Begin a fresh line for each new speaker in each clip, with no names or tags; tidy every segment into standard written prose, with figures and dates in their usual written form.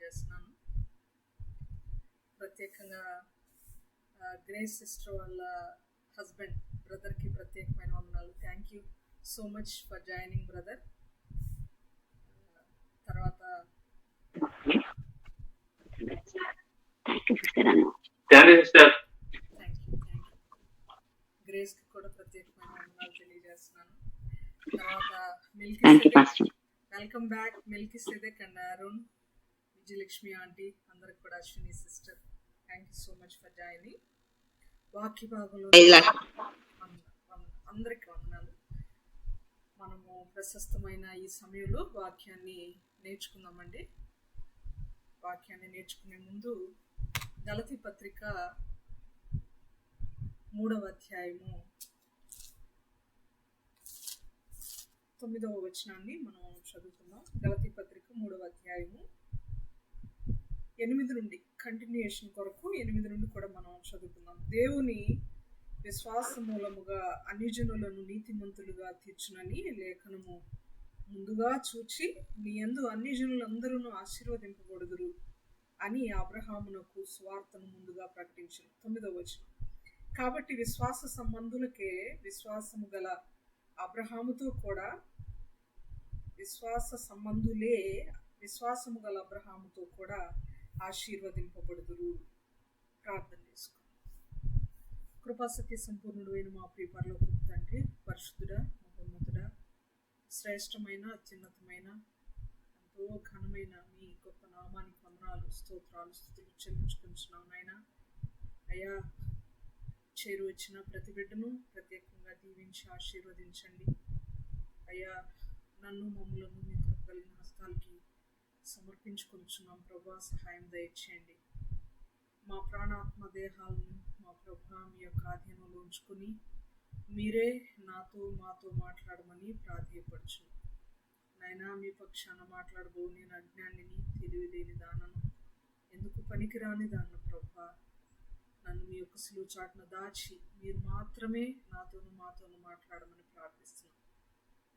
తెలియజేస్తున్నాను. ప్రత్యేకంగా grace sister వాళ్ళ హస్బెండ్ బ్రదర్కి ప్రత్యేకమైన వందనాలు. Thank you so much for joining brother. తర్వాత గ్రేస్కి కూడా ప్రత్యేకమైన వందనాలు తెలియజేస్తున్నాను. తర్వాత welcome back Milky Sidak and Arun, Vijayalakshmi aunty, అందరికి కూడా Ashwini sister, thank you so much for joining. వాక్య భాగంలో అందరికి వందనాలు. మనము ప్రశస్తమైన ఈ సమయంలో వాక్యాన్ని నేర్చుకుందామండి. వాక్యాన్ని నేర్చుకునే ముందు గలతీ పత్రిక 3వ అధ్యాయము 9వ వచనాన్ని మనం చదువుకుందాం. గలతీ పత్రిక 3వ అధ్యాయము 8 నుండి కంటిన్యూయేషన్ కొరకు 8 నుండి కూడా మనం చదువుకుందాం. దేవుని విశ్వాస మూలముగా అన్యజనులను నీతిమంతులుగా తీర్చునని లేఖనము ముందుగా చూచి నీ యందు అన్యజనులందరూ ఆశీర్వదింపబడుదురు అని అబ్రహామునకు సువార్తను ముందుగా ప్రకటించను. 9వ వచనం. కాబట్టి విశ్వాస సంబంధులకే విశ్వాసము గల అబ్రహాముతో కూడా విశ్వాసము గల అబ్రహాముతో కూడా ఆశీర్వదింపబడుదురు. ప్రార్థన చేసుకో. కృపాసక్తి సంపూర్ణుడు అయిన మా ప్రియ పరలోకపు తండ్రి, పరిశుద్ధుడా, మహోన్నతుడా, శ్రేష్టమైన అత్యున్నతమైన ఎంతో ఘనమైన మీ గొప్ప నామానికి వందనాలు, స్తోత్రాలు, స్తుతులు చెల్లించుకుంటున్నాం నాయన. అయ్యా, చేరు వచ్చిన ప్రతి బిడ్డను ప్రత్యేకంగా దీవించి ఆశీర్వదించండి. అయ్యా, నన్ను మమ్మలను మీ కృప కలిగిన హస్తాలకి సమర్పించుకుంటున్నాం ప్రభా, సహాయం దయచేయండి. మా ప్రాణాత్మ దేహాలను మా ప్రభా మీ యొక్క ఆధీనంలో ఉంచుకొని మీరే మాతో మాట్లాడమని ప్రాధేయపరచు నాయనా. మీ పక్షాన మాట్లాడబో నేను అజ్ఞానిని, తెలివిలేని దానను, ఎందుకు పనికిరాని దాన్ని ప్రభా. నన్ను మీ యొక్క సిలువ చాటున దాచి మీరు మాత్రమే మాతోను మాట్లాడమని ప్రార్థిస్తున్నాం.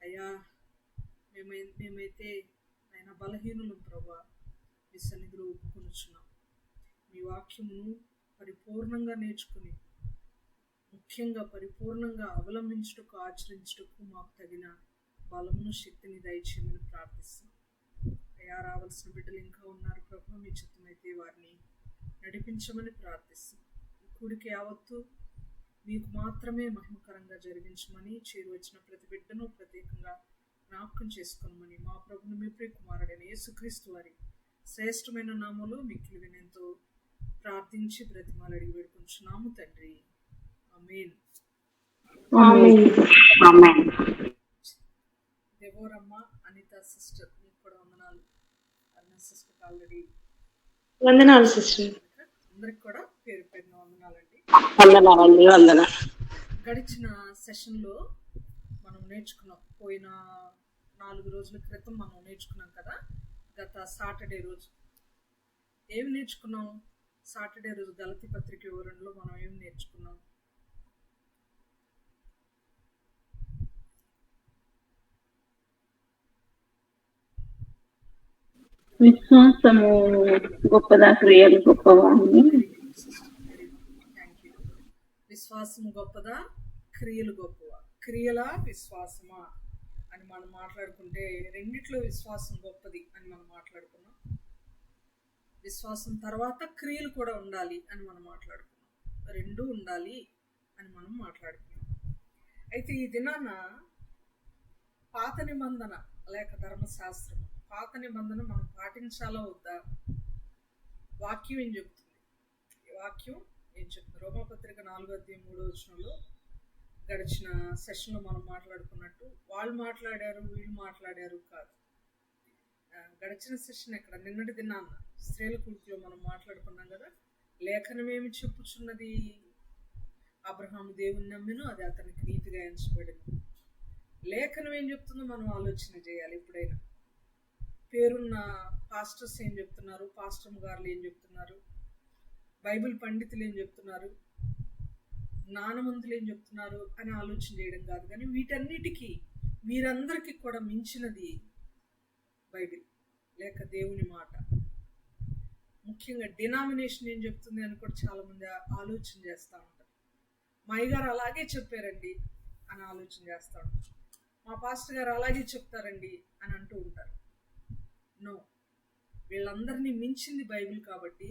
అయ్యా, మేమైతే ఆయన బలహీనులం ప్రభా, మీ సన్నిధిలో ఒప్పుకొనుచున్నాం. మీ వాక్యమును పరిపూర్ణంగా నేర్చుకుని ముఖ్యంగా పరిపూర్ణంగా అవలంబించుటకు, ఆచరించుటకు మాకు తగిన బలమును, శక్తిని దయచేయమని ప్రార్థిస్తున్నాం. అయ్యా, రావాల్సిన బిడ్డలు ఇంకా ఉన్నారు ప్రభా, మీ చిత్తమైతే వారిని నడిపించమని ప్రార్థిస్తున్నాం. ఈ కూడికి యావత్తు మీకు మాత్రమే మహిమకరంగా జరిగించమని, చేరు వచ్చిన ప్రతి బిడ్డను ప్రత్యేకంగా జ్ఞాపకం చేసుకోమని మా ప్రభుని మీ ప్రియ కుమారుడైన యేసుక్రీస్తు వారి శ్రేష్టమైన నామములో మిక్కిలి వినయంతో ప్రార్థించి బ్రతిమాలు అడిగి వేడుకుంటున్నాము తండ్రి. ఆమేన్. దేవోరమ్మ, అనిత సిస్టర్, మీకు కూడా వందనాలు. అన్న సిస్టర్ ఆల్రెడీ
వందనాలు సిస్టర్.
అందరికి కూడా పేరు పేరున వందనాలండి. గడిచిన సెషన్లో మనం నేర్చుకున్నాం, పోయిన 4 రోజుల క్రితం మనం నేర్చుకున్నాం కదా. గత సాటర్డే రోజు ఏమి నేర్చుకున్నాం? సాటర్డే రోజు గలతీ పత్రిక వివరణలో మనం ఏమి నేర్చుకున్నాం?
విశ్వాసము గొప్పదా, క్రియలు గొప్పవా?
Thank you. విశ్వాసము గొప్పదా, క్రియలు గొప్పవా? క్రియలా విశ్వాసమా అని మనం మాట్లాడుకుంటే రెండిట్లో విశ్వాసం గొప్పది అని మనం మాట్లాడుకున్నాం. విశ్వాసం తర్వాత క్రియలు కూడా ఉండాలి అని మనం మాట్లాడుకున్నాం. రెండు ఉండాలి అని మనం మాట్లాడుకున్నాం. అయితే ఈ దినాన పాత నిబంధన లేక ధర్మశాస్త్రం, పాత నిబంధన మనం పాటించాలా వద్దా? వాక్యం ఏం చెప్తుంది? వాక్యం ఏం చెప్తుంది? రోమాపత్రిక 4వ అధ్యాయం 3వ వచనంలో గడిచిన సెషన్లో మనం మాట్లాడుకున్నట్టు వాళ్ళు మాట్లాడారు, వీళ్ళు మాట్లాడారు కాదు. గడిచిన సెషన్ ఎక్కడ? నిన్నటి దినాన్న స్త్రీల కూడికలో మనం మాట్లాడుకున్నాం కదా. లేఖనం ఏమి చెప్పుచున్నది? అబ్రహాము దేవుని నమ్మిను, అది అతనికి నీతిగా ఎంచబడింది. లేఖనం ఏం చెప్తుందో మనం ఆలోచన చేయాలి. ఎప్పుడైనా పేరున్న పాస్టర్స్ ఏం చెప్తున్నారు, పాస్టర్ గారులు ఏం చెప్తున్నారు, బైబిల్ పండితులు ఏం చెప్తున్నారు, జ్ఞానవంతులు ఏం చెప్తున్నారు అని ఆలోచన చేయడం కాదు. కానీ వీటన్నిటికీ వీరందరికీ కూడా మించినది బైబిల్ లేక దేవుని మాట. ముఖ్యంగా డినామినేషన్ ఏం చెప్తుంది అని కూడా చాలామంది ఆలోచన చేస్తూ ఉంటారు. మా అయ్యగారు అలాగే చెప్పారండి అని ఆలోచన చేస్తూ ఉంటారు. మా పాస్టర్ గారు అలాగే చెప్తారండి అని అంటూ ఉంటారు. నో, వీళ్ళందరినీ మించింది బైబిల్ కాబట్టి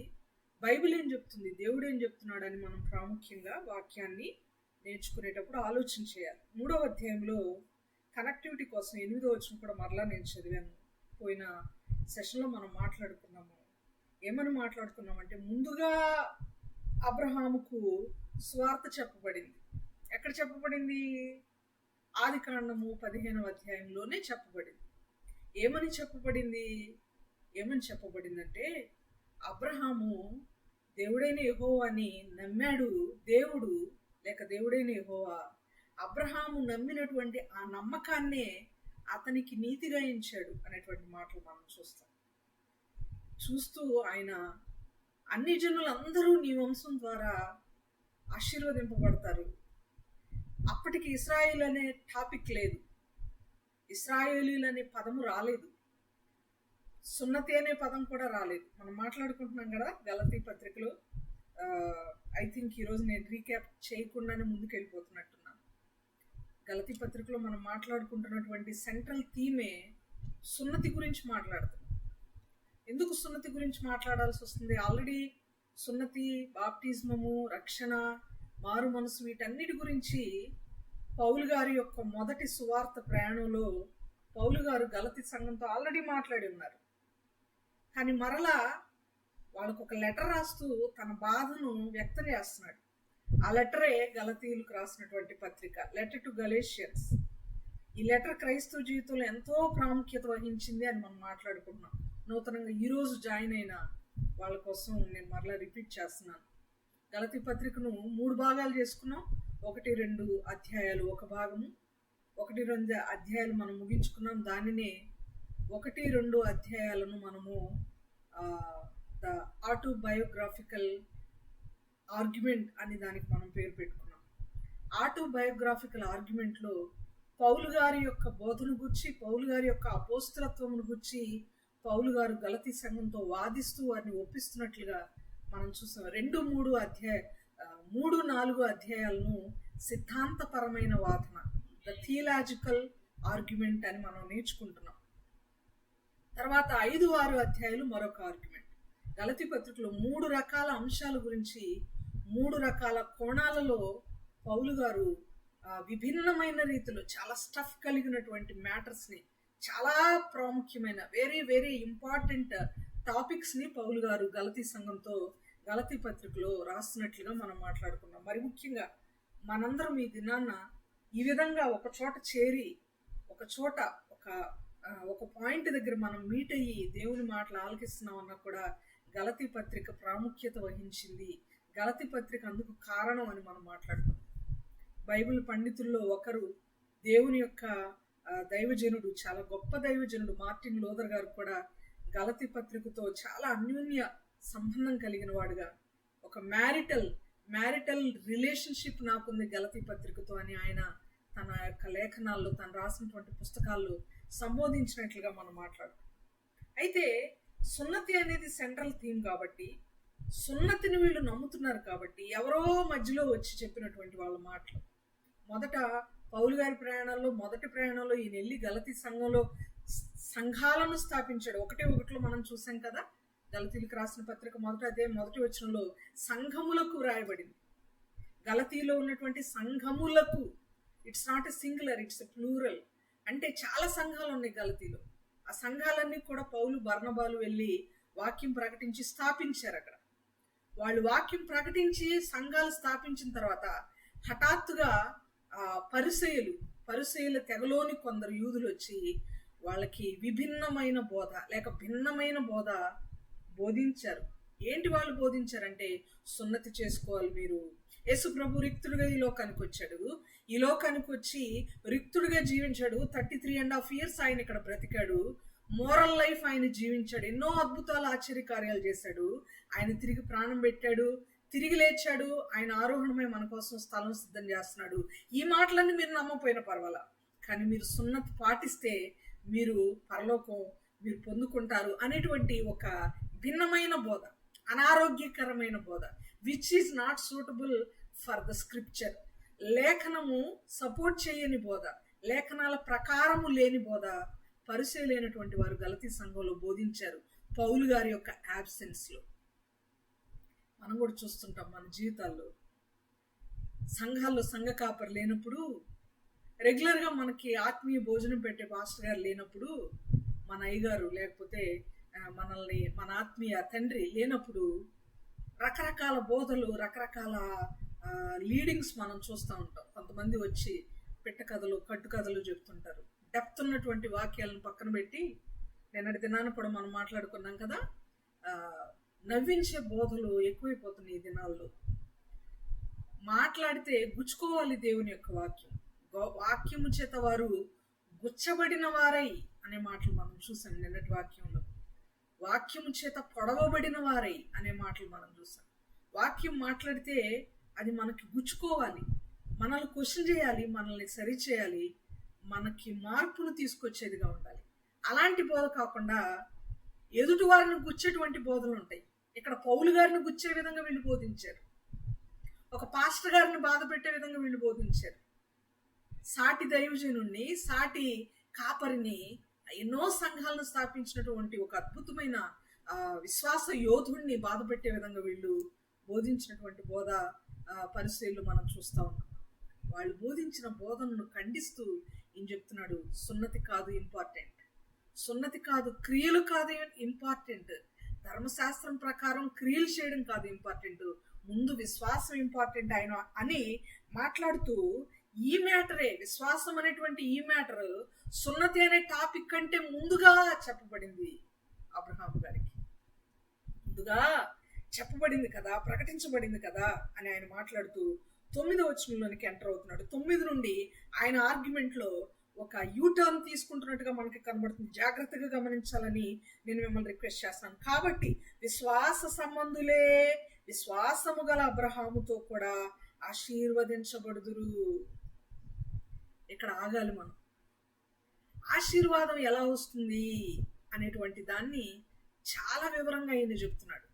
బైబిల్ ఏం చెప్తుంది, దేవుడు ఏం చెప్తున్నాడు అని మనం ప్రాముఖ్యంగా వాక్యాన్ని నేర్చుకునేటప్పుడు ఆలోచన చేయాలి. 3వ అధ్యాయంలో కనెక్టివిటీ కోసం 8వ వచనం కూడా మరలా నేను చదివాను. పోయిన సెషన్లో మనం మాట్లాడుకున్నాము. ఏమని మాట్లాడుకున్నామంటే, ముందుగా అబ్రహాముకు సువార్త చెప్పబడింది. ఎక్కడ చెప్పబడింది? ఆదికాండము 15వ అధ్యాయంలోనే చెప్పబడింది. ఏమని చెప్పబడిందంటే, అబ్రహాము దేవుడైన యెహోవాని నమ్మాడు. దేవుడైన యెహోవా అబ్రహాము నమ్మినటువంటి ఆ నమ్మకాన్నే అతనికి నీతిగా ఎంచాడు అనేటువంటి మాటలు మనం చూస్తూ ఆయన అన్ని జనులందరూ నీ వంశం ద్వారా ఆశీర్వదింపబడతారు. అప్పటికి ఇశ్రాయేల్ అనే టాపిక్ లేదు, ఇశ్రాయేలీలు అనే పదము రాలేదు, సున్నతి అనే పదం కూడా రాలేదు. మనం మాట్లాడుకుంటున్నాం కదా గలతీ పత్రికలో. ఐ థింక్ ఈరోజు నేను రీక్యాప్ చేయకుండానే ముందుకు వెళ్ళిపోతున్నట్టున్నాను. గలతీ పత్రికలో మనం మాట్లాడుకుంటున్నటువంటి సెంట్రల్ థీమే సున్నతి గురించి మాట్లాడుతున్నాం. ఎందుకు సున్నతి గురించి మాట్లాడాల్సి వస్తుంది? ఆల్రెడీ సున్నతి, బాప్టిజమము, రక్షణ, మారు మనసు, వీటన్నిటి గురించి పౌలు గారి యొక్క మొదటి సువార్త ప్రయాణంలో పౌలు గారు గలతీ సంఘంతో ఆల్రెడీ మాట్లాడి ఉన్నారు. కానీ మరలా వాళ్ళకు ఒక లెటర్ రాస్తూ తన బాధను వ్యక్తం చేస్తున్నాడు. ఆ లెటరే గలతీయులకు రాసినటువంటి పత్రిక, లెటర్ టు గలేషియన్స్. ఈ లెటర్ క్రైస్తవ జీవితంలో ఎంతో ప్రాముఖ్యత వహించింది అని మనం మాట్లాడుకుంటున్నాం. నూతనంగా ఈరోజు జాయిన్ అయిన వాళ్ళ కోసం నేను మరలా రిపీట్ చేస్తున్నాను. గలతీ పత్రికను 3 భాగాలు చేసుకున్నాం. 1-2 అధ్యాయాలు ఒక భాగము, 1-2 అధ్యాయాలు మనం ముగించుకున్నాం. దానినే 1-2 అధ్యాయాలను మనము ద ఆటోబయోగ్రాఫికల్ ఆర్గ్యుమెంట్ అని దానికి మనం పేరు పెట్టుకున్నాం. ఆటోబయోగ్రాఫికల్ ఆర్గ్యుమెంట్లో పౌలు గారి యొక్క బోధను గురించి, పౌలు గారి యొక్క అపోస్తలత్వమును గురించి పౌలు గారు గలతీ సంఘంతో వాదిస్తూ వారిని ఒప్పిస్తున్నట్లుగా మనం చూసాం. 3-4 అధ్యాయాలను సిద్ధాంతపరమైన వాదన, ద థియలాజికల్ ఆర్గ్యుమెంట్ అని మనం నేర్చుకుంటున్నాం. తర్వాత 5-6 అధ్యాయాలు మరొక ఆర్గ్యుమెంట్. గలతీ పత్రికలో 3 రకాల అంశాల గురించి 3 రకాల కోణాలలో పౌలు గారు విభిన్నమైన రీతిలో చాలా స్టఫ్ కలిగినటువంటి మ్యాటర్స్ని, చాలా ప్రాముఖ్యమైన వెరీ వెరీ ఇంపార్టెంట్ టాపిక్స్ని పౌలు గారు గలతీ సంఘంతో గలతీ పత్రికలో రాస్తున్నట్లుగా మనం మాట్లాడుకున్నాం. మరి ముఖ్యంగా మనందరం ఈ దినాన్న ఈ విధంగా ఒక చోట చేరి, ఒక చోట ఒక పాయింట్ దగ్గర మనం మీట్ అయ్యి దేవుని మాటలు ఆలకిస్తున్నాం అన్నా కూడా గలతీ పత్రిక ప్రాముఖ్యత వహించింది. గలతీ పత్రిక అందుకు కారణం అని మనం మాట్లాడుకున్నాం. బైబిల్ పండితుల్లో ఒకరు, దేవుని యొక్క దైవజనుడు, చాలా గొప్ప దైవజనుడు మార్టిన్ లూథర్ గారు కూడా గలతీ పత్రికతో చాలా అన్యోన్య సంబంధం కలిగిన వాడుగా, ఒక మ్యారిటల్ రిలేషన్షిప్ నాకుంది గలతీ పత్రికతో అని ఆయన తన యొక్క లేఖనాల్లో, తను రాసినటువంటి పుస్తకాల్లో సంబోధించినట్లుగా మనం మాట్లాడుతాం. అయితే సున్నతి అనేది సెంట్రల్ థీమ్ కాబట్టి, సున్నతిని వీళ్ళు నమ్ముతున్నారు కాబట్టి ఎవరో మధ్యలో వచ్చి చెప్పినటువంటి వాళ్ళ మాటలు. మొదట పౌలు గారి మొదటి ప్రయాణంలో ఈయన వెళ్ళి గలతీ సంఘంలో సంఘాలను స్థాపించాడు. 1:1 మనం చూసాం కదా, గలతీలకు రాసిన పత్రిక మొదటి వచనంలో సంఘములకు రాయబడింది. గలతీలో ఉన్నటువంటి సంఘములకు, it's not a singular, it's a plural. అంటే చాలా సంఘాలు ఉన్నాయి గలతీలో. ఆ సంఘాలన్నీ కూడా పౌలు, బర్నబాలు వెళ్ళి వాక్యం ప్రకటించి స్థాపించారు. అక్కడ వాళ్ళు వాక్యం ప్రకటించి సంఘాలు స్థాపించిన తర్వాత హఠాత్తుగా పరిసయ్యుల తెగలోని కొందరు యూదులు వచ్చి వాళ్ళకి విభిన్నమైన బోధ లేక భిన్నమైన బోధ బోధించారు. ఏంటి వాళ్ళు బోధించారంటే, సున్నతి చేసుకోవాలి మీరు, యేసు ప్రభు రిక్తుడిగా ఈ లోకానికి వచ్చాడు, ఈ లోకానికి వచ్చి రిక్తుడిగా జీవించాడు, 33.5 years ఆయన ఇక్కడ బ్రతికాడు, మోరల్ లైఫ్ ఆయన జీవించాడు, ఎన్నో అద్భుతాలు ఆశ్చర్యకార్యాలు చేశాడు, ఆయన తిరిగి ప్రాణం పెట్టాడు, తిరిగి లేచాడు, ఆయన ఆరోహణమై మన కోసం స్థలం సిద్ధం చేస్తున్నాడు. ఈ మాటలన్నీ మీరు నమ్మపోయినా పర్వాలా, కానీ మీరు సున్నతి పాటిస్తే మీరు పరలోకం మీరు పొందుకుంటారు అనేటువంటి ఒక భిన్నమైన బోధ. అనారోగ్యకరమైన బోధ, which is not suitable for the scripture. లేఖనము సపోర్ట్ చేయని బోధ, లేఖనాల ప్రకారము లేని బోధ పరిచయలేనటువంటి వారు గలతీ సంఘంలో బోధించారు పౌలు గారి యొక్క యాబ్సెన్స్ లో. మనం కూడా చూస్తుంటాం మన జీవితాల్లో, సంఘాల్లో సంఘ కాపరి లేనప్పుడు, రెగ్యులర్గా మనకి ఆత్మీయ భోజనం పెట్టే పాస్టర్ గారు లేనప్పుడు, మన అయ్యగారు లేకపోతే మనల్ని మన ఆత్మీయ తండ్రి లేనప్పుడు రకరకాల బోధలు, రకరకాల లీడింగ్స్ మనం చూస్తూ ఉంటాం. కొంతమంది వచ్చి పిట్ట కథలు, కట్టు కథలు చెప్తుంటారు. డెప్త్ ఉన్నటువంటి వాక్యాలను పక్కన పెట్టి, నిన్నటి దినాన కూడా మనం మాట్లాడుకున్నాం కదా, నవ్వించే బోధలు ఎక్కువైపోతున్నాయి ఈ దినాల్లో. మాట్లాడితే గుచ్చుకోవాలి దేవుని యొక్క వాక్యం. వాక్యము చేత వారు గుచ్చబడిన వారై అనే మాటలు మనం చూసాం నిన్నటి వాక్యంలో. వాక్యము చేత పొడవబడిన వారై అనే మాటలు మనం చూసాం. వాక్యం మాట్లాడితే అది మనకి గుచ్చుకోవాలి, మనల్ని క్వశ్చన్ చేయాలి, మనల్ని సరి చేయాలి, మనకి మార్పును తీసుకొచ్చేదిగా ఉండాలి. అలాంటి బోధ కాకుండా ఎదుటి వారిని గుచ్చేటువంటి బోధలు ఉంటాయి. ఇక్కడ పౌలు గారిని గుచ్చే విధంగా వీళ్ళు బోధించారు, ఒక పాస్టర్ గారిని బాధ పెట్టే విధంగా వీళ్ళు బోధించారు. సాటి దైవజనుణ్ణి, సాటి కాపరిని, ఎన్నో సంఘాలను స్థాపించినటువంటి ఒక అద్భుతమైన విశ్వాస యోధుడిని బాధ పెట్టే విధంగా వీళ్ళు బోధించినటువంటి బోధ పరిస్థితులు మనం చూస్తూ ఉన్నాం. వాళ్ళు బోధించిన బోధనను ఖండిస్తూ ఏం చెప్తున్నాడు? సున్నతి కాదు ఇంపార్టెంట్, సున్నతి కాదు, క్రియలు కాదు ఇంపార్టెంట్, ధర్మశాస్త్రం ప్రకారం క్రియలు చేయడం కాదు ఇంపార్టెంట్, ముందు విశ్వాసం ఇంపార్టెంట్ ఆయన అని మాట్లాడుతూ, ఈ మ్యాటరే, విశ్వాసం అనేటువంటి ఈ మ్యాటర్ సున్నతి అనే టాపిక్ కంటే ముందుగా చెప్పబడింది అబ్రహాము గారికి, ముందుగా చెప్పబడింది కదా, ప్రకటించబడింది కదా అని ఆయన మాట్లాడుతూ 9వ వచనంలోనికి ఎంటర్ అవుతున్నాడు. 9 నుండి ఆయన ఆర్గ్యుమెంట్ లో ఒక యూటర్న్ తీసుకుంటున్నట్టుగా మనకి కనబడుతుంది. జాగ్రత్తగా గమనించాలని నేను మిమ్మల్ని రిక్వెస్ట్ చేస్తాను. కాబట్టి విశ్వాస సంబంధులే విశ్వాసము గల అబ్రహాముతో కూడా ఆశీర్వదించబడుదురు. ఇక్కడ ఆగాలి మనం. ఆశీర్వాదం ఎలా వస్తుంది అనేటువంటి దాన్ని చాలా వివరంగా ఆయన చెప్తున్నాడు.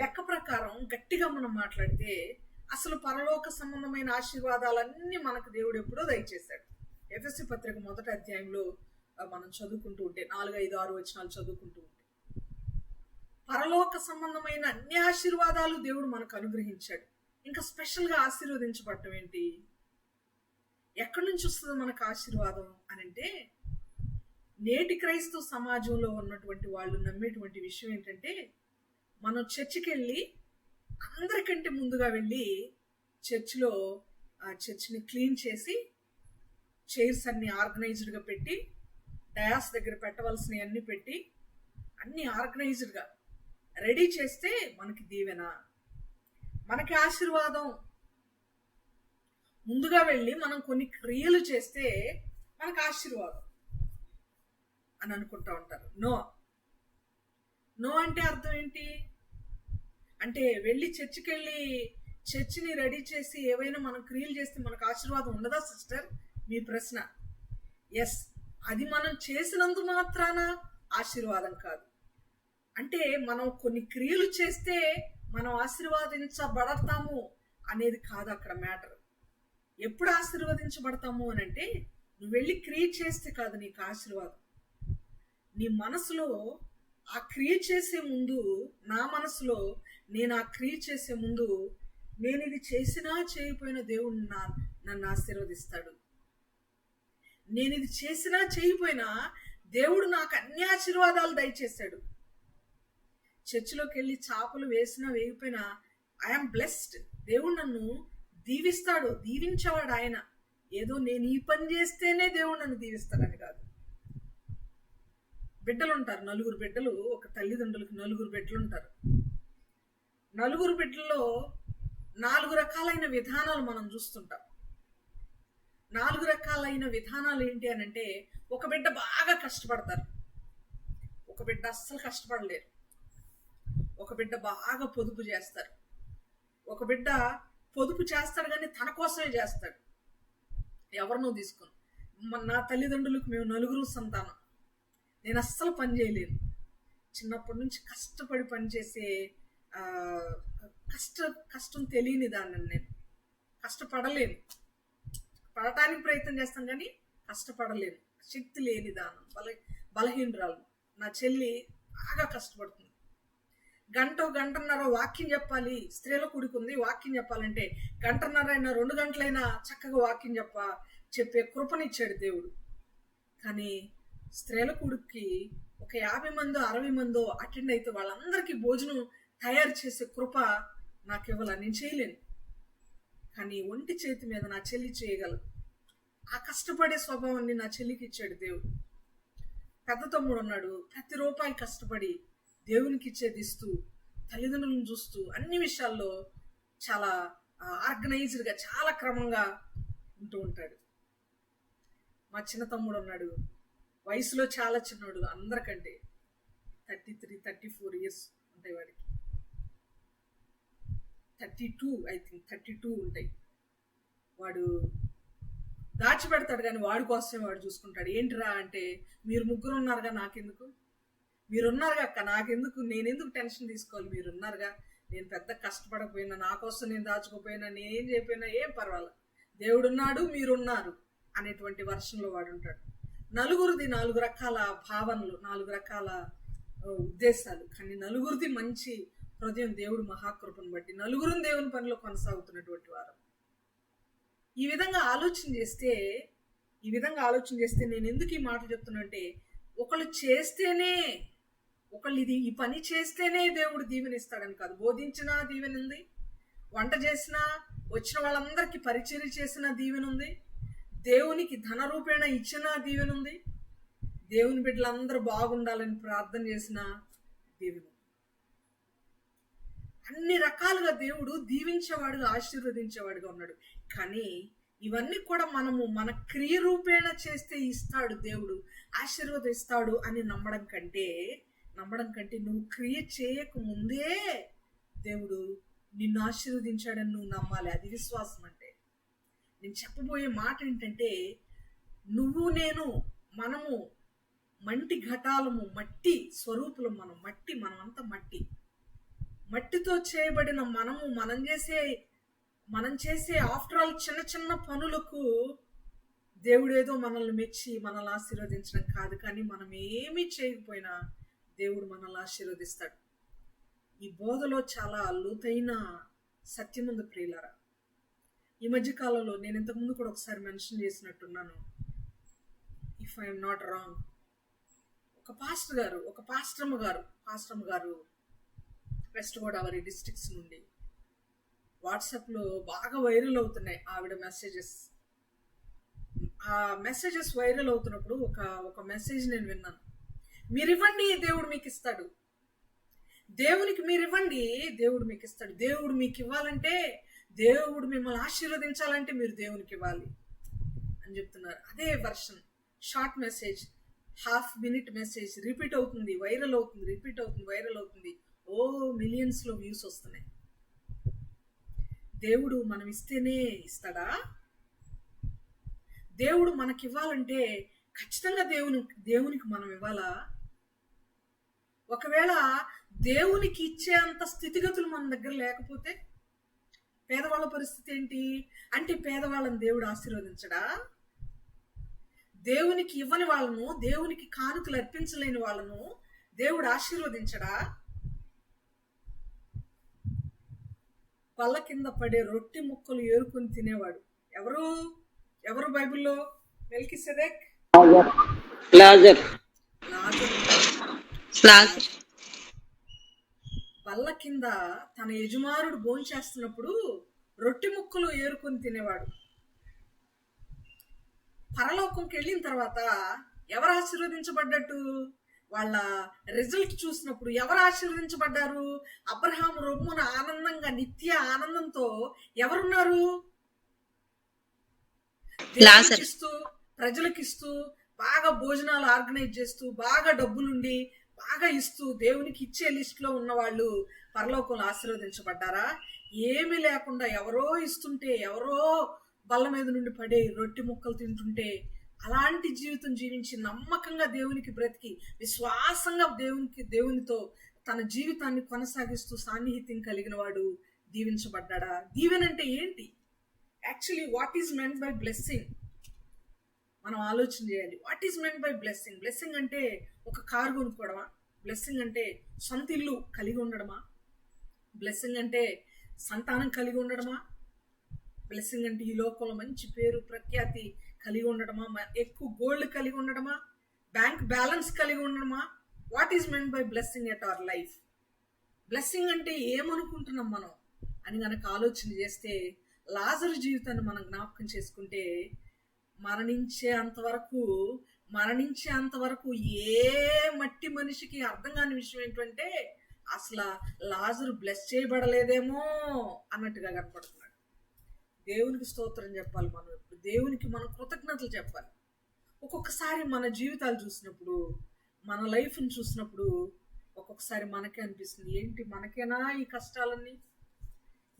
లెక్క ప్రకారం గట్టిగా మనం మాట్లాడితే అసలు పరలోక సంబంధమైన ఆశీర్వాదాలన్నీ మనకు దేవుడు ఎప్పుడో దయచేశాడు. ఎఫెసీ పత్రిక 1వ అధ్యాయంలో మనం చదువుకుంటూ ఉంటే 4, 5, 6 వచనాలు చదువుకుంటూ ఉంటే పరలోక సంబంధమైన అన్ని ఆశీర్వాదాలు దేవుడు మనకు అనుగ్రహించాడు. ఇంకా స్పెషల్గా ఆశీర్వదించబడటం ఏంటి? ఎక్కడి నుంచి వస్తుంది మనకు ఆశీర్వాదం అని అంటే, నేటి క్రైస్తవ సమాజంలో ఉన్నటువంటి వాళ్ళు నమ్మేటువంటి విషయం ఏంటంటే, మనం చర్చికి వెళ్ళి అందరికంటే ముందుగా వెళ్ళి చర్చిలో ఆ చర్చిని క్లీన్ చేసి చైర్స్ అన్ని ఆర్గనైజ్డ్గా పెట్టి, డయాస్ దగ్గర పెట్టవలసినవి అన్ని పెట్టి, అన్ని ఆర్గనైజ్డ్గా రెడీ చేస్తే మనకి దీవెన, మనకి ఆశీర్వాదం. ముందుగా వెళ్ళి మనం కొన్ని క్రియలు చేస్తే మనకు ఆశీర్వాదం అని అనుకుంటా ఉంటారు. నో నో అంటే అర్థం ఏంటి అంటే, వెళ్ళి చర్చికి వెళ్ళి చర్చిని రెడీ చేసి ఏవైనా మనం క్రియలు చేస్తే మనకు ఆశీర్వాదం ఉండదా సిస్టర్? మీ ప్రశ్న. ఎస్, అది మనం చేసినందు మాత్రాన ఆశీర్వాదం కాదు. అంటే మనం కొన్ని క్రియలు చేస్తే మనం ఆశీర్వాదించబడతాము అనేది కాదు అక్కడ మ్యాటర్. ఎప్పుడు ఆశీర్వదించబడతాము అని అంటే, నువ్వు వెళ్ళి క్రియ చేస్తే కాదు నీకు ఆశీర్వాదం. నీ మనసులో ఆ క్రియ చేసే ముందు, నా మనసులో నేను ఆ క్రియ చేసే ముందు, నేను ఇది చేసినా చేయకపోయినా దేవుడు నన్ను ఆశీర్వదిస్తాడు. నేను ఇది చేసినా చేయకపోయినా దేవుడు నాకు అన్ని ఆశీర్వాదాలు దయచేశాడు. చర్చిలోకి వెళ్ళి చేపలు వేసినా వేయకపోయినా ఐఎమ్ బ్లెస్డ్, దేవుడు నన్ను దీవిస్తాడు, దీవించేవాడు ఆయన. ఏదో నేను ఈ పని చేస్తేనే దేవుడు నన్ను దీవిస్తాడని కాదు. బిడ్డలు ఉంటారు, 4 బిడ్డలు, ఒక తల్లిదండ్రులకు 4 బిడ్డలు ఉంటారు. 4 బిడ్డల్లో 4 రకాలైన విధానాలు మనం చూస్తుంటాం. 4 రకాలైన విధానాలు ఏంటి అని అంటే, ఒక బిడ్డ బాగా కష్టపడతారు, ఒక బిడ్డ అస్సలు కష్టపడలేరు, ఒక బిడ్డ బాగా పొదుపు చేస్తారు, ఒక బిడ్డ పొదుపు చేస్తాడు కానీ తన కోసమే చేస్తాడు, ఎవరినో తీసుకుని. నా తల్లిదండ్రులకు మేము 4 సంతానం, నేను అస్సలు పని చేయలేను, చిన్నప్పటి నుంచి కష్టపడి పనిచేసే కష్టం తెలియని దాన్ని నేను. కష్టపడలేను, పడటానికి ప్రయత్నం చేస్తాను కానీ కష్టపడలేను. శక్తి లేని దానం, బలహీనరాలు. నా చెల్లి బాగా కష్టపడుతుంది. గంటన్నర వాక్యం చెప్పాలి, స్త్రీల కూడుకుంది, వాక్యం చెప్పాలంటే గంటన్నర అయినా 2 గంటలైనా చక్కగా వాక్యం చెప్పే కృపనిచ్చాడు దేవుడు. కానీ స్త్రీల కూడుకి ఒక 50 మందో 60 మందో అటెండ్ అయితే వాళ్ళందరికీ భోజనం తయారు చేసే కృప నాకు ఇవ్వాల, నేను చేయలేను. కానీ ఒంటి చేతి మీద నా చెల్లి చేయగలదు. ఆ కష్టపడే స్వభావాన్ని నా చెల్లికి ఇచ్చాడు దేవుడు. పెద్ద తమ్ముడు ఉన్నాడు, ప్రతి రూపాయి కష్టపడి దేవునికి ఇచ్చేది ఇస్తూ, తల్లిదండ్రులను చూస్తూ, అన్ని విషయాల్లో చాలా ఆర్గనైజ్డ్గా, చాలా క్రమంగా ఉంటూ ఉంటాడు. మా చిన్న తమ్ముడు ఉన్నాడు, వయసులో చాలా చిన్నవాడు, అందరికంటే 33-34 ఇయర్స్ ఉంటాయి వాడికి. 32 ఉంటాయి. వాడు దాచిపెడతాడు కానీ వాడి కోసమే వాడు చూసుకుంటాడు. ఏంటిరా అంటే, మీరు ముగ్గురు ఉన్నారుగా, నాకెందుకు? మీరున్నారుగా అక్క, నాకెందుకు? నేనెందుకు టెన్షన్ తీసుకోవాలి? మీరున్నారుగా, నేను పెద్ద కష్టపడకపోయినా, నా కోసం నేను దాచుకోపోయినా, నేనేం చెప్పినా ఏం పర్వాలేదు, దేవుడున్నాడు, మీరున్నారు అనేటువంటి వర్షంలో వాడు ఉంటాడు. నలుగురిది 4 రకాల భావనలు, 4 రకాల ఉద్దేశాలు. కానీ నలుగురిది మంచి హృదయం, దేవుడు మహాకృపను బట్టి నలుగురు దేవుని పనిలో కొనసాగుతున్నటువంటి వారు. ఈ విధంగా ఆలోచన చేస్తే నేను ఎందుకు ఈ మాట చెప్తున్నా అంటే, ఒకళ్ళు ఈ పని చేస్తేనే దేవుడు దీవెనిస్తాడని కాదు. బోధించినా దీవెన ఉంది, వంట చేసినా, వచ్చిన వాళ్ళందరికీ పరిచర్య చేసిన దీవెన ఉంది, దేవునికి ధన రూపేణ ఇచ్చిన దీవెన ఉంది, దేవుని బిడ్డలందరూ బాగుండాలని ప్రార్థన చేసిన దీవెన. అన్ని రకాలుగా దేవుడు దీవించేవాడుగా, ఆశీర్వదించేవాడుగా ఉన్నాడు. కానీ ఇవన్నీ కూడా మనము మన క్రియ రూపేణ చేస్తే ఇస్తాడు దేవుడు, ఆశీర్వదిస్తాడు అని నమ్మడం కంటే నువ్వు క్రియ చేయక ముందే దేవుడు నిన్ను ఆశీర్వదించాడని నువ్వు నమ్మాలి. అది విశ్వాసం అంటే. నేను చెప్పబోయే మాట ఏంటంటే, మనము మంటి ఘటాలము, మట్టి స్వరూపులం. మనమంతా మట్టితో చేయబడిన మనం చేసే ఆఫ్టర్ ఆల్ చిన్న చిన్న పనులకు దేవుడు ఏదో మనల్ని మెచ్చి మనల్ని ఆశీర్వదించడం కాదు. కానీ మనం ఏమీ చేయకపోయినా దేవుడు మనల్ని ఆశీర్వదిస్తాడు. ఈ బోధలో చాలా లోతైన సత్యం ఉంది ప్రియులారా. ఈ మధ్య కాలంలో నేను ఇంతకుముందు కూడా ఒకసారి మెన్షన్ చేసినట్టున్నాను, ఇఫ్ ఐఎమ్ నాట్ రాంగ్, ఒక పాస్టమ్మ గారు వెస్ట్ గోదావరి డిస్ట్రిక్ట్స్ నుండి వాట్సాప్లో బాగా వైరల్ అవుతున్నాయి ఆవిడ మెసేజెస్. ఆ మెసేజెస్ వైరల్ అవుతున్నప్పుడు ఒక మెసేజ్ నేను విన్నాను. మీరివ్వండి, దేవుడు మీకు ఇస్తాడు. దేవునికి మీరివ్వండి, దేవుడు మీకు ఇస్తాడు. దేవుడు మీకు ఇవ్వాలంటే, దేవుడు మిమ్మల్ని ఆశీర్వదించాలంటే మీరు దేవునికి ఇవ్వాలి అని చెప్తున్నారు. అదే version, short message, ½ minute message repeat అవుతుంది, వైరల్ అవుతుంది. మిలియన్స్లో వ్యూస్ వస్తున్నాయి. దేవుడు మనం ఇస్తేనే ఇస్తాడా? దేవుడు మనకి ఇవ్వాలంటే ఖచ్చితంగా దేవునికి మనం ఇవ్వాలా? ఒకవేళ దేవునికి ఇచ్చే అంత స్థితిగతులు మన దగ్గర లేకపోతే పేదవాళ్ళ పరిస్థితి ఏంటి అంటే, పేదవాళ్ళని దేవుడు ఆశీర్వదించడా? దేవునికి ఇవ్వని వాళ్ళను, దేవునికి కానుకలు అర్పించలేని వాళ్ళను దేవుడు ఆశీర్వదించడా? పళ్ళ కింద పడే రొట్టె ముక్కలు ఏరుకొని తినేవాడు ఎవరు బైబిల్లో? మెల్కీసెదెక్,
లాజర్.
పళ్ళ కింద తన యజమానుడు భోంచేస్తున్నప్పుడు రొట్టె ముక్కలు ఏరుకొని తినేవాడు. పరలోకంకి వెళ్ళిన తర్వాత ఎవరు ఆశీర్వదించబడ్డట్టు? వాళ్ళ రిజల్ట్ చూసినప్పుడు ఎవరు ఆశీర్వదించబడ్డారు? అబ్రహాము రొమ్మున ఆనందంగా, నిత్య ఆనందంతో ఎవరున్నారు? ఇస్తూ, ప్రజలకిస్తూ, బాగా భోజనాలు ఆర్గనైజ్ చేస్తూ, బాగా డబ్బులుండి, బాగా ఇస్తూ, దేవునికి ఇచ్చే లిస్ట్ లో ఉన్న వాళ్ళు పరలోకంలో ఆశీర్వదించబడ్డారా? ఏమీ లేకుండా ఎవరో ఇస్తుంటే, ఎవరో బల్ల మీద నుండి పడే రొట్టె ముక్కలు తింటుంటే అలాంటి జీవితం జీవించి నమ్మకంగా దేవునికి బ్రతికి విశ్వాసంగా దేవునితో తన జీవితాన్ని కొనసాగిస్తూ సాన్నిహిత్యం కలిగిన వాడు దీవించబడ్డా? దీవెన అంటే ఏంటి? Actually what is meant by blessing మనం ఆలోచన చేయాలి. What is meant by blessing? Blessing అంటే ఒక కారు కొనుక్కోవడమా? బ్లెస్సింగ్ అంటే సొంత ఇల్లు కలిగి ఉండడమా? బ్లెస్సింగ్ అంటే సంతానం కలిగి ఉండడమా? బ్లెస్సింగ్ అంటే ఈ లోకంలో మంచి పేరు ప్రఖ్యాతి కలిగి ఉండడమా? ఎక్కువ గోల్డ్ కలిగి ఉండడమా? బ్యాంక్ బ్యాలెన్స్ కలిగి ఉండడమా? What is meant by blessing at our life? Blessing అంటే ఏమనుకుంటున్నాం మనం అని గనక ఆలోచన చేస్తే, లాజరు జీవితాన్ని మనం జ్ఞాపకం చేసుకుంటే, మరణించే అంతవరకు ఏ మట్టి మనిషికి అర్థం కాని విషయం ఏంటంటే, అసలు లాజరు బ్లెస్ చేయబడలేదేమో అన్నట్టుగా కనపడుతున్నాడు. దేవునికి స్తోత్రం చెప్పాలి. మనం ఇప్పుడు దేవునికి మనం కృతజ్ఞతలు చెప్పాలి. ఒక్కొక్కసారి మన జీవితాలు చూసినప్పుడు, మన లైఫ్ని చూసినప్పుడు ఒక్కొక్కసారి మనకే అనిపిస్తుంది, ఏంటి మనకేనా ఈ కష్టాలన్నీ,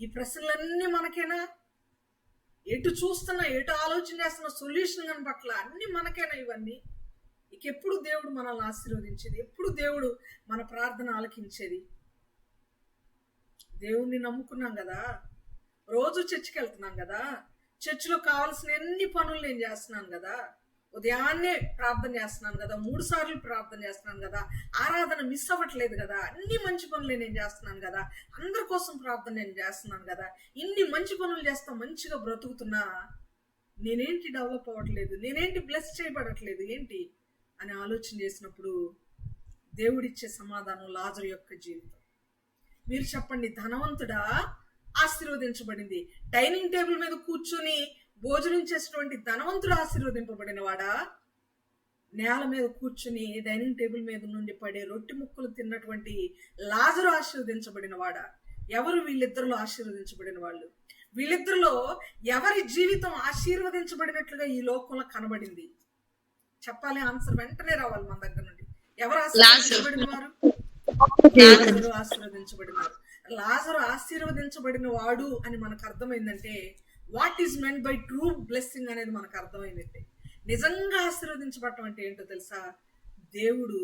ఈ ప్రశ్నలన్నీ మనకేనా? ఎటు చూస్తున్నా, ఎటు ఆలోచన చేస్తున్నా సొల్యూషన్ కనపట్ల, అన్ని మనకేనా ఇవన్నీ? ఇక ఎప్పుడు దేవుడు మనల్ని ఆశీర్వదించేది? ఎప్పుడు దేవుడు మన ప్రార్థన ఆలకించేది? దేవుణ్ణి నమ్ముకున్నాం కదా, రోజు చర్చికి వెళ్తున్నాం కదా, చర్చిలో కావాల్సిన ఎన్ని పనులు నేను చేస్తున్నాను కదా, ఉదయాన్నే ప్రార్థన చేస్తున్నాను కదా, 3 సార్లు ప్రార్థన చేస్తున్నాను కదా, ఆరాధన మిస్ అవ్వట్లేదు కదా, అన్ని మంచి పనులు నేను చేస్తున్నాను కదా, అందరి కోసం ప్రార్థన నేను చేస్తున్నాను కదా, ఇన్ని మంచి పనులు చేస్తా మంచిగా బ్రతుకుతున్నా, నేనేంటి డెవలప్ అవ్వట్లేదు, నేనేంటి బ్లెస్ చేయబడట్లేదు ఏంటి అని ఆలోచన చేసినప్పుడు దేవుడిచ్చే సమాధానం లాజరు యొక్క జీవితం. మీరు చెప్పండి, ధనవంతుడా ఆశీర్వదించబడింది, డైనింగ్ టేబుల్ మీద కూర్చొని భోజనం చేసేటువంటి ధనవంతుడు ఆశీర్వదింపబడిన వాడా? నేల మీద కూర్చుని డైనింగ్ టేబుల్ మీద నుండి పడే రొట్టె ముక్కలు తిన్నటువంటి లాజరు ఆశీర్వదించబడిన వాడా? ఎవరు వీళ్ళిద్దరిలో ఆశీర్వదించబడిన వాళ్ళు? వీళ్ళిద్దరిలో ఎవరి జీవితం ఆశీర్వదించబడినట్లుగా ఈ లోకంలో కనబడింది? చెప్పాలి, ఆన్సర్ వెంటనే రావాలి మన దగ్గర నుండి. ఎవరు ఆశీర్వదించబడిన వారు? లాజరు ఆశీర్వదించబడినారు. లాజరు ఆశీర్వదించబడిన వాడు అని మనకు అర్థమైందంటే, what is meant by true blessing అనేది మనకు అర్థమైందంటే, నిజంగా ఆశీర్వదించబడటం అంటే ఏంటో తెలుసా? దేవుడు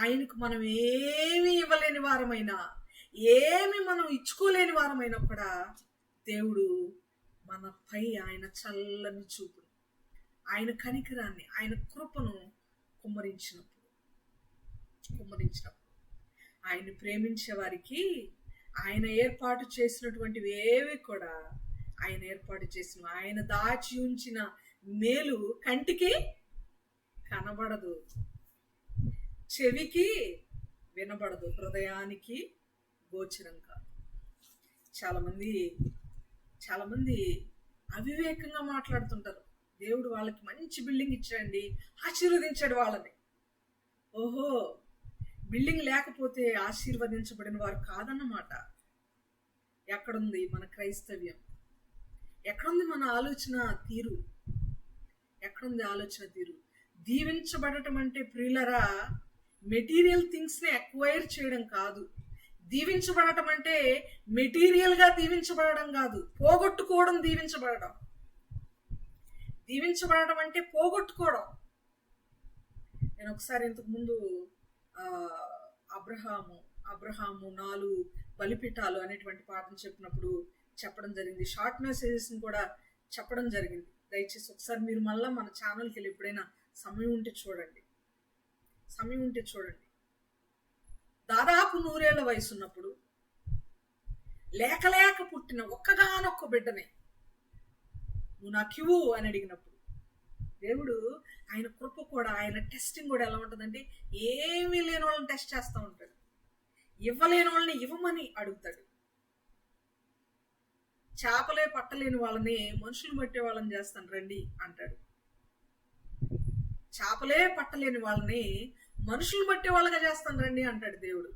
ఆయనకు మనం ఏమి ఇవ్వలేని వారమైనా, ఏమి మనం ఇచ్చుకోలేని వారమైనా కూడా దేవుడు మనపై ఆయన చల్లని చూపును, ఆయన కనికరాన్ని, ఆయన కృపను కుమ్మరించినప్పుడు ఆయన్ని ప్రేమించే వారికి ఆయన ఏర్పాటు చేసినటువంటివి ఏవి కూడా, ఆయన ఏర్పాటు చేసిన, ఆయన దాచి ఉంచిన మేలు కంటికి కనబడదు, చెవికి వినబడదు, హృదయానికి గోచరం కాదు. చాలా మంది అవివేకంగా మాట్లాడుతుంటారు. దేవుడు వాళ్ళకి మంచి బిల్డింగ్ ఇచ్చాడండి, ఆశీర్వదించాడు వాళ్ళని. ఓహో, బిల్డింగ్ లేకపోతే ఆశీర్వదించబడిన వారు కాదన్నమాట. ఎక్కడుంది మన క్రైస్తవ్యం? ఎక్కడుంది మన ఆలోచన తీరు? ఎక్కడుంది ఆలోచన తీరు? దీవించబడటం అంటే ప్రియులరా, మెటీరియల్ థింగ్స్ని అక్వైర్ చేయడం కాదు. దీవించబడటం అంటే మెటీరియల్గా దీవించబడడం కాదు, పోగొట్టుకోవడం దీవించబడడం. దీవించబడడం అంటే పోగొట్టుకోవడం. నేను ఒకసారి ఇంతకుముందు అబ్రహాము 4 బలిపీఠాలు అనేటువంటి పాఠం చెప్పడం జరిగింది. షార్ట్ మెసేజెస్ని కూడా చెప్పడం జరిగింది. దయచేసి ఒకసారి మీరు మళ్ళీ మన ఛానల్కి వెళ్ళి ఎప్పుడైనా సమయం ఉంటే చూడండి. దాదాపు 100 ఏళ్ల వయసు ఉన్నప్పుడు లేక పుట్టిన ఒక్కగానొక్క బిడ్డనే నువ్వు నాకివ్వు అని అడిగినప్పుడు, దేవుడు ఆయన కృప కూడా, ఆయన టెస్టింగ్ కూడా ఎలా ఉంటుందంటే, ఏమీ లేని వాళ్ళని టెస్ట్ చేస్తూ ఉంటాడు, ఇవ్వలేని వాళ్ళని ఇవ్వమని అడుగుతాడు. చేపలే పట్టలేని వాళ్ళని మనుషులు పట్టే వాళ్ళని చేస్తాను రండి అంటాడు. చేపలే పట్టలేని వాళ్ళని మనుషులు పట్టే వాళ్ళగా చేస్తాను రండి అంటాడు దేవుడు.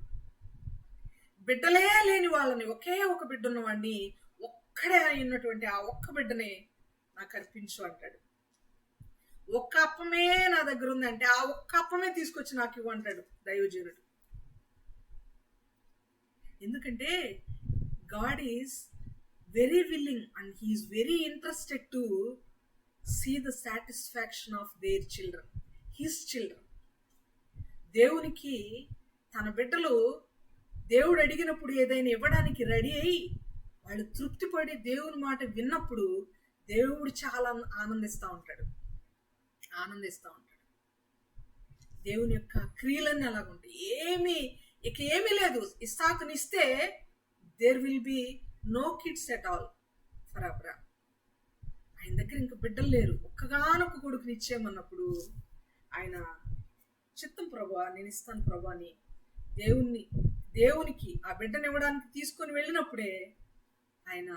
బిడ్డలే లేని వాళ్ళని, ఒకే ఒక బిడ్డ ఉన్నవాడిని, ఒక్కడే అయినటువంటి ఆ ఒక్క బిడ్డనే నాకు అర్పించు అంటాడు. ఒక్క అప్పమే నా దగ్గర ఉంది అంటే ఆ ఒక్క అప్పమే తీసుకొచ్చి నాకు ఇవ్వు అంటాడు దైవజనుడు. ఎందుకంటే God is very willing and he is very interested to see the satisfaction of their children, his children. దేవునికి తన బిడ్డలు దేవుడు అడిగినప్పుడు ఏదైనా ఇవ్వడానికి రెడీ అయ్యి వాళ్ళు తృప్తి పడి దేవుని మాట విన్నప్పుడు దేవుడు చాలా ఆనందిస్తూ ఉంటాడు. దేవుని యొక్క క్రియలన్నీ అలాగుంటాయి. ఏమీ లేదు. ఇస్సాకునిస్తే there will be no kids at all for Abraham. ఆయన దగ్గర ఇంకా బిడ్డలు లేరు. ఒక్కగానొక్క కొడుకుని ఇచ్చేయమన్నప్పుడు ఆయన చిత్తం ప్రభువా నేను ఇస్తాను ప్రభు అని దేవునికి ఆ బిడ్డను ఇవ్వడానికి తీసుకొని వెళ్ళినప్పుడే ఆయన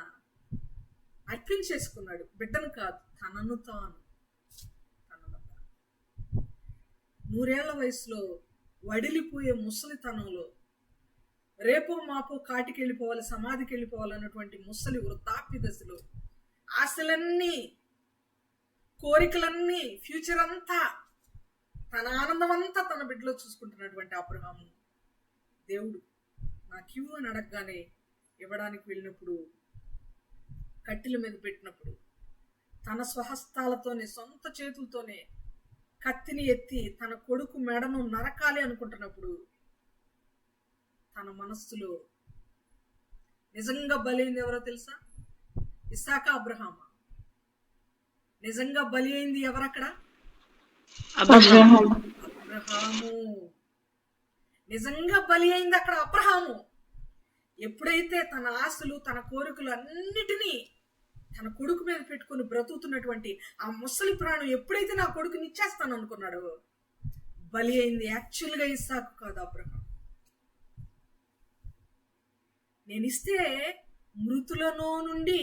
అర్పించేసుకున్నాడు. బిడ్డను కాదు, తనను తాను. 100 ఏళ్ల వయసులో వడిలిపోయే ముసలితనంలో రేపో మాపో కాటికి వెళ్ళిపోవాలి, సమాధికి వెళ్ళిపోవాలన్నటువంటి ముసలి వృద్ధాప్య దశలో ఆశలన్నీ, కోరికలన్నీ, ఫ్యూచర్ అంతా, తన ఆనందం అంతా తన బిడ్డలో చూసుకుంటున్నటువంటి అబ్రహాము దేవుడు నాకు అని అడగగానే ఇవ్వడానికి వెళ్ళినప్పుడు, కట్టెల మీద పెట్టినప్పుడు తన స్వహస్తాలతోనే సొంత చేతులతోనే కత్తిని ఎత్తి తన కొడుకు మెడను నరకాలి అనుకుంటున్నప్పుడు తన మనస్సులో నిజంగా బలి అయింది ఎవరో తెలుసా? ఇస్సాకా, అబ్రహామా? నిజంగా బలి అయింది ఎవరక్కడ?
అబ్రహాము.
నిజంగా బలి అయింది అక్కడ అబ్రహాము. ఎప్పుడైతే తన ఆశలు, తన కోరికలు అన్నిటినీ తన కొడుకు మీద పెట్టుకుని బ్రతుకుతున్నటువంటి ఆ ముసలి ప్రాణం ఎప్పుడైతే నా కొడుకుని ఇచ్చేస్తాను అనుకున్నాడో బలి అయింది యాక్చువల్గా ఇస్సాకు కాదు, అబ్రహాం. నేనిస్తే మృతులలో నుండి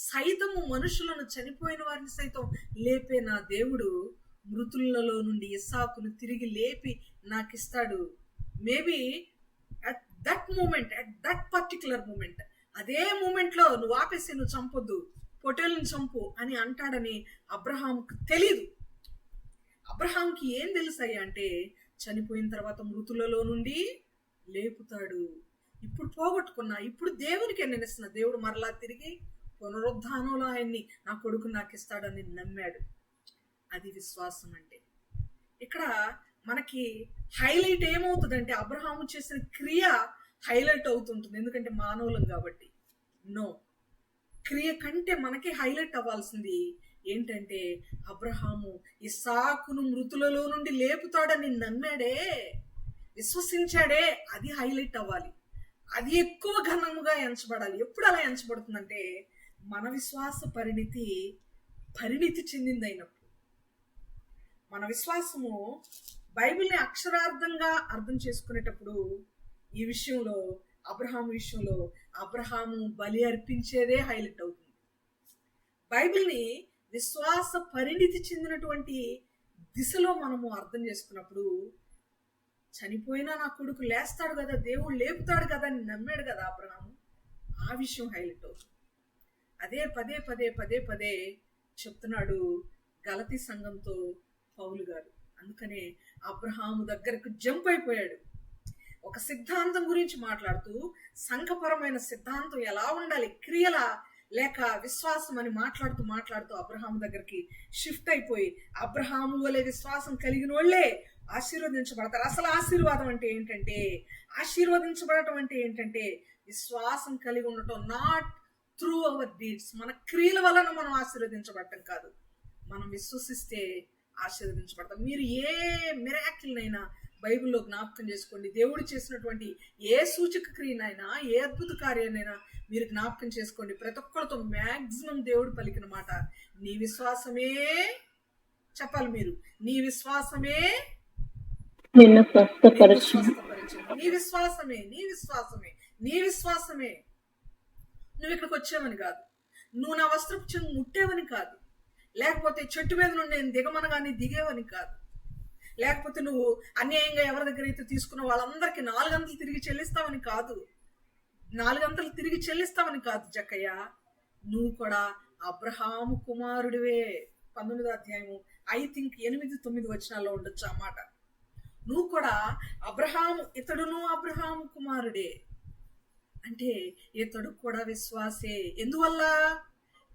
సైతము మనుషులను, చనిపోయిన వారిని సైతం లేపే నా దేవుడు మృతులలో నుండి ఇస్సాకును తిరిగి లేపి నాకు ఇస్తాడు. Maybe at that moment, at that particular moment, అదే మూమెంట్లో నువ్వు ఆపేసి నువ్వు చంపొద్దు, పొట్టేళ్ళని చంపు అని అంటాడని అబ్రహాంకి తెలీదు. అబ్రహాంకి ఏం తెలుసాయి అంటే చనిపోయిన తర్వాత మృతులలో నుండి లేపుతాడు. ఇప్పుడు పోగొట్టుకున్నా, ఇప్పుడు దేవునికి నేను ఇస్తున్నా, దేవుడు మరలా తిరిగి పునరుద్ధానంలో ఆయన్ని నా కొడుకు నాకు ఇస్తాడని నమ్మాడు. అది విశ్వాసం అంటే. ఇక్కడ మనకి హైలైట్ ఏమవుతుందంటే అబ్రహాము చేసిన క్రియ హైలైట్ అవుతుంటుంది, ఎందుకంటే మానవులం కాబట్టి. నో, క్రియ కంటే మనకి హైలైట్ అవ్వాల్సింది ఏంటంటే అబ్రహాము ఇస్సాకును మృతులలో నుండి లేపుతాడని నమ్మాడే, విశ్వసించాడే, అది హైలైట్ అవ్వాలి. అది ఎక్కువ ఘనముగా ఎంచబడాలి. ఎప్పుడు అలా ఎంచబడుతుందంటే మన విశ్వాస పరిణితి చెందిందైనప్పుడు. మన విశ్వాసము బైబిల్ని అక్షరార్థంగా అర్థం చేసుకునేటప్పుడు ఈ విషయంలో, అబ్రహాము విషయంలో అబ్రహాము బలి అర్పించేదే హైలైట్ అవుతుంది. బైబిల్ని విశ్వాస పరిణితి చెందినటువంటి దిశలో మనము అర్థం చేసుకున్నప్పుడు చనిపోయినా నా కొడుకు లేస్తాడు కదా, దేవుడు లేపుతాడు కదా అని నమ్మాడు కదా అబ్రహాము, ఆ విషయం హైలైట్ అవుతుంది. అదే పదే పదే పదే పదే చెప్తున్నాడు గలతీ సంఘంతో పౌలు గారు. అందుకనే అబ్రహాము దగ్గరకు జంప్ అయిపోయాడు. ఒక సిద్ధాంతం గురించి మాట్లాడుతూ, సంఘపరమైన సిద్ధాంతం ఎలా ఉండాలి, క్రియల లేక విశ్వాసం అని మాట్లాడుతూ అబ్రహాము దగ్గరికి షిఫ్ట్ అయిపోయి అబ్రహాము వలె విశ్వాసం కలిగిన వాళ్ళే ఆశీర్వదించబడతారు. అసలు ఆశీర్వాదం అంటే ఏంటంటే, ఆశీర్వదించబడటం అంటే ఏంటంటే విశ్వాసం కలిగి ఉండటం. నాట్ త్రూ అవర్ డీడ్స్, మన క్రియల వలన మనం ఆశీర్వదించబడటం కాదు, మనం విశ్వసిస్తే ఆశీర్వదించబడతాం. మీరు ఏ మిరాకిల్నైనా బైబిల్లో జ్ఞాపకం చేసుకోండి. దేవుడు చేసినటువంటి ఏ సూచక క్రియనైనా, ఏ అద్భుత కార్యాన్నైనా మీరు జ్ఞాపకం చేసుకోండి. ప్రతి ఒక్కరితో మ్యాక్సిమం దేవుడు పలికిన మాట నీ విశ్వాసమే చెప్పాలి. మీరు నీ విశ్వాసమే
నిన్ను స్వస్థపరిచింది.
నీ విశ్వాసమే, నీ విశ్వాసమే, నీ విశ్వాసమే. నువ్వు ఇక్కడికి వచ్చావని కాదు, నువ్వు నా వస్త్రపు చెంగు ముట్టేవని కాదు, లేకపోతే చెట్టు మీద నుండి నేను దిగమనగానే దిగేవని కాదు, లేకపోతే నువ్వు అన్యాయంగా ఎవరి దగ్గర అయితే తీసుకున్న వాళ్ళందరికీ 4 గంటలు తిరిగి చెల్లిస్తావని కాదు, 4 గంటలు తిరిగి చెల్లిస్తావని కాదు జక్కయ్య. నువ్వు కూడా అబ్రహాము కుమారుడివే. 19వ అధ్యాయము ఐ థింక్ 8-9 వచనాల్లో ఉండొచ్చు ఆ మాట. నువ్వు కూడా ఇతడును అబ్రహాము కుమారుడే. అంటే ఇతడు కూడా విశ్వాసే. ఎందువల్ల?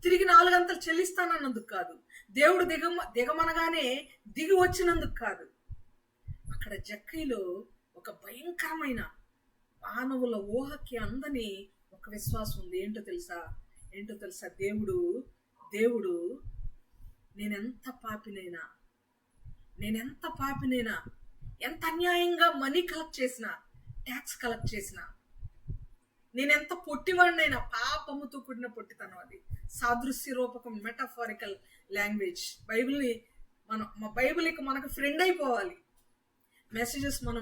తిరిగి 4 అంతలు చెల్లిస్తానన్నందుకు కాదు, దేవుడు దిగమనగానే దిగి వచ్చినందుకు కాదు. అక్కడ జక్కయిలో ఒక భయంకరమైన మానవుల ఊహకి అందని ఒక విశ్వాసం ఉంది. ఏంటో తెలుసా? దేవుడు నేనెంత పాపినైనా, ఎంత అన్యాయంగా మనీ కలెక్ట్ చేసినా, ట్యాక్స్ కలెక్ట్ చేసినా, నేనెంత పొట్టివాడినైనా, పాపముతో కూడిన పొట్టితనం అది. సాదృశ్య రూపకం, మెటాఫారికల్ లాంగ్వేజ్. బైబిల్కి మనకు ఫ్రెండ్ అయిపోవాలి. మెసేజెస్ మనం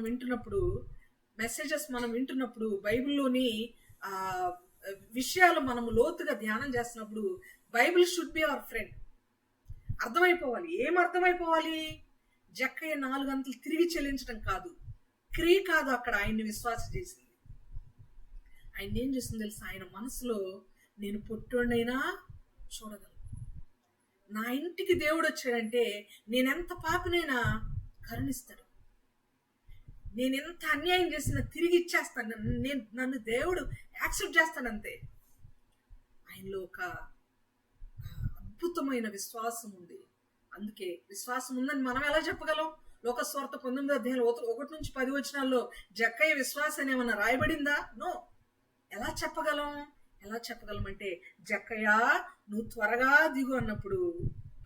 వింటున్నప్పుడు బైబిల్లోని విషయాలు మనము లోతుగా ధ్యానం చేస్తున్నప్పుడు Bible should be our friend. అర్థమైపోవాలి. ఏం అర్థమైపోవాలి? జక్కయ్య 4 అంతలు తిరిగి చెల్లించడం కాదు, క్రియ కాదు అక్కడ ఆయన్ని విశ్వాసం చేసింది. ఆయన ఏం చేస్తుంది తెలుసా? ఆయన మనసులో నేను పొట్టోడైనా చూడగలను, నా ఇంటికి దేవుడు వచ్చాడంటే నేనెంత పాపినైనా కరుణిస్తాడు, నేనెంత అన్యాయం చేసినా తిరిగి ఇచ్చేస్తాను, నన్ను దేవుడు యాక్సెప్ట్ చేస్తాడంతే. ఆయనలో ఒక అద్భుతమైన విశ్వాసం ఉంది. అందుకే విశ్వాసం ఉందని మనం ఎలా చెప్పగలం? లోకస్వార్త 19వ అధ్యాయం 1 నుంచి 10 వచనాల్లో జక్కయ్య విశ్వాసం ఏమన్నా రాయబడిందా? నో. ఎలా చెప్పగలం అంటే, జక్కయ్య నువ్వు త్వరగా దిగు అన్నప్పుడు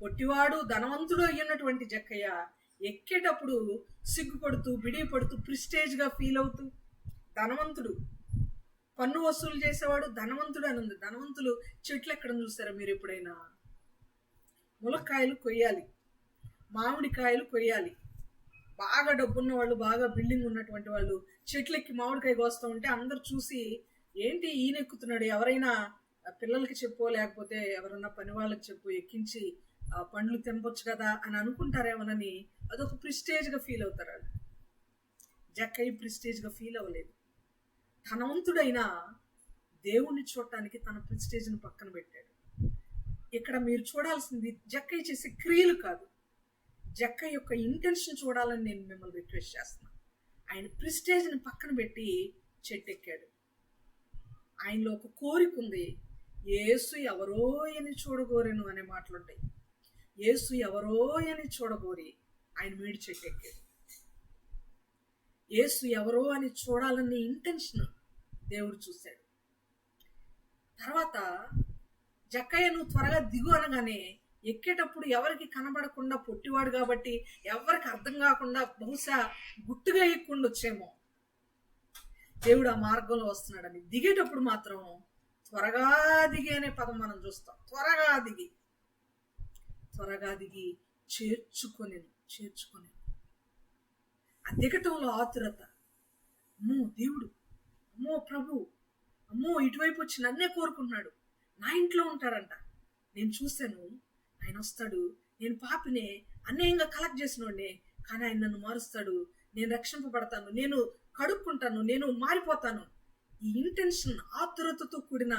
పొట్టివాడు ధనవంతుడు అయ్యున్నటువంటి జక్కయ్య ఎక్కేటప్పుడు సిగ్గుపడుతూ, బిడిపడుతూ, ప్రిస్టేజ్ గా ఫీల్ అవుతూ, ధనవంతుడు, పన్ను వసూలు చేసేవాడు ధనవంతుడు అని ఉంది. ధనవంతులు చెట్లు ఎక్కడ చూసారా మీరు ఎప్పుడైనా? ములక్కాయలు కొయ్యాలి, మామిడికాయలు కొయ్యాలి. బాగా డబ్బున్న వాళ్ళు, బాగా బిల్డింగ్ ఉన్నటువంటి వాళ్ళు చెట్లెక్కి మామిడికాయ కోస్తూ ఉంటే అందరు చూసి, ఏంటి ఈయన ఎక్కుతున్నాడు, ఎవరైనా పిల్లలకి చెప్పో లేకపోతే ఎవరన్నా పని వాళ్ళకి చెప్పు, ఎక్కించి పండ్లు తెంపొచ్చు కదా అని అనుకుంటారేమోనని అదొక ప్రిస్టేజ్ గా ఫీల్ అవుతారు వాళ్ళు. జక్కయ్య ప్రిస్టేజ్ గా ఫీల్ అవ్వలేదు. ధనవంతుడైనా దేవుణ్ణి చూడటానికి తన ప్రిస్టేజ్ని పక్కన పెట్టాడు. ఇక్కడ మీరు చూడాల్సింది జక్కయ్య చేసే క్రియలు కాదు, జక్కయ్య యొక్క ఇంటెన్షన్ చూడాలని నేను మిమ్మల్ని రిక్వెస్ట్ చేస్తున్నాను. ఆయన ప్రిస్టేజ్ని పక్కన పెట్టి చెట్టెక్కాడు. ఆయనలో ఒక కోరిక ఉంది. యేసు ఎవరో అని చూడగోరెను అనే మాటలుంటాయి. యేసు ఎవరో అని చూడగోరి ఆయన మేడి చెట్టెక్కాడు. యేసు ఎవరో అని చూడాలనే ఇంటెన్షన్ దేవుడు చూశాడు. తర్వాత జక్కయ్య నువ్వు త్వరగా దిగు అనగానే ఎక్కేటప్పుడు ఎవరికి కనబడకుండా, పొట్టివాడు కాబట్టి ఎవరికి అర్థం కాకుండా, బహుశా గుట్టుగా ఎక్కుండొచ్చేమో దేవుడు ఆ మార్గంలో వస్తున్నాడని. దిగేటప్పుడు మాత్రం త్వరగా దిగి అనే పదం మనం చూస్తాం. త్వరగా దిగి చేర్చుకొని ఆ దిగటంలో ఆతురత. అమ్మో దేవుడు, అమ్మో ప్రభు, అమ్మో ఇటువైపు వచ్చి నన్నే కోరుకుంటున్నాడు, నా ఇంట్లో ఉంటాడంట, నేను చూశాను, ఆయన వస్తాడు, నేను పాపినే, అన్యాయంగా కలెక్ట్ చేసినోడినే, కానీ ఆయన నన్ను మారుస్తాడు, నేను రక్షింపబడతాను, నేను కడుక్కుంటాను, నేను మారిపోతాను. ఈ ఇంటెన్షన్, ఆతురతతో కూడిన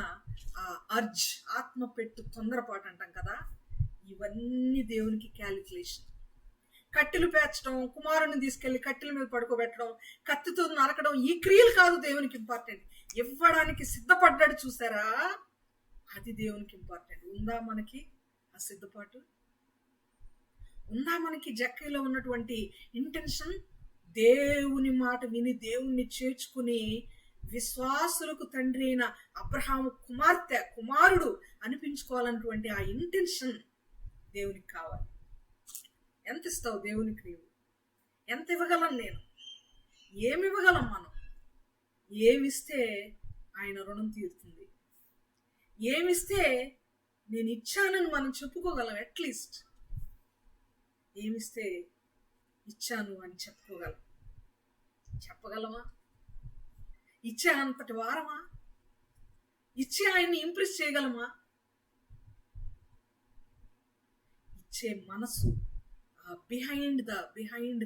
ఆ అర్జ్, ఆత్మ పెట్టు తొందరపాటు అంటాం కదా, ఇవన్నీ దేవునికి క్యాలిక్యులేషన్. కట్టెలు పేర్చడం, కుమారుని తీసుకెళ్లి కట్టెల మీద పడుకోబెట్టడం, కత్తితో నరకడం, ఈ క్రియలు కాదు దేవునికి ఇంపార్టెంట్. ఇవ్వడానికి సిద్ధపడ్డాడు చూసారా, అది దేవునికి ఇంపార్టెంట్. ఉందా మనకి ఆ సిద్ధపాటు? ఉందా మనకి జక్కయ్యలో ఉన్నటువంటి ఇంటెన్షన్? దేవుని మాట విని దేవుణ్ణి చేర్చుకుని విశ్వాసులకు తండ్రి అయిన అబ్రహాము కుమారుడు అనిపించుకోవాలన్నటువంటి ఆ ఇంటెన్షన్ దేవునికి కావాలి. ఎంత ఇస్తావు దేవునికి? నీవు ఎంత ఇవ్వగలం? నేను ఏమి ఇవ్వగలం? మనం ఏమిస్తే ఆయన రుణం తీరుతుంది? ఏమిస్తే నేను ఇచ్చానని మనం చెప్పుకోగలం? అట్లీస్ట్ ఏమిస్తే ఇచ్చాను అని చెప్పగలమా? ఇచ్చే అంతటి వారమా? ఇచ్చి ఆయన్ని ఇంప్రెస్ చేయగలమా? ఇచ్చే మనసు, బిహైండ్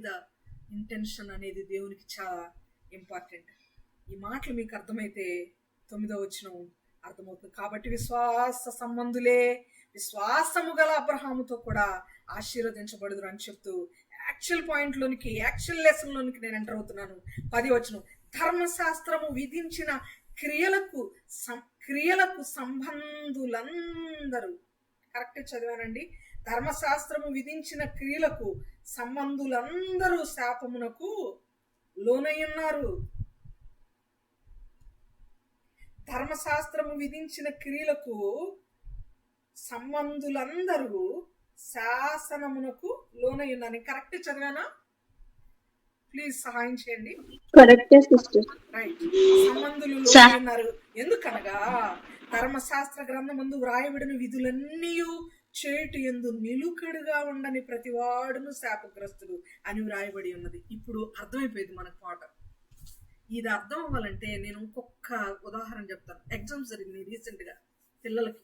ద ఇంటెన్షన్ అనేది దేవునికి చాలా ఇంపార్టెంట్. ఈ మాటలు మీకు అర్థమైతే 9వ వచనం అర్థమవుతుంది. కాబట్టి విశ్వాస సంబంధులే విశ్వాసము గల అబ్రహాముతో కూడా ఆశీర్వదించబడుదురు అని చెప్తూ యాక్చువల్ పాయింట్లోనికి, యాక్చువల్ లెసన్లోనికి నేను ఎంటర్ అవుతున్నాను. 10వ వచనం, ధర్మశాస్త్రము విధించిన క్రియలకు సంబంధులందరూ, కరెక్ట్ చదివానండి, ధర్మశాస్త్రము విధించిన క్రియలకు సంబంధులందరూ శాపమునకు లోనయ్యున్నారు. ధర్మశాస్త్రము విధించిన క్రియలకు సంబంధులందరూ శాసనమునకు లోనయ్యున్నారు. కరెక్ట్ చదివానా? ప్లీజ్ సహాయం చేయండి.
కరెక్టే సిస్టర్.
రైట్. సంబంధులు లోనయ్యున్నారు. ఎందుకనగా ధర్మశాస్త్ర గ్రంథమందు వ్రాయబడిన విధులన్నీ చేటు ఎందు నిలుకడుగా ఉండని ప్రతివాడును శాపగ్రస్తుడు అని వ్రాయబడి ఉన్నది. ఇప్పుడు అర్థమైపోయింది మనకు మాట. ఇది అర్థం అవ్వాలంటే నేను ఇంకొక ఉదాహరణ చెప్తాను. ఎగ్జామ్స్ జరిగింది రీసెంట్గా పిల్లలకి.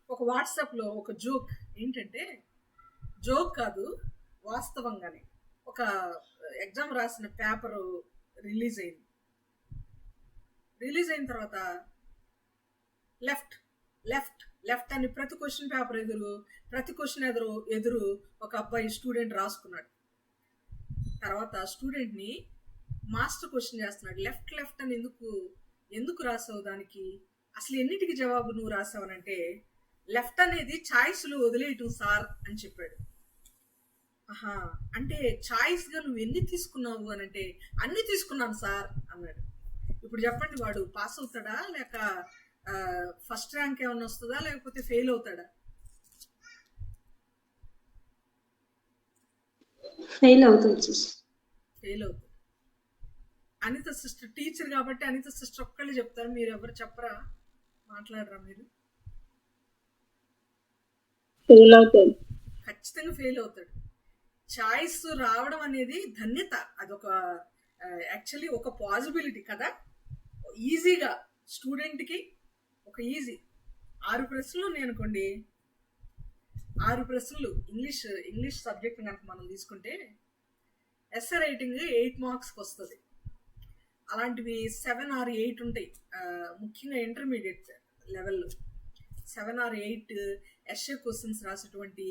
ఒక వాట్సాప్లో ఒక జోక్, ఏంటంటే జోక్ కాదు, వాస్తవంగానే ఒక ఎగ్జామ్ రాసిన పేపరు రిలీజ్ అయిన తర్వాత లెఫ్ట్ లెఫ్ట్ లెఫ్ట్ అని ప్రతి క్వశ్చన్ పేపర్ ప్రతి క్వశ్చన్ ఎదురు ఒక అబ్బాయి స్టూడెంట్ రాసుకున్నాడు. తర్వాత స్టూడెంట్ని మాస్టర్ క్వశ్చన్ చేస్తున్నాడు. లెఫ్ట్ లెఫ్ట్ అని ఎందుకు రాసావు, దానికి అసలు ఎన్నిటికి జవాబు నువ్వు రాసావనంటే లెఫ్ట్ అనేది ఛాయిస్లు వదిలేయటం సార్ అని చెప్పాడు. ఆహా, అంటే ఛాయిస్గా నువ్వు ఎన్ని తీసుకున్నావు అని అంటే అన్ని తీసుకున్నాను సార్ అన్నాడు. ఇప్పుడు చెప్పండి, వాడు పాస్ అవుతాడా, లేక ఫస్ట్ ర్యాంక్ ఏమైనా వస్తుందా, లేకపోతే ఫెయిల్ అవుతాడా?
ఫెయిల్ అవుతుంది.
అనిత సిస్టర్ టీచర్ కాబట్టి అనిత సిస్టర్ ఒక్కళ్ళు చెప్తారు, మీరు ఎవరు చెప్పరా, మాట్లాడరా మీరు?
ఫెయిల్ అవుతాడు,
ఖచ్చితంగా ఫెయిల్ అవుతాడు. చాయిస్ రావడం అనేది ధన్యత, అదొక యాక్చువల్లీ ఒక పాసిబిలిటీ కదా. ఈజీగా స్టూడెంట్కి ఒక ఈజీ 6 ప్రశ్నలు ఉన్నాయి అనుకోండి, 6 ప్రశ్నలు ఇంగ్లీష్ సబ్జెక్ట్ కనుక మనం తీసుకుంటే ఎస్ఏ రైటింగ్ 8 మార్క్స్కి వస్తుంది. అలాంటివి 7 or 8 ఉంటాయి, ముఖ్యంగా ఇంటర్మీడియట్ లెవెల్లో 7 or 8 ఎస్ఏ క్వశ్చన్స్ రాసేటువంటి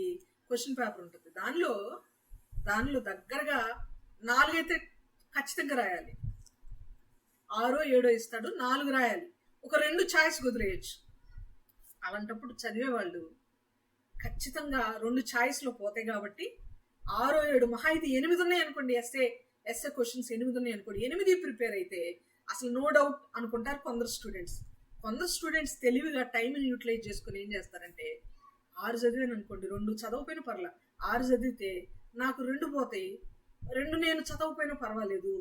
క్వశ్చన్ పేపర్ ఉంటుంది. దానిలో దగ్గరగా 4 అయితే ఖచ్చితంగా రాయాలి. 6 7 ఇస్తాడు, 4 రాయాలి. ఒక 2 ఛాయిస్ వదిలేయచ్చు. అలాంటప్పుడు చదివేవాళ్ళు ఖచ్చితంగా 2 ఛాయిస్లో పోతాయి కాబట్టి 6 7 మహా అయితే 8 ఉన్నాయి అనుకోండి, ఎస్ఏ క్వశ్చన్స్ 8 ఉన్నాయి అనుకోండి, 8 ప్రిపేర్ అయితే అసలు నో డౌట్ అనుకుంటారు కొందరు స్టూడెంట్స్ తెలివిగా టైంని యూటిలైజ్ చేసుకుని ఏం చేస్తారంటే 6 చదివాను అనుకోండి, 2 చదవకపోయినా పర్లా, 6 చదివితే నాకు 2 పోతాయి, 2 నేను చదవకపోయినా పర్వాలేదు,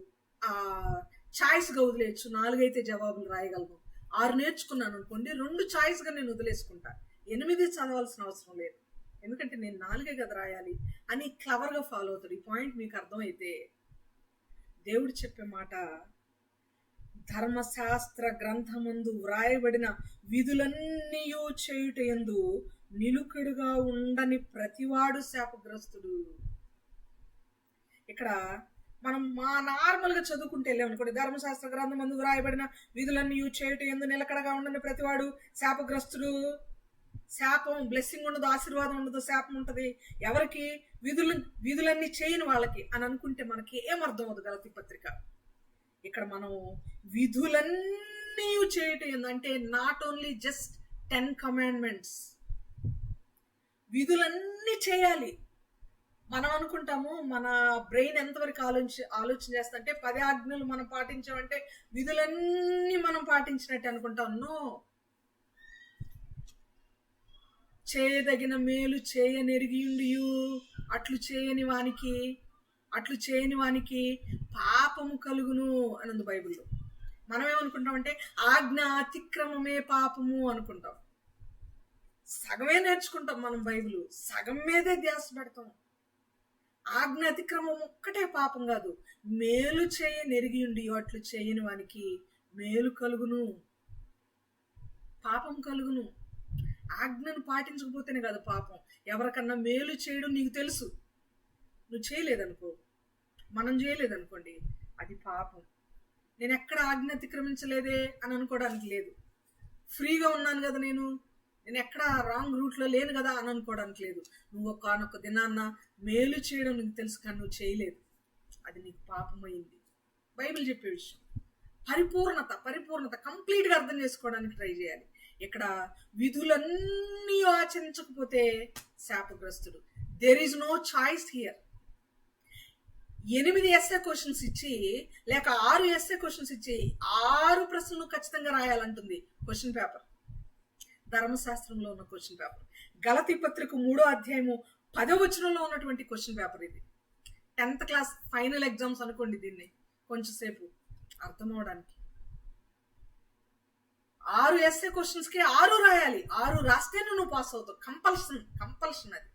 ఛాయిస్గా వదిలేయచ్చు, 4 అయితే జవాబులు రాయగలను. 6 నేర్చుకున్నాను అనుకోండి, 2 ఛాయిస్గా నేను వదిలేసుకుంటా, 8 చదవాల్సిన అవసరం లేదు, ఎందుకంటే నేను 4 కదా రాయాలి అని క్లవర్గా ఫాలో అవుతాడు. ఈ పాయింట్ మీకు అర్థమైతే దేవుడు చెప్పే మాట, ధర్మశాస్త్ర గ్రంథమందు వ్రాయబడిన విధులన్నీ చేయుట యందు నిలుకడుగా ఉండని ప్రతివాడు శాపగ్రస్తుడు. ఇక్కడ మనం నార్మల్గా చదువుకుంటే వెళ్ళామనుకోండి, ధర్మశాస్త్ర గ్రంథమందు వ్రాయబడిన విధులన్నీ చేయుట యందు నిలకడగా ఉండని ప్రతివాడు శాపగ్రస్తుడు. శాపం, బ్లెస్సింగ్ ఉండదు, ఆశీర్వాదం ఉండదు, శాపం ఉంటుంది. ఎవరికి? విధులన్నీ చేయని వాళ్ళకి అని అనుకుంటే మనకి ఏమర్థం అవుతుంది? గలతీ పత్రిక ఇక్కడ మనం విధులన్నీ చేయటం ఏంటంటే నాట్ ఓన్లీ జస్ట్ 10 commandments, విధులన్నీ చేయాలి. మనం అనుకుంటాము మన బ్రెయిన్ ఎంతవరకు ఆలోచన చేస్తుంటే 10 ఆజ్ఞలు మనం పాటించామంటే విధులన్నీ మనం పాటించినట్టు అనుకుంటాం. నో, చేయదగిన మేలు చేయనెరిగియుండియు అట్లు చేయని వానికి పాపము కలుగును అని ఉంది బైబిల్లో. మనం ఏమనుకుంటామంటే ఆజ్ఞ అతిక్రమమే పాపము అనుకుంటాం. సగమే నేర్చుకుంటాం మనం బైబిల్, సగం మీదే ధ్యాస పెడతాం. ఆజ్ఞ అతిక్రమం ఒక్కటే పాపం కాదు, మేలు చేయనెరిగియుండి అట్లు చేయని వానికి మేలు కలుగును, పాపం కలుగును. ఆజ్ఞను పాటించకపోతేనే కాదు పాపం, ఎవరికన్నా మేలు చేయడం నీకు తెలుసు, నువ్వు చేయలేదనుకో, మనం చేయలేదనుకోండి, అది పాపం. నేను ఎక్కడ ఆజ్ఞ అతిక్రమించలేదే అని అనుకోవడానికి లేదు. ఫ్రీగా ఉన్నాను కదా, నేను ఎక్కడ రాంగ్ రూట్లో లేను కదా అని అనుకోవడానికి లేదు. నువ్వు ఒకనొక దినాన్న మేలు చేయడం నీకు తెలుసు కానీ నువ్వు చేయలేదు, అది నీకు పాపమైంది. బైబిల్ చెప్పే విషయం. పరిపూర్ణత కంప్లీట్గా అర్థం చేసుకోవడానికి ట్రై చేయాలి. ఇక్కడ విధులన్నీ ఆచరించకపోతే శాపగ్రస్తుడు. There is no choice here. 8 SA questions ఇచ్చి లేక 6 ఎస్ఏ క్వశ్చన్స్ ఇచ్చి 6 ప్రశ్నలు ఖచ్చితంగా రాయాలంటుంది క్వశ్చన్ పేపర్. ధర్మశాస్త్రంలో ఉన్న క్వశ్చన్ పేపర్. గలతీ పత్రిక 3వ అధ్యాయము 10వ వచనంలో ఉన్నటువంటి క్వశ్చన్ పేపర్ ఇది. 10th క్లాస్ ఫైనల్ ఎగ్జామ్స్ అనుకోండి దీన్ని కొంచెంసేపు అర్థం అవడానికి. 6 ఎస్ఏ క్వశ్చన్స్ కి 6 రాయాలి. 6 రాస్తే నువ్వు పాస్ అవుతావు. కంపల్షన్ అది.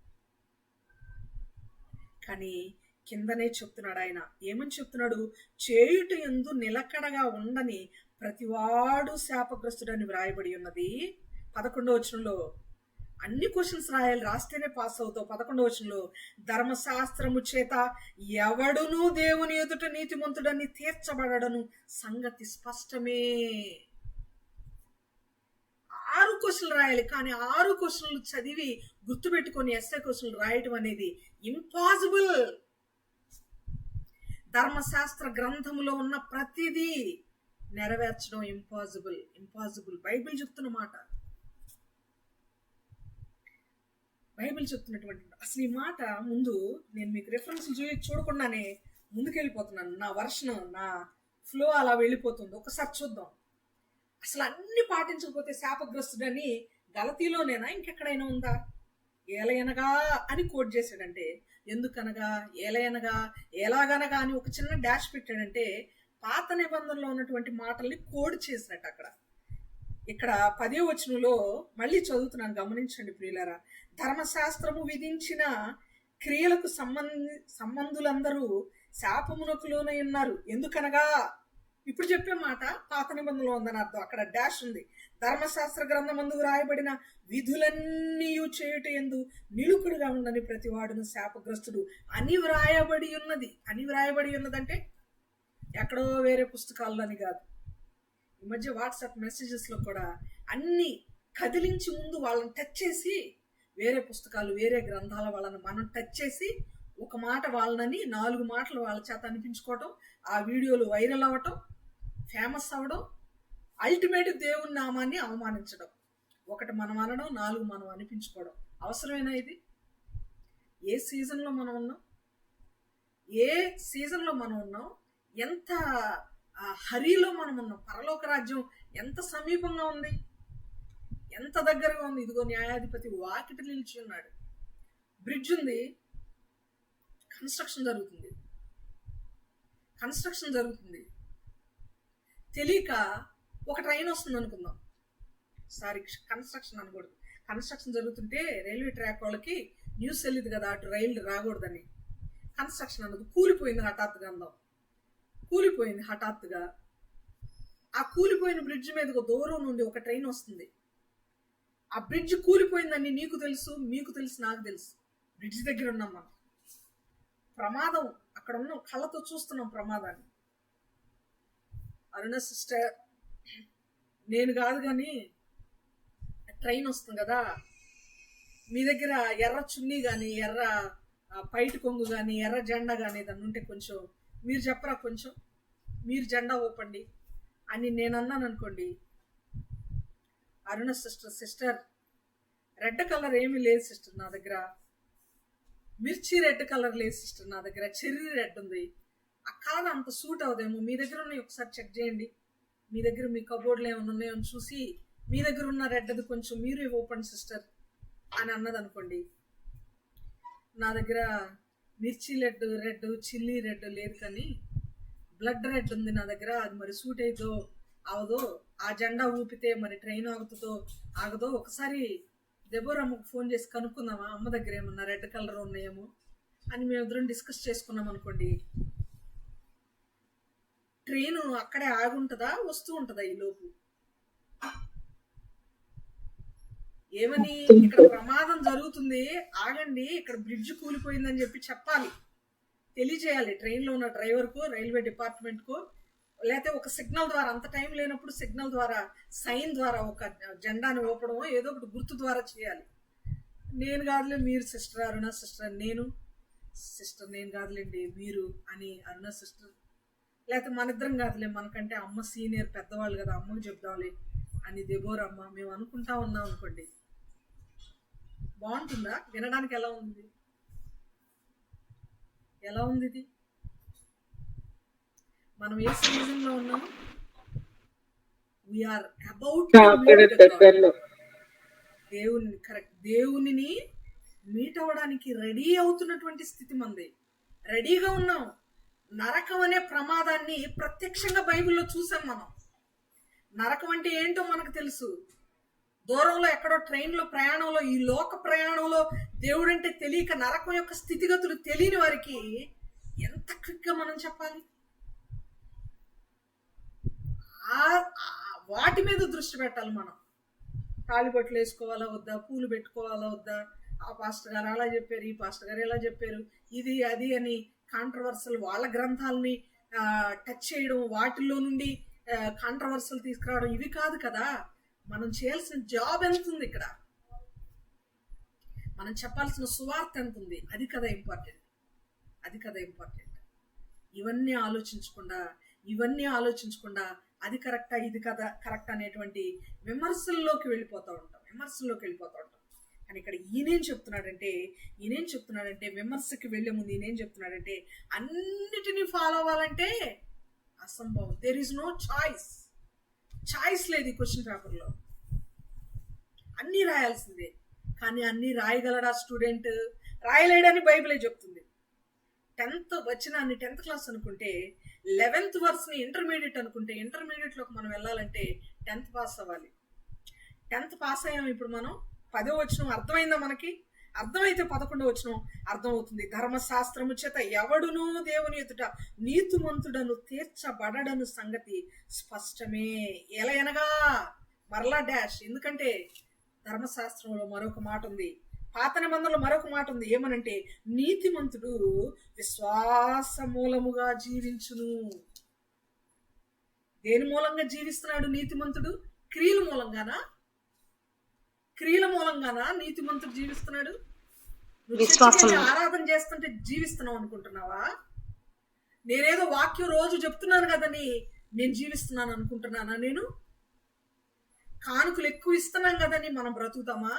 కానీ కిందనే చెప్తున్నాడు ఆయన. ఏమని చెప్తున్నాడు? చేయుట యందు నిలకడగా ఉండని ప్రతివాడు శాపగ్రస్తుడని వ్రాయబడి ఉన్నది. 11వ వచనంలో అన్ని క్వశ్చన్స్ రాయాలి, రాస్తేనే పాస్ అవుతావు. 11వ వచనంలో ధర్మశాస్త్రము చేత ఎవడునూ దేవుని ఎదుట నీతిమంతుడని తీర్చబడను సంగతి స్పష్టమే. 6 క్వశ్చన్లు రాయాలి. కానీ 6 క్వశ్చన్లు చదివి గుర్తుపెట్టుకొని ఎస్ఏ క్వశ్చన్లు రాయటం అనేది ఇంపాసిబుల్. ధర్మశాస్త్ర గ్రంథములో ఉన్న ప్రతిదీ నెరవేర్చడం ఇంపాసిబుల్. బైబిల్ చెప్తున్న మాట. బైబిల్ చెప్తున్నటువంటి అసలు ఈ మాట ముందు నేను మీకు రెఫరెన్స్ చూడకుండానే ముందుకెళ్ళిపోతున్నాను. నా వర్షన్, నా ఫ్లో అలా వెళ్ళిపోతుంది. ఒకసారి చూద్దాం. అసలు అన్ని పాటించకపోతే శాపగ్రస్తుడని గలతీలోనేనా ఇంకెక్కడైనా ఉందా? ఏలయనగా అని కోట్ చేశాడంటే, ఎందుకనగా, ఏలయనగా, ఎలాగనగా అని ఒక చిన్న డాష్ పెట్టాడంటే పాత నిబంధనలో ఉన్నటువంటి మాటల్ని కోడ్ చేసినట్టు అక్కడ. ఇక్కడ 10వ వచనంలో మళ్ళీ చదువుతున్నాను, గమనించండి ప్రియులారా. ధర్మశాస్త్రము విధించిన క్రియలకు సంబంధులందరూ శాపమునకు లోనై ఉన్నారు. ఎందుకనగా ఇప్పుడు చెప్పే మాట పాత నిబంధనలో ఉందని అర్థం. అక్కడ డాష్ ఉంది. ధర్మశాస్త్ర గ్రంథమందు వ్రాయబడిన విధులన్నీ చేయుట యందు నిలుకుడుగా ఉండని ప్రతివాడును శాపగ్రస్తుడు అని వ్రాయబడి ఉన్నది. అని వ్రాయబడి ఉన్నదంటే ఎక్కడో వేరే పుస్తకాల్లో అని కాదు. ఈ మధ్య వాట్సాప్ మెసేజెస్లో కూడా అన్ని కదిలించి ముందు వాళ్ళని టచ్ చేసి, వేరే పుస్తకాలు వేరే గ్రంథాల వాళ్ళని మనం టచ్ చేసి ఒక మాట వాళ్ళని 4 మాటలు వాళ్ళ చేత అనిపించుకోవటం, ఆ వీడియోలు వైరల్ అవ్వటం, ఫేమస్ అవ్వడం, అల్టిమేట్ దేవుని నామాన్ని అవమానించడం. ఒకటి మనం అనడం, 4 మనం అనిపించుకోవడం. అవసరమేనా ఇది? ఏ సీజన్లో మనం ఉన్నాం, ఎంత హరిలో మనం ఉన్నాం. పరలోక రాజ్యం ఎంత సమీపంగా ఉంది, ఎంత దగ్గరగా ఉంది. ఇదిగో న్యాయాధిపతి వాకిట నిలిచి ఉన్నాడు. బ్రిడ్జ్ ఉంది, కన్స్ట్రక్షన్ జరుగుతుంది. తెలియక ఒక ట్రైన్ వస్తుంది అనుకుందాం. కన్స్ట్రక్షన్ అనకూడదు. కన్స్ట్రక్షన్ జరుగుతుంటే రైల్వే ట్రాక్ వాళ్ళకి న్యూస్ వెళ్ళింది కదా, అటు రైలు రాకూడదని. కన్స్ట్రక్షన్ అన్నది కూలిపోయింది హఠాత్తుగా. ఆ కూలిపోయిన బ్రిడ్జ్ మీదకు దూరం నుండి ఒక ట్రైన్ వస్తుంది. ఆ బ్రిడ్జ్ కూలిపోయిందని నీకు తెలుసు, మీకు తెలుసు, నాకు తెలుసు. బ్రిడ్జ్ దగ్గర ఉన్నాం మనం. ప్రమాదం అక్కడ ఉన్నాం, కళ్ళతో చూస్తున్నాం ప్రమాదాన్ని. అరుణ సిస్టర్, నేను కాదు కానీ ట్రైన్ వస్తుంది కదా, మీ దగ్గర ఎర్ర చున్నీ కానీ, ఎర్ర పైట కొంగు కానీ, ఎర్ర జెండా కానీ ఏదన్నా ఉంటే కొంచెం మీరు చెప్పరా, కొంచెం మీరు జెండా ఊపండి అని నేను అన్నాను అనుకోండి. అరుణ సిస్టర్ రెడ్ కలర్ ఏమీ లేదు సిస్టర్ నా దగ్గర, మిర్చి రెడ్ కలర్ లేదు సిస్టర్ నా దగ్గర, చెర్రీ రెడ్ ఉంది. ఆ కలర్ అంత సూట్ అవుదేమో, మీ దగ్గర ఉన్నాయి ఒకసారి చెక్ చేయండి. మీ దగ్గర మీ కబోర్డ్లో ఏమైనా ఉన్నాయో అని చూసి మీ దగ్గర ఉన్న రెడ్ అది కొంచెం మీరు ఓపెన్ సిస్టర్ అని అన్నది అనుకోండి. నా దగ్గర మిర్చి రెడ్ చిల్లీ రెడ్ లేదు కానీ బ్లడ్ రెడ్ ఉంది నా దగ్గర, అది మరి సూట్ అయిదో అవదో, ఆ జెండా ఊపితే మరి ట్రైన్ ఆగదో ఒకసారి దెబోరమ్మకు ఫోన్ చేసి కనుక్కుందామా, అమ్మ దగ్గర ఏమన్నా రెడ్ కలర్ ఉన్నాయేమో అని మేమిద్దరం డిస్కస్ చేసుకున్నాం అనుకోండి. ట్రైన్ అక్కడే ఆగుంటుందా, వస్తూ ఉంటుందా ఈ లోపు? ఏమని, ఇక్కడ ప్రమాదం జరుగుతుంది ఆగండి, ఇక్కడ బ్రిడ్జ్ కూలిపోయిందని చెప్పి చెప్పాలి, తెలియజేయాలి ట్రైన్లో ఉన్న డ్రైవర్కో, రైల్వే డిపార్ట్మెంట్కో. లేకపోతే ఒక సిగ్నల్ ద్వారా, అంత టైం లేనప్పుడు సిగ్నల్ ద్వారా, సైన్ ద్వారా, ఒక జెండాని ఊపడం, ఏదో ఒకటి గుర్తు ద్వారా చేయాలి. నేను కాదులే మీరు సిస్టర్, అరుణ సిస్టర్, నేను కాదులేండి మీరు అని అరుణ సిస్టర్ లేకపోతే మన ఇద్దరం కాదులే, మనకంటే అమ్మ సీనియర్ పెద్దవాళ్ళు కదా, అమ్మకు చెప్దాంలే అని దెబోరమ్మ మేము అనుకుంటా ఉన్నాం అనుకోండి, బాగుంటుందా? వినడానికి ఎలా ఉంది? ఎలా ఉంది ఇది? మనం ఏ సీజన్ లో ఉన్నాం? వీఆర్ అబౌట్ దేవుని, కరెక్ట్, దేవునిని మీట్ అవ్వడానికి రెడీ అవుతున్నటువంటి స్థితి మంది. రెడీగా ఉన్నాం. నరకం అనే ప్రమాదాన్ని ప్రత్యక్షంగా బైబిల్లో చూసాం మనం. నరకం అంటే ఏంటో మనకు తెలుసు. దూరంలో ఎక్కడో ట్రైన్లో ప్రయాణంలో, ఈ లోక ప్రయాణంలో దేవుడు అంటే తెలియక నరకం యొక్క స్థితిగతులు తెలియని వారికి ఎంత క్విక్గా మనం చెప్పాలి? వాటి మీద దృష్టి పెట్టాలి మనం. తాళిబొట్లు వేసుకోవాలా వద్దా, పూలు పెట్టుకోవాలా వద్దా, ఆ పాస్టర్ గారు అలా చెప్పారు, ఈ పాస్టర్ గారు ఎలా చెప్పారు, ఇది అది అని కాంట్రవర్సల్ వాళ్ళ గ్రంథాలని టచ్ చేయడం, వాటిల్లో నుండి కాంట్రవర్సల్ తీసుకురావడం, ఇవి కాదు కదా. మనం చేయాల్సిన జాబ్ ఎంత ఉంది ఇక్కడ, మనం చెప్పాల్సిన సువార్త ఎంత ఉంది, అది కదా ఇంపార్టెంట్. అది కదా ఇంపార్టెంట్. ఇవన్నీ ఆలోచించకుండా అది కరెక్టా ఇది కదా కరెక్ట్ అనేటువంటి విమర్శల్లోకి వెళ్ళిపోతూ ఉంటాం. కానీ ఇక్కడ ఈయనేం చెప్తున్నాడంటే విమర్శకి వెళ్లే ముందు ఈయనేం చెప్తున్నాడంటే, అన్నిటినీ ఫాలో అవ్వాలంటే అసంభవం. దేర్ ఈజ్ నో చాయిస్ లేదు ఈ క్వశ్చన్ పేపర్లో. అన్నీ రాయాల్సిందే. కానీ అన్నీ రాయగలడా స్టూడెంట్? రాయలేడని బైబిలే చెప్తుంది. 10th వచనాన్ని 10th క్లాస్ అనుకుంటే, 11th వర్స్ని ఇంటర్మీడియట్ అనుకుంటే, ఇంటర్మీడియట్లోకి మనం వెళ్ళాలంటే 10th పాస్ అవ్వాలి. 10th పాస్ అయ్యాం. ఇప్పుడు మనం 10వ వచనం అర్థమైందా మనకి? అర్థమైతే 11వ వచనం అర్థమవుతుంది. ధర్మశాస్త్రము చేత ఎవడునూ దేవుని ఎదుట నీతిమంతుడను తీర్చబడను సంగతి స్పష్టమే. ఎలయనగా మరలా డాష్. ఎందుకంటే ధర్మశాస్త్రంలో మరొక మాట ఉంది, పాత నిబంధనలో మరొక మాట ఉంది. ఏమనంటే, నీతిమంతుడు విశ్వాస మూలముగా జీవించును. దేని మూలంగా జీవిస్తున్నాడు నీతిమంతుడు? క్రియల మూలంగానా నీతిమంతుడు జీవిస్తున్నాడు? ఆరాధన చేస్తుంటే జీవిస్తున్నావు అనుకుంటున్నావా? నేనేదో వాక్యం రోజు చెప్తున్నాను కదని నేను జీవిస్తున్నాను అనుకుంటున్నానా? నేను కానుకలు ఎక్కువ ఇస్తున్నాం కదని మనం బ్రతుకుతామా?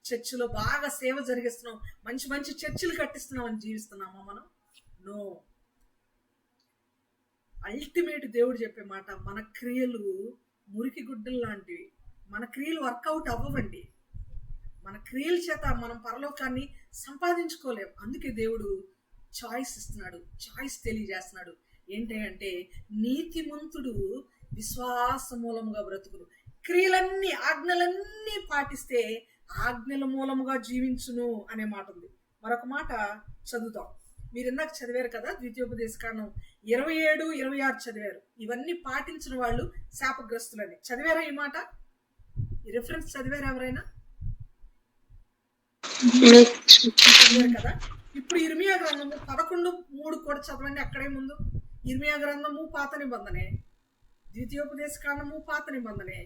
చర్చిలో బాగా సేవ జరిగిస్తున్నాం, మంచి మంచి చర్చిలు కట్టిస్తున్నాం అని జీవిస్తున్నామా మనం? నో. అల్టిమేట్ దేవుడు చెప్పే మాట, మన క్రియలు మురికి గుడ్డలు లాంటివి. మన క్రియలు వర్కౌట్ అవ్వవండి. మన క్రియల చేత మనం పరలోకాన్ని సంపాదించుకోలేం. అందుకే దేవుడు చాయిస్ ఇస్తున్నాడు, చాయిస్ తెలియజేస్తున్నాడు. ఏంటంటే, నీతిమంతుడు విశ్వాస మూలముగా బ్రతుకును. క్రియలన్నీ, ఆజ్ఞలన్నీ పాటిస్తే ఆజ్ఞల మూలముగా జీవించును అనే మాట ఉంది. మరొక మాట చదువుతాం. మీరు ఇందాక చదివారు కదా, ద్వితీయోపదేశకాండం 27, 26 చదివారు. ఇవన్నీ పాటించిన వాళ్ళు శాపగ్రస్తులని చదివారా? ఈ మాట, ఈ రిఫరెన్స్ చదివారు ఎవరైనా? చదివారు కదా. ఇప్పుడు ఇర్మియా గ్రంథము 11:3 కూడా చదవండి. అక్కడే ముందు ఇర్మియా గ్రంథము పాత నిబంధనే, ద్వితీయోపదేశకాండము పాత నిబంధనే.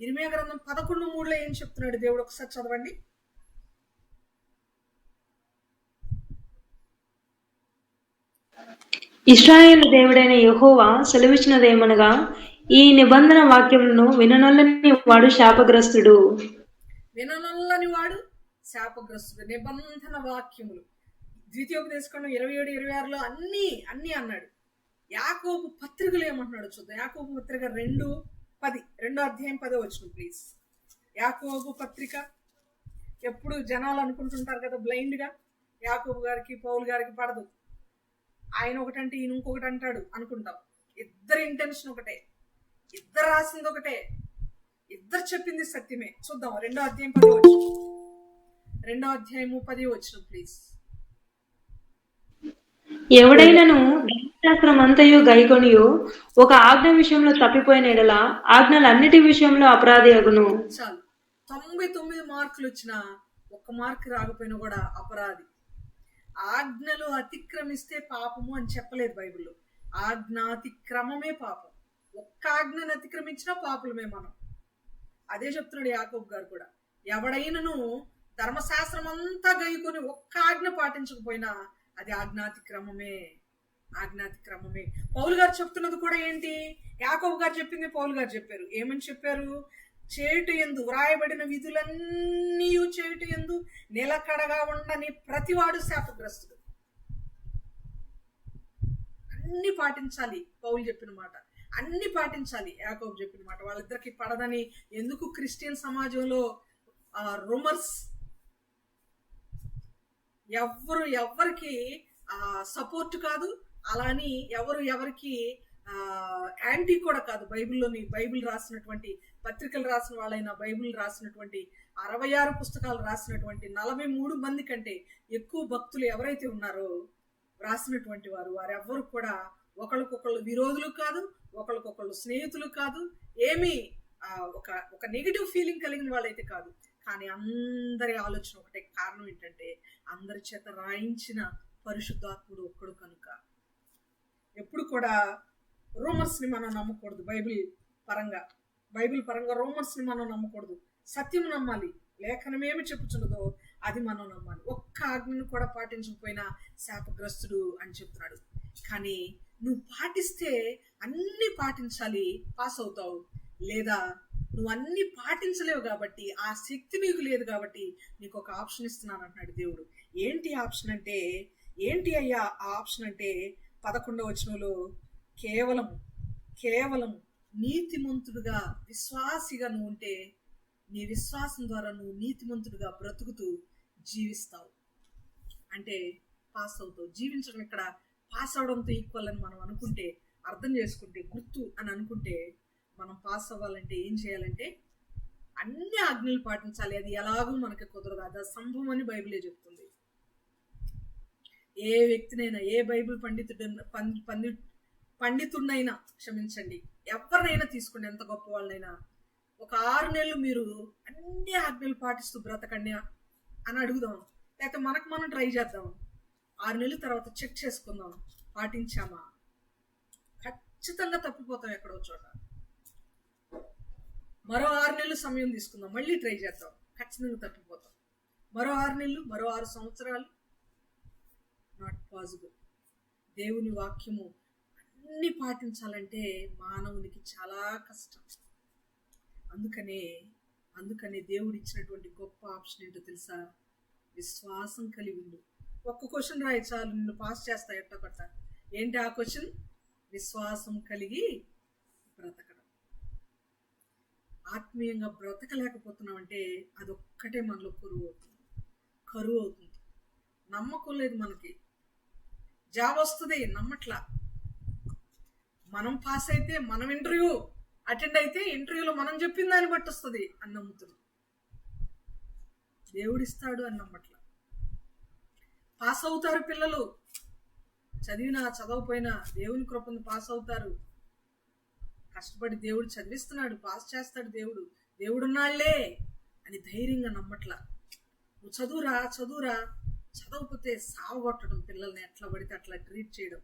ఇర్మియా గ్రంథం 11:3 ఏం చెప్తున్నాడు దేవుడు? ఒకసారి చదవండి.
ఇశ్రాయేలు దేవుడైన యెహోవా సెలవిచ్చినదేమనగా, ఈ నిబంధన వాక్యములను విననొల్లని వాడు శాపగ్రస్తుడు.
విననొల్లని వాడు శాపగ్రస్తుడు. నిబంధన వాక్యములు ద్వితీయోపదేశకాండం 27, 26లో అన్ని అన్నాడు. యాకోబు పత్రికలు ఏమంటున్నాడు చూద్దాం. యాకోబు పత్రిక 2 అధ్యాయం 10 వచనం ప్లీజ్. యాకోబు పత్రిక. ఎప్పుడు జనాలు అనుకుంటుంటారు కదా బ్లైండ్గా, యాకోబు గారికి పౌలు గారికి పడదు, ఆయన ఒకటంటే ఈయన ఇంకొకటి అంటాడు అనుకుంటాం. ఇద్దరి ఇంటెన్షన్ ఒకటే, ఇద్దరు రాసింది ఒకటే, ఇద్దరు చెప్పింది సత్యమే. చూద్దాం 2వ అధ్యాయం 10 వచనం. 2వ అధ్యాయము 10 వచనం ప్లీజ్.
ఎవడైనను ధర్మశాస్త్రం అంతయు గైకొనియు ఒక ఆజ్ఞ విషయంలో తప్పిపోయిన ఎడల ఆజ్ఞలన్నిటి విషయంలో అపరాధి అగును.
చాలు, 99 మార్కులు వచ్చినా ఒక్క మార్కు రాకపోయినా కూడా అపరాధి. ఆజ్ఞలు అతిక్రమిస్తే పాపము అని చెప్పలేదు బైబిల్లో. ఆజ్ఞాతిక్రమమే పాపం. ఒక్క ఆజ్ఞను అతిక్రమించినా పాపులమే మనం. అదే చెప్తున్నాడు యాకోబు గారు కూడా. ఎవడైనను ధర్మశాస్త్రం అంతా గైకొని ఒక్క ఆజ్ఞ పాటించకపోయినా అది ఆజ్ఞాతిక్రమమే. ఆజ్ఞాతిక్రమమే. పౌలు గారు చెప్తున్నది కూడా ఏంటి? యాకోబు గారు చెప్పింది పౌలు గారు చెప్పారు. ఏమని చెప్పారు? చేయుట యందు వ్రాయబడిన విధులన్నీ చేయుట యందు నిలకడగా ఉండని ప్రతివాడు శాపగ్రస్తుడు. అన్ని పాటించాలి. పౌలు చెప్పిన మాట అన్ని పాటించాలి. యాకోబు చెప్పిన మాట వాళ్ళిద్దరికి పడదని ఎందుకు క్రిస్టియన్ సమాజంలో రూమర్స్ ఎవరికి సపోర్ట్ కాదు, అలాని ఎవరికి యాంటీ కూడా కాదు. బైబిల్ రాసినటువంటి పత్రికలు రాసిన వాళ్ళైనా బైబిల్ రాసినటువంటి 66 పుస్తకాలు రాసినటువంటి 43 మంది కంటే ఎక్కువ భక్తులు ఎవరైతే ఉన్నారో రాసినటువంటి వారెవ్వరు కూడా ఒకళ్ళకొకళ్ళు విరోధులు కాదు, ఒకళ్ళకొకళ్ళు స్నేహితులు కాదు, ఏమీ ఒక నెగిటివ్ ఫీలింగ్ కలిగిన వాళ్ళైతే కాదు. కానీ అందరి ఆలోచన ఒకటే. కారణం ఏంటంటే అందరి చేత రాయించిన పరిశుద్ధాత్ముడు ఒక్కడు కనుక. ఎప్పుడు కూడా రూమర్స్ ని మనం నమ్మకూడదు. బైబిల్ పరంగా రూమర్స్ ని మనం నమ్మకూడదు. సత్యం నమ్మాలి. లేఖనం ఏమి చెప్పుచున్నదో అది మనం నమ్మాలి. ఒక్క ఆజ్ఞను కూడా పాటించకపోయినా శాపగ్రస్తుడు అని చెప్తున్నాడు. కానీ నువ్వు పాటిస్తే అన్ని పాటించాలి, పాస్ అవుతావు. లేదా నువ్వు అన్ని పాటించలేవు కాబట్టి, ఆ శక్తి నీకు లేదు కాబట్టి నీకు ఒక ఆప్షన్ ఇస్తున్నాను అంటున్నాడు దేవుడు. ఏంటి ఆప్షన్ అంటే, ఏంటి అయ్యా ఆ ఆప్షన్ అంటే 11వ వచనంలో కేవలం నీతిమంతుడుగా విశ్వాసిగా నువ్వు ఉంటే నీ విశ్వాసం ద్వారా నువ్వు నీతిమంతుడుగా బ్రతుకుతూ జీవిస్తావు. అంటే పాస్ అవుతావు. జీవించడం ఇక్కడ పాస్ అవడంతో ఈక్వల్ అని మనం అనుకుంటే, అర్థం చేసుకుంటే, గుర్తు అని అనుకుంటే, మనం పాస్ అవ్వాలంటే ఏం చేయాలంటే అన్ని ఆజ్ఞలు పాటించాలి. అది ఎలాగూ మనకి కుదరదు. అది అసంభవం అని బైబిలే చెప్తుంది. ఏ వ్యక్తినైనా, ఏ బైబిల్ పండితుడినైనా క్షమించండి, ఎవరినైనా తీసుకోండి, ఎంత గొప్ప వాళ్ళైనా, ఒక 6 నెలలు మీరు అన్ని ఆజ్ఞలు పాటిస్తూ బ్రతకండి అని అడుగుదాం. లేకపోతే మనకు మనం ట్రై చేద్దాం. 6 నెలల తర్వాత చెక్ చేసుకుందాం, పాటించామా? ఖచ్చితంగా తప్పిపోతాం ఎక్కడో చోట. మరో 6 నెలలు సమయం తీసుకుందాం, మళ్ళీ ట్రై చేద్దాం, ఖచ్చితంగా తప్పిపోతాం. మరో 6 నెలలు, మరో 6 సంవత్సరాలు, నాట్ పాసిబుల్. దేవుని వాక్యము అన్ని పాటించాలంటే మానవునికి చాలా కష్టం. అందుకనే దేవుడు ఇచ్చినటువంటి గొప్ప ఆప్షన్ ఏంటో తెలుసా? విశ్వాసం కలిగి ఉండు. ఒక్క క్వశ్చన్ రాయి చాలు, నిన్ను పాస్ చేస్తా ఎట్టకొట్ట. ఏంటి ఆ క్వశ్చన్? విశ్వాసం కలిగి బ్రతకడం. ఆత్మీయంగా బ్రతకలేకపోతున్నామంటే అదొక్కటే మనలో కరువు అవుతుంది. నమ్మకం లేదు మనకి. జాబ్ వస్తుంది, నమ్మట్లా. మనం పాస్ అయితే, మనం ఇంటర్వ్యూ అటెండ్ అయితే ఇంటర్వ్యూలో మనం చెప్పిన దాన్ని బట్టి వస్తుంది అని నమ్ముతున్నాం. దేవుడిస్తాడు అని నమ్మట్లా. పాస్ అవుతారు పిల్లలు, చదివినా చదవపోయినా దేవుని కృపను పాస్ అవుతారు. కష్టపడి దేవుడు చదివిస్తున్నాడు, పాస్ చేస్తాడు దేవుడున్నాళ్లే అని ధైర్యంగా నమ్మట్లా. నువ్వు చదువురా చదవకపోతే సావగొట్టడం, పిల్లల్ని ఎట్లా పడితే అట్లా ట్రీట్ చేయడం.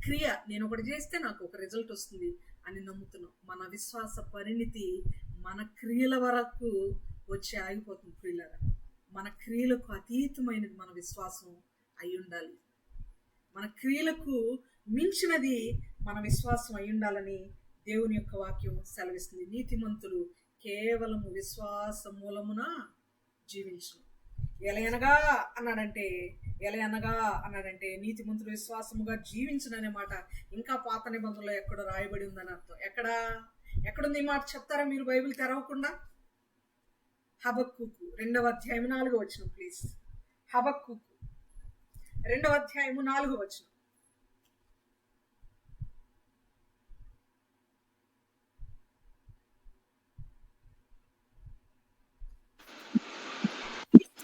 క్రియ, నేను ఒకటి చేస్తే నాకు ఒక రిజల్ట్ వస్తుంది అని నమ్ముతున్నాం. మన విశ్వాస పరిణితి మన క్రియల వరకు వచ్చి ఆగిపోతుంది. ప్రియులారా, మన క్రియలకు అతీతమైనది మన విశ్వాసం అయి ఉండాలి. మన క్రియలకు మించినది మన విశ్వాసం అయి ఉండాలని దేవుని యొక్క వాక్యం సెలవిస్తుంది. నీతిమంతులు కేవలము విశ్వాస మూలమున జీవించును. ఎలయనగా అన్నాడంటే నీతిమంతులు విశ్వాసముగా జీవించుననే మాట ఇంకా పాత నిబంధనలో ఎక్కడో రాయబడి ఉందని అర్థం. ఎక్కడుంది ఈ మాట చెప్తారా మీరు? బైబిల్ తెరవకుండా హబక్కూకు 2వ అధ్యాయం 4వ వచనం ప్లీజ్. హబక్కూకు 2వ అధ్యాయం 4వ వచనం.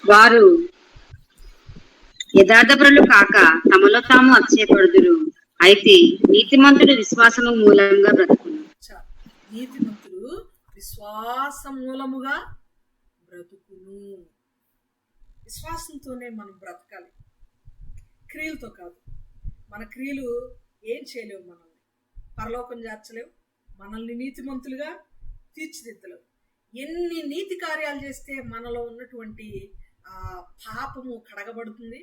వారు యథార్థపరులు కాక తమలో తాము అతిశయపడుదురు, అయితే నీతిమంతుడు విశ్వాసము మూలంగా బ్రతుకును.
నీతిమంతుడు విశ్వాస మూలముగా బ్రతుకును. విశ్వాసంతోనే మనం బ్రతకాలి, క్రియలతో కాదు. మన క్రియలు ఏం చేయలేవు, మనల్ని పరలోకం చేర్చలేవు, మనల్ని నీతిమంతులుగా తీర్చిదిద్దలేవు. ఎన్ని నీతి కార్యాలు చేస్తే మనలో ఉన్నటువంటి పాపము కడగబడుతుంది?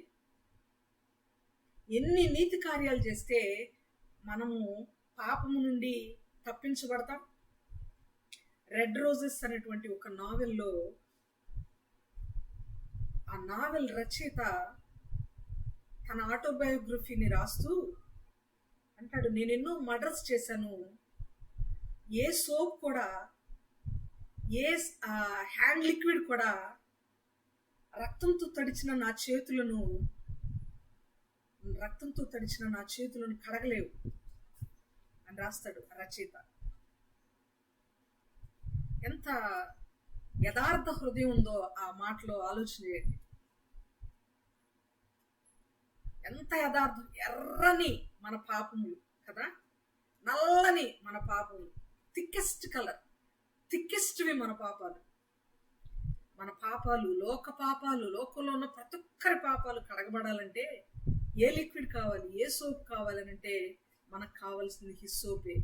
ఎన్ని నీతి కార్యాలు చేస్తే మనము పాపము నుండి తప్పించబడతాం. రెడ్ రోజెస్ అనేటువంటి ఒక నావెల్లో ఆ నావెల్ రచయిత తన ఆటోబయోగ్రఫీని రాస్తూ అంటాడు, నేను ఎన్నో మర్డర్స్ చేశాను, ఏ సోప్ కూడా, ఏ హ్యాండ్ లిక్విడ్ కూడా రక్తంతో తడిచిన నా చేతులను కడగలేవు అని రాస్తాడు రచయిత. ఎంత యథార్థ హృదయం ఉందో ఆ మాటలో ఆలోచన చేయండి. ఎంత యథార్థం. ఎర్రని మన పాపములు కదా, నల్లని మన పాపములు, థిక్కెస్ట్ కలర్, థిక్కెస్ట్వి మన పాపాలు. మన పాపాలు, లోక పాపాలు, లోకంలో ఉన్న ప్రతి ఒక్కరి పాపాలు కడగబడాలంటే ఏ లిక్విడ్ కావాలి, ఏ సోప్ కావాలనంటే మనకు కావాల్సింది హిస్సోపే.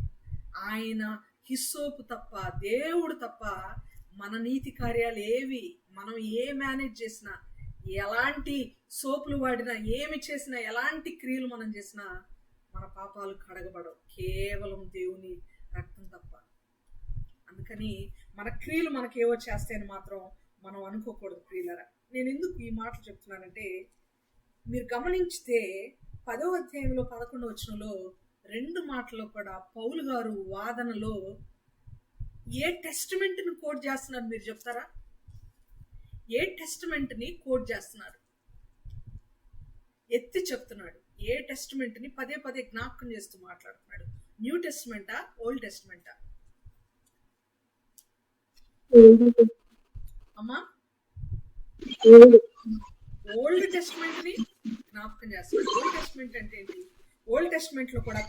ఆయన హిస్సోపు తప్ప, దేవుడు తప్ప మన నీతి కార్యాలు ఏవి, మనం ఏ మేనేజ్ చేసినా, ఎలాంటి సోపులు వాడినా, ఏమి చేసినా, ఎలాంటి క్రియలు మనం చేసినా మన పాపాలు కడగబడవు, కేవలం దేవుని రక్తం తప్ప. అందుకని మన క్రియలు మనకేవో చేస్తాయని మాత్రం మనం అనుకోకూడదు ప్రియులరా. నేను ఎందుకు ఈ మాటలు చెప్తున్నానంటే, మీరు గమనించితే 10వ అధ్యాయంలో 11వ వచనంలో 2 మాటల్లో కూడా పౌలు గారు వాదనలో ఏ టెస్టిమెంట్ని కోట్ చేస్తున్నారు మీరు చెప్తారా? ఏ టెస్టిమెంట్ని కోట్ చేస్తున్నారు? ఎత్తి చెప్తున్నాడు. ఏ టెస్టిమెంట్ని పదే పదే జ్ఞాపకం చేస్తూ మాట్లాడుతున్నాడు. న్యూ టెస్టిమెంటా, ఓల్డ్ టెస్టిమెంటా? అమ్మా, ఓల్డ్ టెస్టిమెంట్ ని జ్ఞాపకం చేస్తాడు. ఓల్డ్ టెస్టిమెంట్ అంటే ఏంటి? ఓల్డ్ టెస్టిమెంట్ లో కూడా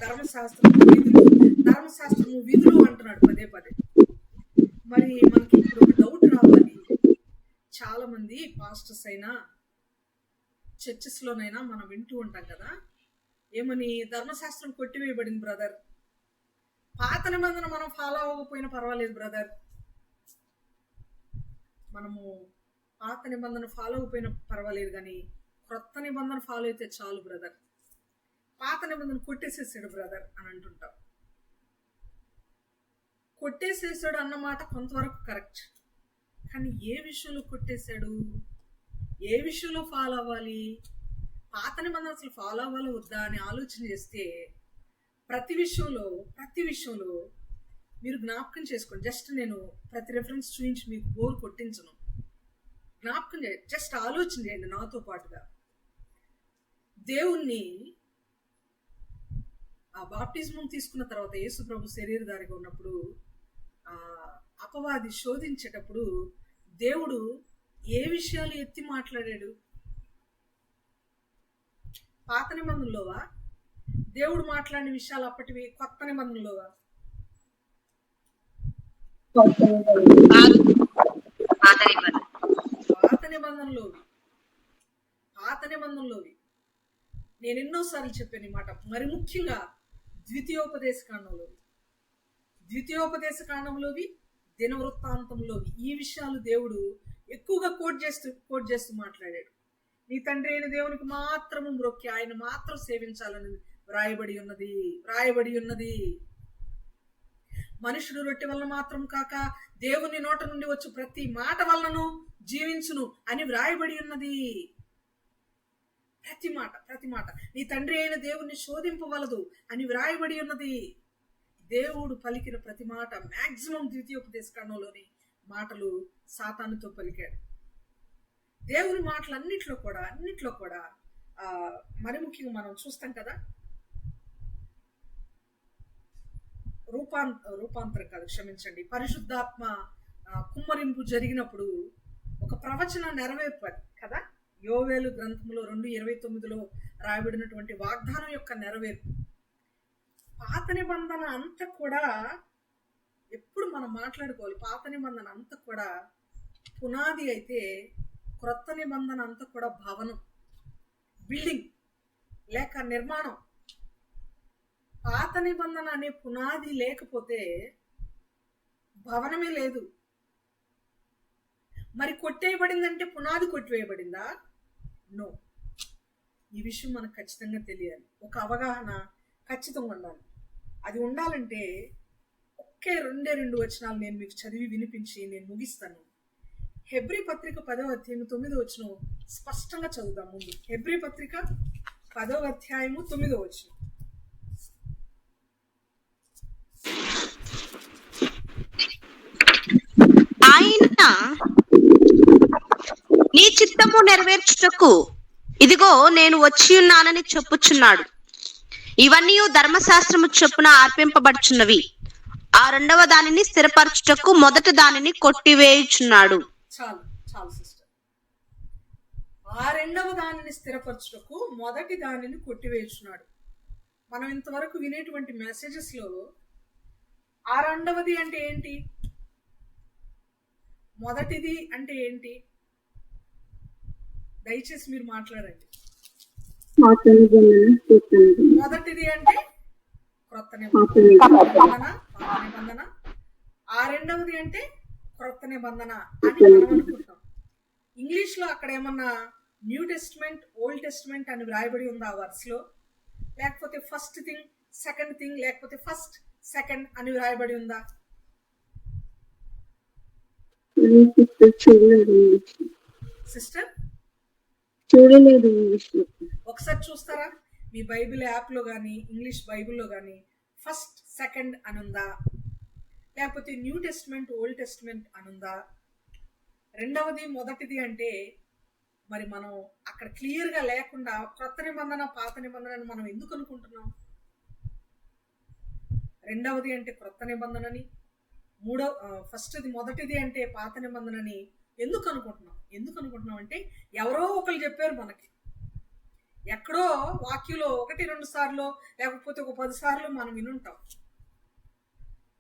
ధర్మశాస్త్రము విధులు అంటున్నాడు పదే పదే. మరి మనకి ఇప్పుడు ఒక డౌట్ రావాలి. చాలా మంది పాస్టర్స్ అయినా చర్చెస్ లోనైనా మనం వింటూ ఉంటాం కదా, ఏమని, ధర్మశాస్త్రం కొట్టివేయబడింది బ్రదర్, పాత నిబంధన మనం ఫాలో అవ్వకపోయినా పర్వాలేదు బ్రదర్, మనము పాత నిబంధన ఫాలో అయిపోయినా పర్వాలేదు కానీ క్రొత్త నిబంధన ఫాలో అయితే చాలు బ్రదర్, పాత నిబంధన కొట్టేసేసాడు బ్రదర్ అని అంటుంటాం. కొట్టేసేసాడు అన్నమాట కొంతవరకు కరెక్ట్, కానీ ఏ విషయంలో కొట్టేశాడు, ఏ విషయంలో ఫాలో అవ్వాలి, పాత నిబంధన అసలు ఫాలో అవ్వాలో వద్దా అని ఆలోచన చేస్తే ప్రతి విషయంలో మీరు జ్ఞాపకం చేసుకోండి. జస్ట్ నేను ప్రతి రెఫరెన్స్ చూపించి మీకు బోర్ కొట్టించను, జ్ఞాపకం చేయండి, జస్ట్ ఆలోచన చేయండి నాతో పాటుగా. దేవుణ్ణి ఆ బాప్టిజం తీసుకున్న తర్వాత యేసు ప్రభు శరీరధారిగా ఉన్నప్పుడు అపవాది శోధించేటప్పుడు దేవుడు ఏ విషయాలు ఎత్తి మాట్లాడాడు? పాత నిబంధనలోవా? దేవుడు మాట్లాడిన విషయాలు అప్పటివి కొత్త నిబంధనలోవా? పాత నిబంధనలోవి. నేను ఎన్నోసార్లు చెప్పాను ఈ మాట. మరి ముఖ్యంగా ద్వితీయోపదేశ కాండంలోవి దినవృత్తాంతంలోవి ఈ విషయాలు దేవుడు ఎక్కువగా కోట్ చేస్తూ మాట్లాడాడు. నీ తండ్రి అయిన దేవునికి మాత్రము మ్రొక్కి ఆయన మాత్రం సేవించాలని వ్రాయబడి ఉన్నది. మనుషుడు రొట్టె వలన మాత్రం కాక దేవుని నోట నుండి వచ్చు ప్రతి మాట వలనను జీవించును అని వ్రాయబడి ఉన్నది. ప్రతి మాట నీ తండ్రి అయిన దేవుణ్ణి శోధింపవలదు అని వ్రాయబడి ఉన్నది. దేవుడు పలికిన ప్రతి మాట మాక్సిమం ద్వితీయోపదేశ కాండంలోని మాటలు సాతానుతో పలికాడు. దేవుని మాటలు అన్నిట్లో కూడా మరి ముఖ్యంగా మనం చూస్తాం కదా, రూపాంతరం కాదు, క్షమించండి, పరిశుద్ధాత్మ కుమ్మరింపు జరిగినప్పుడు ఒక ప్రవచన నెరవేర్పు కదా, యోవేలు గ్రంథంలో 2:29 రాయబడినటువంటి వాగ్దానం యొక్క నెరవేర్పు. పాత నిబంధన అంతా కూడా ఎప్పుడు మనం మాట్లాడుకోవాలి, పాత నిబంధన అంతా కూడా పునాది అయితే క్రొత్త నిబంధన అంతా కూడా భవనం, బిల్డింగ్ లేక నిర్మాణం. పాత నిబంధన అనే పునాది లేకపోతే భవనమే లేదు. మరి కొట్టేయబడిందంటే పునాది కొట్టివేయబడిందా? నో. ఈ విషయం మనకు ఖచ్చితంగా తెలియాలి. ఒక అవగాహన ఖచ్చితంగా ఉండాలి. అది ఉండాలంటే ఒకే 2 వచనాలు నేను మీకు చదివి వినిపించి నేను ముగిస్తాను. హెబ్రీ పత్రిక 10వ అధ్యాయం 9వ వచనం స్పష్టంగా చదువుదాం. ముందు హెబ్రీ పత్రిక 10వ అధ్యాయము 9వ వచనం.
ఆయన నీ చిత్తము నెరవేర్చుటకు ఇదిగో నేను వచ్చి ఉన్నానని చెప్పుచున్నాడు. ఇవన్నీ ధర్మశాస్త్రము చొప్పున అర్పింపబడుచున్నవి. ఆ రెండవ దానిని స్థిరపరచుటకు మొదటి దానిని కొట్టివేయుచున్నాడు.
చాలు చాలు సిస్టర్. ఆ రెండవ దానిని స్థిరపరచుటకు మొదటి దానిని కొట్టివేయుచున్నాడు. మనం ఇంతవరకు వినేటువంటి మెసేజెస్ లో ఆ రెండవది అంటే ఏంటి, మొదటిది అంటే ఏంటి? దయచేసి మీరు మాట్లాడండి. మొదటిది అంటే క్రొత్త నిబంధన, ఆ రెండవది అంటే క్రొత్త నిబంధన అని మనం అనుకుంటాం. ఇంగ్లీష్ లో అక్కడ ఏమన్నా న్యూ టెస్ట్మెంట్, ఓల్డ్ టెస్ట్మెంట్ అని వ్రాయబడి ఉందా ఆ వర్స్ లో? లేకపోతే ఫస్ట్ థింగ్, సెకండ్ థింగ్, లేకపోతే ఫస్ట్ సెకండ్ అని వ్రాయబడి ఉందా సిస్టర్?
చూడలేదు.
ఒకసారి చూస్తారా మీ బైబిల్ యాప్ లో గానీ ఇంగ్లీష్ బైబిల్లో గానీ ఫస్ట్ సెకండ్ అనుందా? లేకపోతే న్యూ టెస్ట్మెంట్, ఓల్డ్ టెస్ట్మెంట్ అనుందా? రెండవది మొదటిది అంటే మరి మనం అక్కడ క్లియర్ గా లేకుండా కొత్త నిబంధన పాత నిబంధన మనం ఎందుకు అనుకుంటున్నాం? రెండవది అంటే క్రొత్త నిబంధనని, ఫస్ట్ది మొదటిది అంటే పాత నిబంధనని ఎందుకు అనుకుంటున్నాం? అంటే ఎవరో ఒకరు చెప్పారు మనకి. ఎక్కడో వాక్యంలో 1-2 సార్లు లేకపోతే ఒక 10 సార్లు మనం వినుంటాం.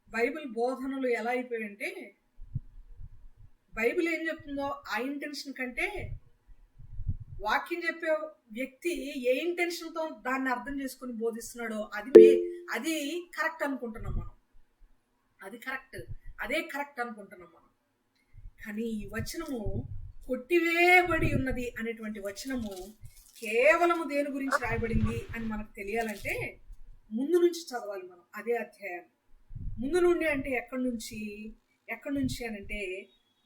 బైబిల్ బోధనలు ఎలా అయిపోయాయంటే బైబిల్ ఏం చెప్తుందో ఆ ఇంటెన్షన్ కంటే వాక్యం చెప్పే వ్యక్తి ఏ ఇంటెన్షన్ తో దాన్ని అర్థం చేసుకుని బోధిస్తున్నాడో అది కరెక్ట్ అనుకుంటున్నాం మనం. అదే కరెక్ట్ అనుకుంటున్నాం మనం. కానీ ఈ వచనము కొట్టివేయబడి ఉన్నది అనేటువంటి వచనము కేవలము దేని గురించి రాయబడింది అని మనకు తెలియాలంటే ముందు నుంచి చదవాలి మనం. అదే అధ్యాయం ముందు నుండి అంటే ఎక్కడి నుంచి అని అంటే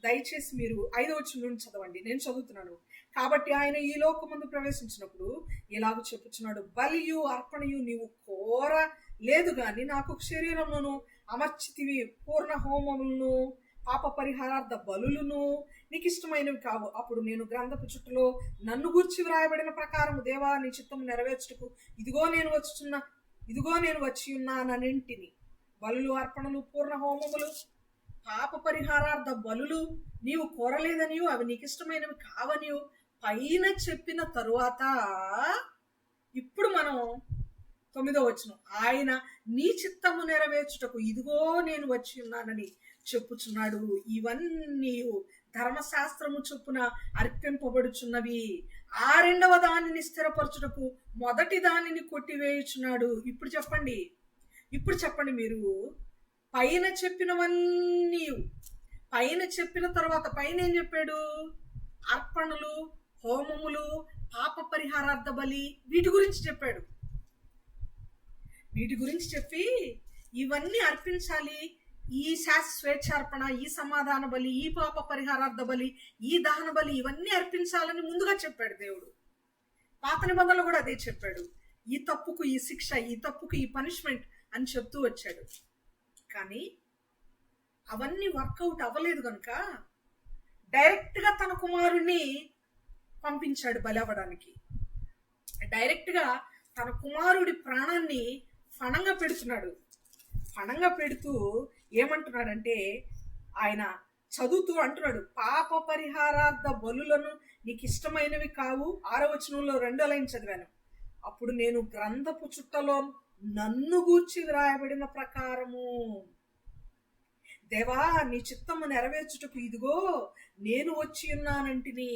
దయచేసి మీరు 5వ వచనం నుండి చదవండి. నేను చదువుతున్నాను. కాబట్టి ఆయన ఈ లోకమందు ప్రవేశించినప్పుడు ఇలాగ చెప్పుచున్నాడు, బలియు అర్పణయు నీవు కోర లేదు గాని నాకు శరీరమును అమర్చితివి, పూర్ణ హోమములను పాప పరిహారార్థ బలులను నీకు ఇష్టమైనవి కావు. అప్పుడు నేను గ్రంథపు చుట్టలో నన్ను గూర్చి వ్రాయబడిన ప్రకారం దేవా నీ చిత్తము నెరవేర్చుటకు ఇదిగో నేను వచ్చి ఉన్నానన్నింటిని బలులు, అర్పణలు, పూర్ణ హోమములు, పాప పరిహారార్థ బలులు నీవు కోరలేదనియు అవి నీకు ఇష్టమైనవి కావనియు పైన చెప్పిన తరువాత ఇప్పుడు మనం 9వ వచనం, ఆయన నీ చిత్తము నెరవేర్చుటకు ఇదిగో నేను వచ్చి ఉన్నానని చెప్పుచున్నాడు. ఇవన్నీ ధర్మశాస్త్రము చొప్పున అర్పింపబడుచున్నవి. ఆ రెండవ దానిని స్థిరపరచుటకు మొదటి దానిని కొట్టివేయుచున్నాడు. ఇప్పుడు చెప్పండి మీరు, పైన చెప్పిన తర్వాత పైన ఏం చెప్పాడు? అర్పణలు, హోమములు, పాప పరిహారార్థ బలి, వీటి గురించి చెప్పాడు. వీటి గురించి చెప్పి ఇవన్నీ అర్పించాలి, ఈ స్వేచ్ఛార్పణ, ఈ సమాధాన బలి, ఈ పాప పరిహారార్థ బలి, ఈ దహన బలి, ఇవన్నీ అర్పించాలని ముందుగా చెప్పాడు దేవుడు. పాత నిబంధనలు కూడా అదే చెప్పాడు. ఈ తప్పుకు ఈ శిక్ష, ఈ తప్పుకు ఈ పనిష్మెంట్ అని చెప్తూ వచ్చాడు. కానీ అవన్నీ వర్కౌట్ అవ్వలేదు కనుక డైరెక్ట్ గా తన కుమారుణ్ణి పంపించాడు బలి అవ్వడానికి. డైరెక్ట్ గా తన కుమారుడి ప్రాణాన్ని ఫణంగా పెడుతున్నాడు. ఫణంగా పెడుతూ ఏమంటున్నాడంటే ఆయన చదువుతూ అంటున్నాడు, పాప పరిహారార్థ బలులను నీకు ఇష్టమైనవి కావు. 6వ వచనంలో 2వ లైన్ చదివాను. అప్పుడు నేను గ్రంథపు చుట్టలో నన్ను గూర్చి వ్రాయబడిన ప్రకారము దేవా నీ చిత్తము నెరవేర్చుటకు ఇదిగో నేను వచ్చి ఉన్నానంటిని.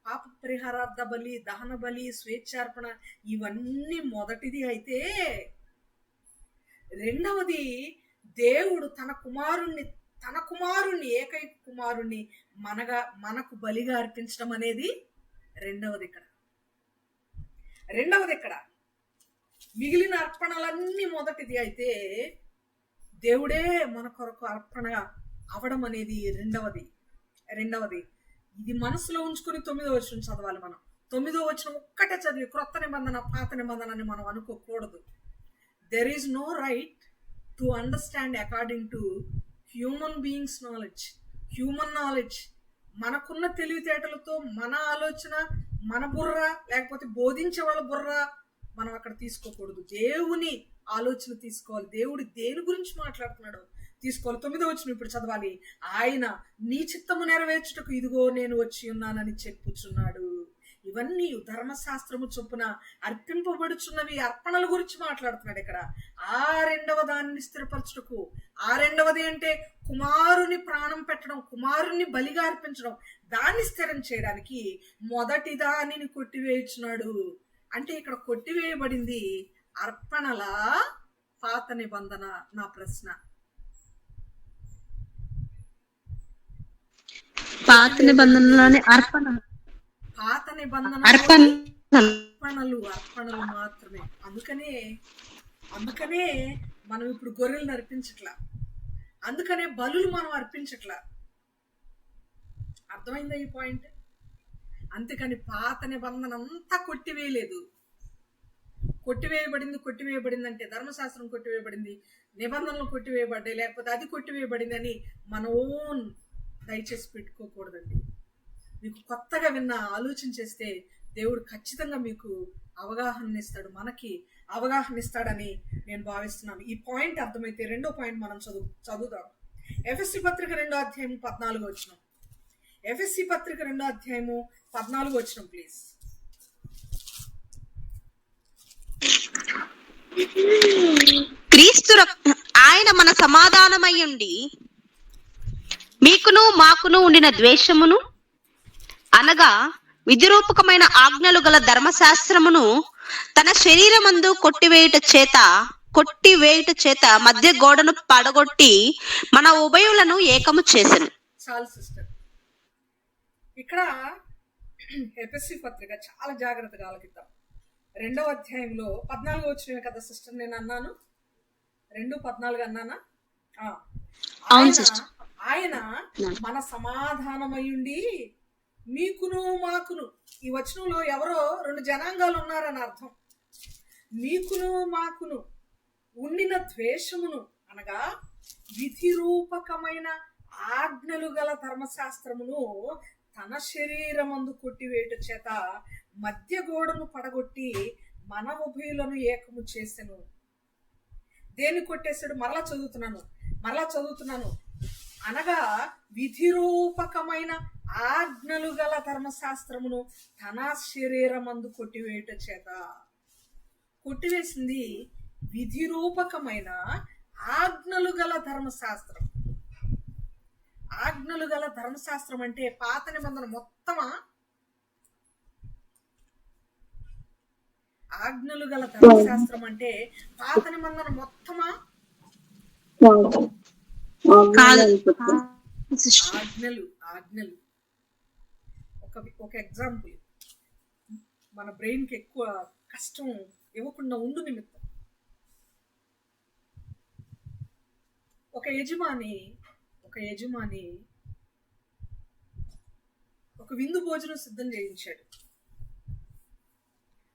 పాప పరిహారార్థ బలి, దహన బలి, స్వేచ్ఛార్పణ ఇవన్నీ మొదటిది అయితే, రెండవది దేవుడు తన కుమారుణ్ణి ఏకైక కుమారుణ్ణి మనకు బలిగా అర్పించడం అనేది రెండవది. ఇక్కడ రెండవది ఎక్కడ? మిగిలిన అర్పణలన్నీ మొదటిది అయితే దేవుడే మన కొరకు అర్పణ అవడం అనేది రెండవది. ఇది మనసులో ఉంచుకుని 9వ వచనం చదవాలి. మనం 9వ వచనం ఒక్కటే చదివి క్రొత్త నిబంధన పాత నిబంధన అని మనం అనుకోకూడదు. There is no right to understand according to human beings knowledge. Human knowledge మనకున్న తెలివితేటలతో మన ఆలోచన, మన బుర్ర, లేకపోతే బోధించే వాళ్ళ బుర్ర మనం అక్కడ తీసుకోకూడదు. దేవుని ఆలోచన తీసుకోవాలి. దేవుడు దేని గురించి మాట్లాడుతున్నాడో తీసుకోవాలి. 9వ వచనం ఇప్పుడు చదవాలి. ఆయన నీ చిత్తము నెరవేర్చుటకు ఇదిగో నేను వచ్చి ఉన్నానని చెప్పుచున్నాడు. ఇవన్నీ ధర్మశాస్త్రము చొప్పున అర్పింపబడుచున్నవి అర్పణల గురించి మాట్లాడుతున్నాడు ఇక్కడ. ఆ రెండవ దానిని స్థిరపరచుటకు, ఆ రెండవది అంటే కుమారుని ప్రాణం పెట్టడం, కుమారుని బలిగా అర్పించడం, దాన్ని స్థిరం చేయడానికి మొదటి దానిని కొట్టివేయుచున్నాడు. అంటే ఇక్కడ కొట్టివేయబడింది అర్పణల పాత నిబంధన. నా ప్రశ్న,
పాత నిబంధనలోని అర్పణలు
మాత్రమే. అందుకనే మనం ఇప్పుడు గొర్రెలను అర్పించట్లా, అందుకనే బలులు మనం అర్పించట్లా. అర్థమైందా ఈ పాయింట్? అంతేకాని పాత నిబంధన అంతా కొట్టివేయబడింది అంటే ధర్మశాస్త్రం కొట్టివేయబడింది, నిబంధనలు కొట్టివేయబడ్డాయి, లేకపోతే అది కొట్టివేయబడింది అని మన ఓన్ దయచేసి పెట్టుకోకూడదండి. మీకు కొత్తగా విన్న ఆలోచన చేస్తే దేవుడు ఖచ్చితంగా మీకు అవగాహన ఇస్తాడు, మనకి అవగాహన ఇస్తాడని నేను భావిస్తున్నాను. ఈ పాయింట్ అర్థమైతే రెండో పాయింట్ మనం చదువుదాం. ఎఫెసీ పత్రిక 2వ అధ్యాయం 14వ వచనం. ఎఫెసీ పత్రిక 2వ అధ్యాయము 14వ వచనం ప్లీజ్.
క్రీస్తు ఆయన మన సమాధానమయ్యుండి మీకును మాకును ఉండిన ద్వేషమును అనగా విధిరూపకమైన ఆజ్ఞలు గల ధర్మశాస్త్రమును తన శరీరమందు కొట్టివేయుట చేత మధ్య గోడను పడగొట్టి మన ఉభయులను ఏకము చేసెను.
చాలు సిస్టర్, ఇక్కడ ఎఫెసీ పత్రిక చాలా జాగ్రత్తగా ఆలకిద్దాం. 2వ అధ్యాయంలో 14వ వచనమే కదా సిస్టర్ నేను అన్నాను? 2:14 అన్నానా? ఆయన మన సమాధానమయ్యుండి మీకును మాకును. ఈ వచనంలో ఎవరో 2 జనాంగాలు ఉన్నారని అర్థం. మీకును మాకును ఉండిన ద్వేషమును అనగా విధి రూపకమైన ఆజ్ఞలు గల ధర్మశాస్త్రమును తన శరీరమందు కొట్టివేయుట చేత మధ్య గోడను పడగొట్టి మన ఉభయులను ఏకము చేసెను. దేన్ని కొట్టేశాడు? మరలా చదువుతున్నాను. అనగా విధిరూపకమైన ఆజ్ఞలు గల ధర్మశాస్త్రమును తన శరీరమందు కొట్టివేయుట చేత. కొట్టివేసింది విధిరూపకమైన ఆజ్ఞలు గల ధర్మశాస్త్రం. ఆజ్ఞలు గల ధర్మశాస్త్రం అంటే పాత నిబంధన మొత్తమా? ఆజ్ఞలు గల ధర్మశాస్త్రం అంటే పాత నిబంధన మొత్తమా? ఆజ్ఞలు ఒక ఎగ్జాంపుల్, మన బ్రెయిన్ కి ఎక్కువ కష్టం ఇవ్వకుండా ఉండు నిమిత్తం. ఒక యజమాని ఒక విందు భోజనం సిద్ధం చేయించాడు.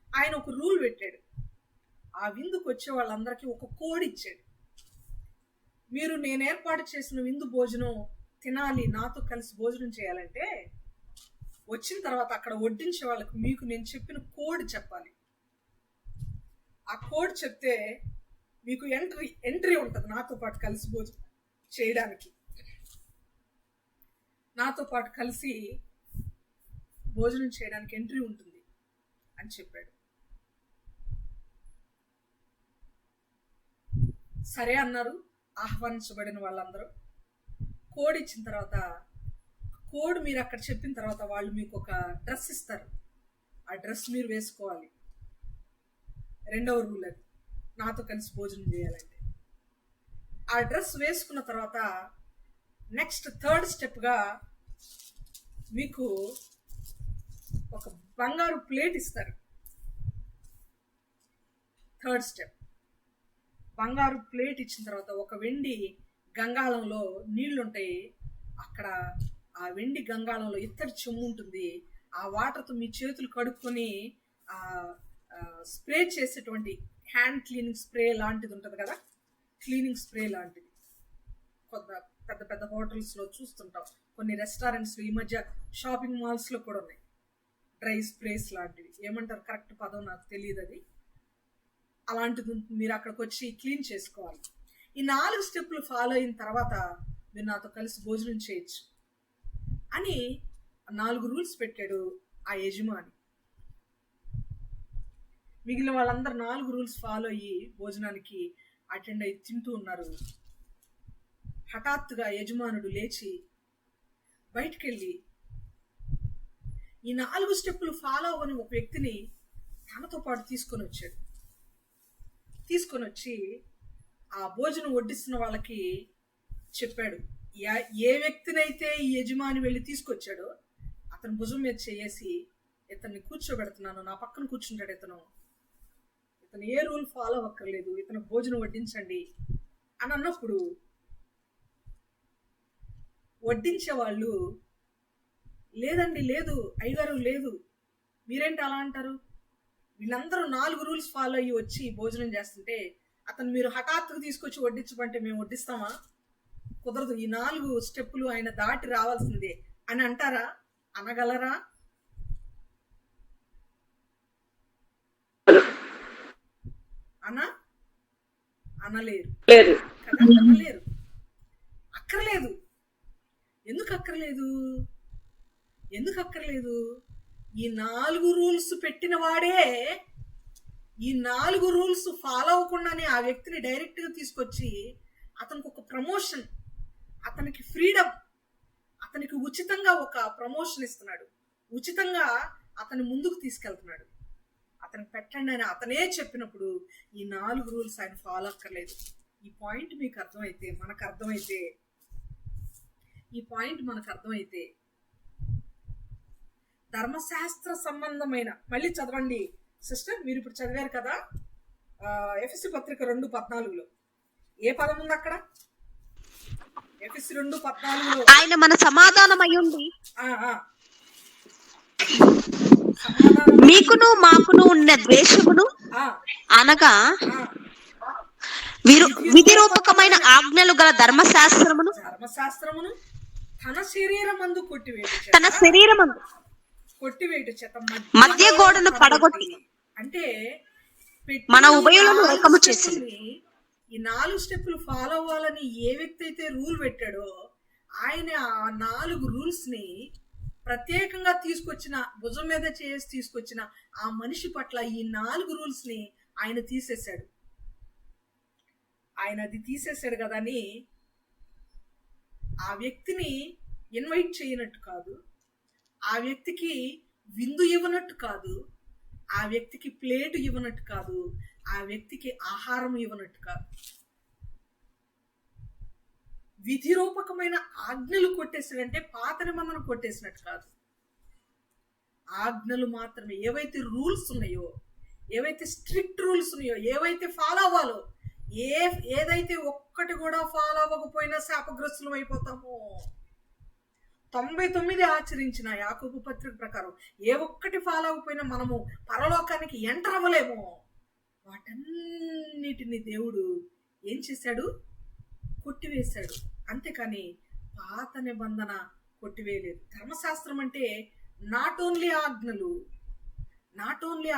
ఆయన ఒక రూల్ పెట్టాడు. ఆ విందుకు వచ్చే వాళ్ళందరికీ ఒక కోడ్ ఇచ్చాడు. మీరు నేను ఏర్పాటు చేసిన విందు భోజనం తినాలి, నాతో కలిసి భోజనం చేయాలంటే వచ్చిన తర్వాత అక్కడ వడ్డించే వాళ్ళకు మీకు నేను చెప్పిన కోడ్ చెప్పాలి. ఆ కోడ్ చెప్తే మీకు ఎంట్రీ ఉంటుంది, నాతో పాటు కలిసి భోజనం చేయడానికి, నాతో పాటు కలిసి భోజనం చేయడానికి ఎంట్రీ ఉంటుంది అని చెప్పాడు. సరే అన్నారు ఆహ్వానించబడిన వాళ్ళందరూ. కోడ్ ఇచ్చిన తర్వాత, కోడ్ మీరు అక్కడ చెప్పిన తర్వాత వాళ్ళు మీకు ఒక డ్రెస్ ఇస్తారు. ఆ డ్రెస్ మీరు వేసుకోవాలి. 2వ రూల్ అది, నాతో కలిసి భోజనం చేయాలంటే. ఆ డ్రెస్ వేసుకున్న తర్వాత నెక్స్ట్ 3rd స్టెప్గా మీకు ఒక బంగారు ప్లేట్ ఇస్తారు. థర్డ్ స్టెప్, బంగారు ప్లేట్ ఇచ్చిన తర్వాత ఒక వెండి గంగాళంలో నీళ్లు ఉంటాయి. అక్కడ ఆ వెండి గంగాళంలో ఇత్తడి చెమ్ము ఉంటుంది. ఆ వాటర్తో మీ చేతులు కడుక్కొని ఆ స్ప్రే చేసేటువంటి హ్యాండ్ క్లీనింగ్ స్ప్రే లాంటిది ఉంటుంది కదా, క్లీనింగ్ స్ప్రే లాంటిది కొంత పెద్ద పెద్ద హోటల్స్లో చూస్తుంటాం, కొన్ని రెస్టారెంట్స్లో, ఈ మధ్య షాపింగ్ మాల్స్లో కూడా ఉన్నాయి డ్రై స్ప్రేస్ లాంటివి. ఏమంటారు కరెక్ట్ పదం నాకు తెలియదు అది. అలాంటిది మీరు అక్కడికి వచ్చి క్లీన్ చేసుకోవాలి. ఈ 4 స్టెప్పులు ఫాలో అయిన తర్వాత మీరు నాతో కలిసి భోజనం చేయొచ్చు అని 4 రూల్స్ పెట్టాడు ఆ యజమాని. మిగిలిన వాళ్ళందరూ 4 రూల్స్ ఫాలో అయ్యి భోజనానికి అటెండ్ అయ్యి తింటూ ఉన్నారు. హఠాత్తుగా యజమానుడు లేచి బయటికెళ్ళి ఈ 4 స్టెప్పులు ఫాలో అవ్వని ఒక వ్యక్తిని తనతో పాటు తీసుకొని వచ్చి ఆ భోజనం వడ్డిస్తున్న వాళ్ళకి చెప్పాడు. ఏ వ్యక్తినైతే ఈ యజమాని వెళ్ళి తీసుకొచ్చాడో అతను భుజం మీద చేసి ఇతన్ని కూర్చోబెడుతున్నాను, నా పక్కన కూర్చుంటాడు ఇతను ఏ రూల్ ఫాలో అవ్వక్కర్లేదు, ఇతను భోజనం వడ్డించండి అని అన్నప్పుడు వడ్డించే వాళ్ళు లేదండి, లేదు అయ్యగారు, లేదు, మీరేంటి అలా అంటారు, వీళ్ళందరూ 4 రూల్స్ ఫాలో అయ్యి వచ్చి భోజనం చేస్తుంటే అతను మీరు హఠాత్తుగా తీసుకొచ్చి వడ్డించమంటే మేము వడ్డిస్తామా? కుదరదు, ఈ 4 స్టెప్పులు ఆయన దాటి రావాల్సిందే అని అంటారా? అనగలరా? అనలేరు కదా, అనలేరు. అక్కర్లేదు. ఎందుకు అక్కర్లేదు? ఈ 4 రూల్స్ పెట్టిన వాడే ఈ 4 రూల్స్ ఫాలో అవ్వకుండానే ఆ వ్యక్తిని డైరెక్ట్ గా తీసుకొచ్చి అతనికి ఒక ప్రమోషన్, అతనికి ఫ్రీడమ్, అతనికి ఉచితంగా ఒక ప్రమోషన్ ఇస్తున్నాడు, ఉచితంగా అతని ముందుకు తీసుకెళ్తున్నాడు. అతనికి పెట్టండి అని అతనే చెప్పినప్పుడు ఈ 4 రూల్స్ ఆయన ఫాలో అక్కర్లేదు. ఈ పాయింట్ మీకు అర్థమైతే, మనకు అర్థమైతే ధర్మశాస్త్ర సంబంధమైన, మళ్ళీ చదవండి సిస్టర్, మీరు ఇప్పుడు చదివారు కదా ఎఫెసీ పత్రిక 2:14లో ఏ పదం ఉంది అక్కడ? ఎఫెసీ 2:14లో
ఆయన మన సమాధానమయ్యుండి మీకును మాకును ఉన్న ద్వేషమును అనగా విధిరూపకమైన ఆజ్ఞలు గల ధర్మశాస్త్రమును
తన శరీరమందు కొట్టివేయట చేత
మధ్య గోడను పడగొట్టి
అంటే
మన ఉభయులను ఏకము చేసింది.
ఈ 4 స్టెప్పులు ఫాలో అవ్వాలని ఏ వ్యక్తి అయితే రూల్ పెట్టాడో ఆయన ఆ 4 రూల్స్ ని ప్రత్యేకంగా తీసుకొచ్చిన, భుజం మీద చేసి తీసుకొచ్చిన ఆ మనిషి పట్ల ఈ 4 రూల్స్ ని ఆయన తీసేశాడు. ఆయన అది తీసేశాడు కదా అని ఆ వ్యక్తిని ఇన్వైట్ చేయనట్టు కాదు, ఆ వ్యక్తికి విందు ఇవ్వనట్టు కాదు, ఆ వ్యక్తికి ప్లేటు ఇవ్వనట్టు కాదు, ఆ వ్యక్తికి ఆహారం ఇవ్వనట్టు కాదు. విధిరూపకమైన ఆజ్ఞలు కొట్టేసాడంటే పాత నిబంధన కొట్టేసినట్టు కాదు. ఆజ్ఞలు మాత్రమే, ఏవైతే రూల్స్ ఉన్నాయో, ఏవైతే స్ట్రిక్ట్ రూల్స్ ఉన్నాయో, ఏవైతే ఫాలో అవ్వాలో, ఏదైతే ఒక్కటి కూడా ఫాలో అవ్వకపోయినా శాపగ్రస్తులం అయిపోతామో, 99 ఆచరించిన యాకోబు పత్రిక ప్రకారం ఏ ఒక్కటి ఫాలో అవ్వకపోయినా మనము పరలోకానికి ఎంటర్ అవ్వలేము. వాటన్నిటిని దేవుడు ఏం చేశాడు? కొట్టివేశాడు. అంతేకాని పాత నిబంధన కొట్టివేయలేదు. ధర్మశాస్త్రం అంటే నాట్ ఓన్లీ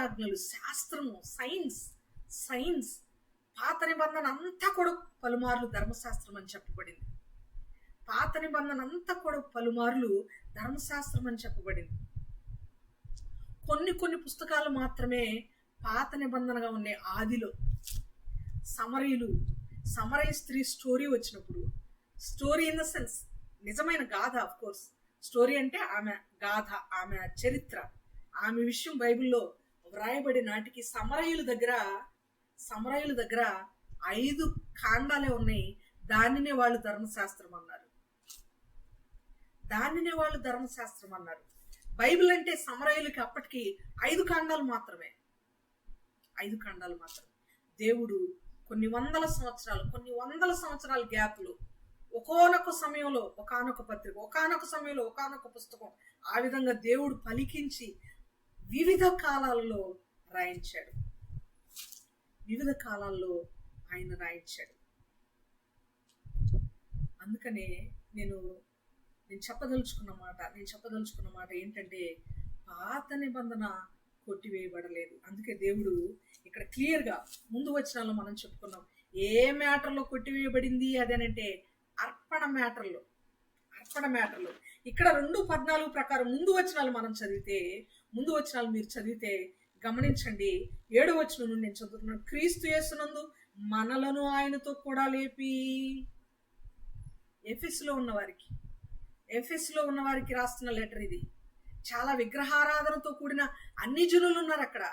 ఆజ్ఞలు, శాస్త్రము, సైన్స్. పాత నిబంధన అంతా కూడా పలుమార్లు ధర్మశాస్త్రం అని చెప్పబడింది. కొన్ని పుస్తకాలు మాత్రమే పాత నిబంధనగా ఉన్నాయి. ఆదిలో సమరయ స్త్రీ స్టోరీ వచ్చినప్పుడు, స్టోరీ ఇన్ ద సెన్స్ నిజమైన గాథ, ఆఫ్ కోర్స్ స్టోరీ అంటే ఆమె గాథ, ఆమె చరిత్ర, ఆమె విషయం బైబిల్లో వ్రాయబడి నాటికి సమరయుల దగ్గర 5 కాండాలే ఉన్నాయి. దానినే వాళ్ళు ధర్మశాస్త్రం అన్నారు. బైబిల్ అంటే సమరయులకి అప్పటికి 5 కాండాలు మాత్రమే. దేవుడు కొన్ని వందల సంవత్సరాల గ్యాప్లో ఒకానొక సమయంలో ఒకానొక పత్రిక, ఒకానొక సమయంలో ఒకానొక పుస్తకం, ఆ విధంగా దేవుడు పలికించి వివిధ కాలాలలో రాయించాడు. వివిధ కాలాల్లో ఆయన రాయించాడు. అందుకనే నేను చెప్పదలుచుకున్న మాట ఏంటంటే, పాత నిబంధన కొట్టివేయబడలేదు. అందుకే దేవుడు ఇక్కడ క్లియర్గా ముందు వచనాల్లో మనం చెప్పుకున్నాం, ఏ మ్యాటర్లో కొట్టివేయబడింది అదేనంటే అర్పణ మ్యాటర్లో. ఇక్కడ 2:14 ప్రకారం ముందు వచనాలు మీరు చదివితే గమనించండి. 7వ వచనం నుండి నేను చదువుతున్నాను. క్రీస్తు యేసునందు మనలను ఆయనతో కూడా లేపి, ఎఫెసులో ఉన్న వారికి రాస్తున్న లెటర్ ఇది. చాలా విగ్రహారాధనతో కూడిన అన్ని జనులు ఉన్నారు అక్కడ.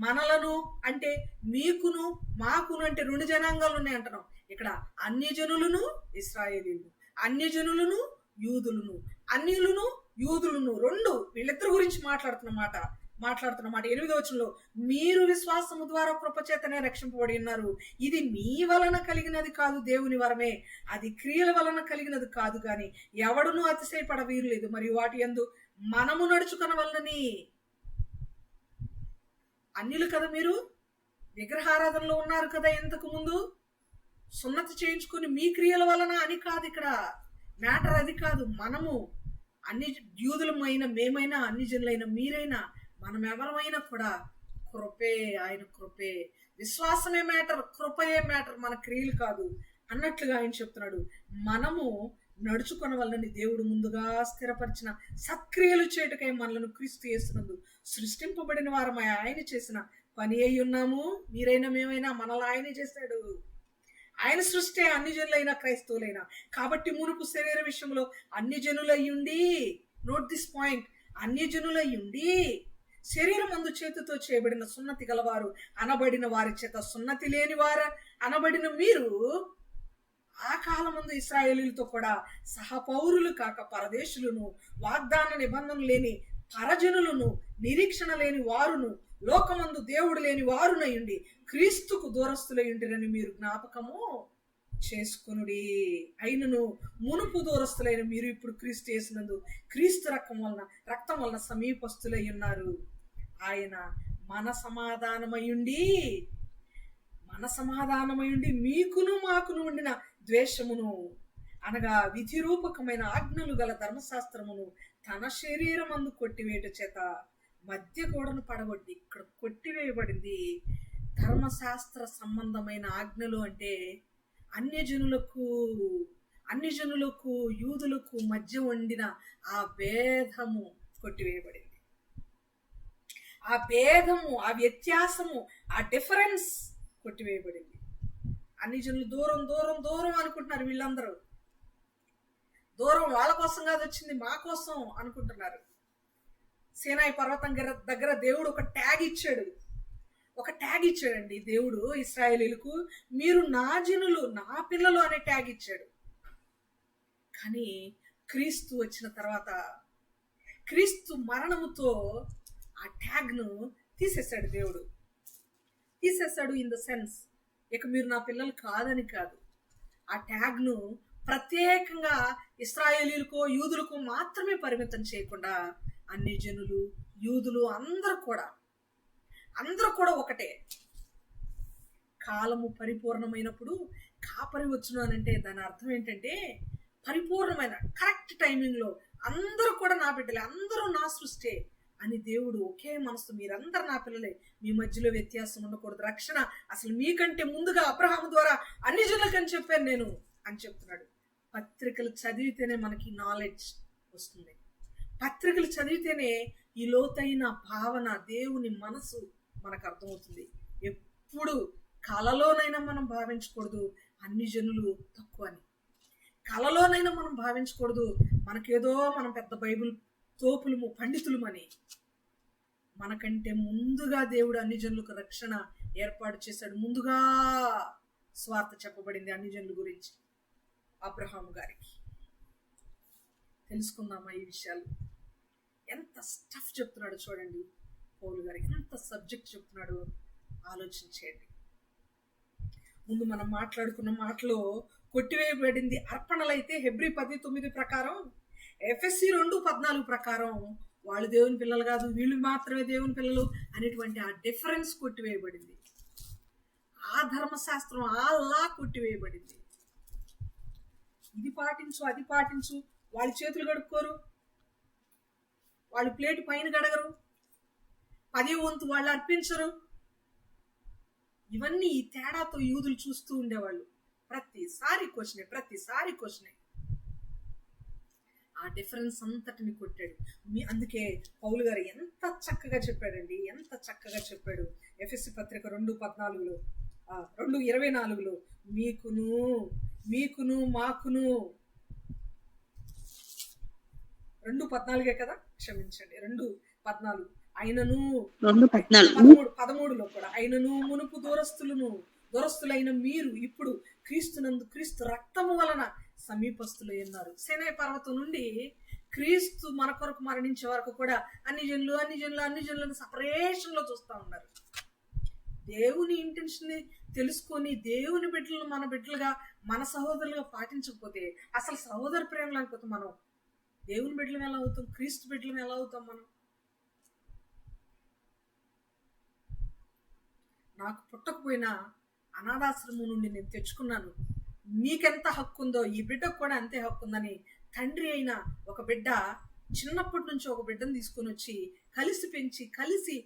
మనలను అంటే మీకును మాకును అంటే 2 జనాంగాలు ఉన్నాయి అంటున్నాం. ఇక్కడ అన్ని జనులను ఇశ్రాయేలీయులు, అన్య జనులను యూదులను, అన్యులను యూదులను, 2 వీళ్ళిద్దరి గురించి మాట్లాడుతున్నమాట. 8వ వచనంలో మీరు విశ్వాసము ద్వారా కృపచేతనే రక్షింపబడి ఉన్నారు. ఇది మీ వలన కలిగినది కాదు, దేవుని వరమే. అది క్రియల వలన కలిగినది కాదు గాని ఎవడునూ అతిశయపడ వీరులేదు. మరియు వాటి యందు మనము నడుచుకొనవలనని. అన్యులు కదా మీరు, విగ్రహారాధనలో ఉన్నారు కదా ఇంతకు ముందు, సున్నతి చేయించుకుని మీ క్రియల వలన అని కాదు. ఇక్కడ మ్యాటర్ అది కాదు. మనము అన్ని యూదులమైన మేమైనా అన్ని జనులైన మీరైనా మనం ఎవరమైనా కూడా ఆయన కృపే, విశ్వాసమే మ్యాటర్, కృపయే మ్యాటర్, మన క్రియలు కాదు అన్నట్లుగా ఆయన చెప్తున్నాడు. మనము నడుచుకున్న వల్లని దేవుడు ముందుగా స్థిరపరిచిన సత్క్రియలు చేయుటకై మనలను క్రీస్తు యేసునందు సృష్టింపబడిన వారమై ఆయన చేసిన పని అయి ఉన్నాము. మీరైనా మేమైనా మనల్ని ఆయనే చేశాడు. ఆయన సృష్టి అన్ని జనులైనా క్రైస్తవులైనా. కాబట్టి మునుపు శరీర విషయంలో అన్ని జనులయ్యుండి, నోట్ దిస్ పాయింట్, అన్ని జనులయ్యుండి శరీరమందు చేతితో చేయబడిన సున్నతి గలవారు అనబడిన వారి చేత సున్నతి లేని వారు అనబడిన మీరు ఆ కాలమందు ఇశ్రాయేలీయులతో కూడా సహపౌరులు కాక పరదేశులను, వాగ్దాన నిబంధన లేని పరజనులను, నిరీక్షణ లేని వారును, లోకమందు దేవుడు లేని వారునయుండి క్రీస్తుకు దూరస్తులయుండిరని మీరు జ్ఞాపకము చేసుకొనుడి. అయినను మునుపు దూరస్తులైన మీరు ఇప్పుడు క్రీస్తు యేసునందు క్రీస్తు రక్తం వలన సమీపస్తులై ఉన్నారు. ఆయన మన సమాధానమయుండి మీకును మాకును ఉండిన ద్వేషమును అనగా విధి రూపకమైన ఆజ్ఞలు గల ధర్మశాస్త్రమును తన శరీరమందు కొట్టివేయట చేత మధ్య గోడను పడగొట్టి. ఇక్కడ కొట్టివేయబడింది ధర్మశాస్త్ర సంబంధమైన ఆజ్ఞలు అంటే అన్య జనులకు యూదులకు మధ్య ఉండిన ఆ భేదము కొట్టివేయబడింది. ఆ భేదము, ఆ వ్యత్యాసము, ఆ డిఫరెన్స్ కొట్టివేయబడింది. అన్ని జనులు దూరం దూరం దూరం అనుకుంటున్నారు. వీళ్ళందరూ దూరం వాళ్ళ కోసం కాదు వచ్చింది, మా కోసం అనుకుంటున్నారు. సీనాయి పర్వతం దగ్గర దేవుడు ఒక ట్యాగ్ ఇచ్చాడండి. దేవుడు ఇశ్రాయేలీయులకు మీరు నా జనులు, నా పిల్లలు అనే ట్యాగ్ ఇచ్చాడు. కానీ క్రీస్తు వచ్చిన తర్వాత క్రీస్తు మరణముతో ఆ ట్యాగ్ను తీసేశాడు. దేవుడు తీసేశాడు ఇన్ ద సెన్స్, ఇక మీరు నా పిల్లలు కాదని కాదు. ఆ ట్యాగ్ను ప్రత్యేకంగా ఇశ్రాయేలీయులకు యూదులకు మాత్రమే పరిమితం చేయకుండా అన్ని జనులు, యూదులు అందరూ కూడా ఒకటే. కాలము పరిపూర్ణమైనప్పుడు కాపరి వచ్చును అనంటే దాని అర్థం ఏంటంటే పరిపూర్ణమైన కరెక్ట్ టైమింగ్లో అందరూ కూడా నా బిడ్డలే, అందరూ నా సృష్టి అని దేవుడు ఒకే మనసు, మీరందరూ నా పిల్లలే, మీ మధ్యలో వ్యత్యాసం ఉండకూడదు, రక్షణ అసలు మీకంటే ముందుగా అబ్రహాము ద్వారా అన్ని జనులకు అని చెప్పాను నేను అని చెప్తున్నాడు. పత్రికలు చదివితేనే మనకి నాలెడ్జ్ వస్తుంది. పత్రికలు చదివితేనే ఈ లోతైన భావన, దేవుని మనసు మనకు అర్థమవుతుంది. ఎప్పుడు కలలోనైనా మనం భావించకూడదు అన్ని జనులు తక్కువ అని. కలలోనైనా మనం భావించకూడదు మనకేదో మనం పెద్ద బైబిల్ తోపులము పండితులమని. మనకంటే ముందుగా దేవుడు అన్ని జనులకు రక్షణ ఏర్పాటు చేశాడు. ముందుగా స్వార్థ చెప్పబడింది అన్ని జనుల గురించి అబ్రహాము గారికి. తెలుసుకుందామా ఈ విషయాలు? ఎంత స్టఫ్ చెప్తున్నాడు చూడండి పౌలు గారు, ఎంత సబ్జెక్ట్ చెప్తున్నాడు ఆలోచించేయండి. ముందు మనం మాట్లాడుకున్న మాటలో కొట్టివేయబడింది అర్పణలైతే హెబ్రీ 10:9 ప్రకారం, ఎఫెసీ 2:14 ప్రకారం వాళ్ళు దేవుని పిల్లలు కాదు, వీళ్ళు మాత్రమే దేవుని పిల్లలు అనేటువంటి ఆ డిఫరెన్స్ కొట్టివేయబడింది. ఆ ధర్మశాస్త్రం ఆ లా కొట్టివేయబడింది. ఇది పాటించు అది పాటించు, వాళ్ళు చేతులు కడుక్కోరు, వాళ్ళు ప్లేట్ పైన గడగరు, 10వ వంతు వాళ్ళు అర్పించరు. ఇవన్నీ ఈ తేడాతో యూదులు చూస్తూ ఉండేవాళ్ళు. ప్రతిసారి క్వశ్చనే. ఆ డిఫరెన్స్ అంతటిని కొట్టాడు. అందుకే పౌలు గారు ఎంత చక్కగా చెప్పాడు. ఎఫెసీ పత్రిక 2:14లో 2:24లో మీకును మాకును 2:14 కదా, క్షమించండి, 2:14 అయినను 13లో కూడా అయినను మునుపు దూరస్తులైన మీరు ఇప్పుడు క్రీస్తు రక్తము వలన సమీపస్తులు ఉన్నారు. సేనే పర్వతం నుండి క్రీస్తు మన కొరకు మరణించే వరకు కూడా అన్ని జనులను సపరేషన్ లో చూస్తా ఉన్నారు. దేవుని ఇంటెన్షన్ ని తెలుసుకొని దేవుని బిడ్డలను మన బిడ్డలుగా మన సహోదరులుగా పాటించకపోతే అసలు సహోదర ప్రేమ లేకపోతే మనం దేవుని బిడ్డలం ఎలా అవుతాం? క్రీస్తు బిడ్డలం ఎలా అవుతాం? మనం నాకు పుట్టకపోయినా అనాథాశ్రమం నుండి నేను తెచ్చుకున్నాను, మీకెంత హక్కు ఉందో ఈ బిడ్డకు కూడా అంతే హక్కు ఉందని తండ్రి అయిన ఒక బిడ్డ చిన్నప్పటి నుంచి ఒక బిడ్డను తీసుకొని వచ్చి కలిసి పెంచి కలిసి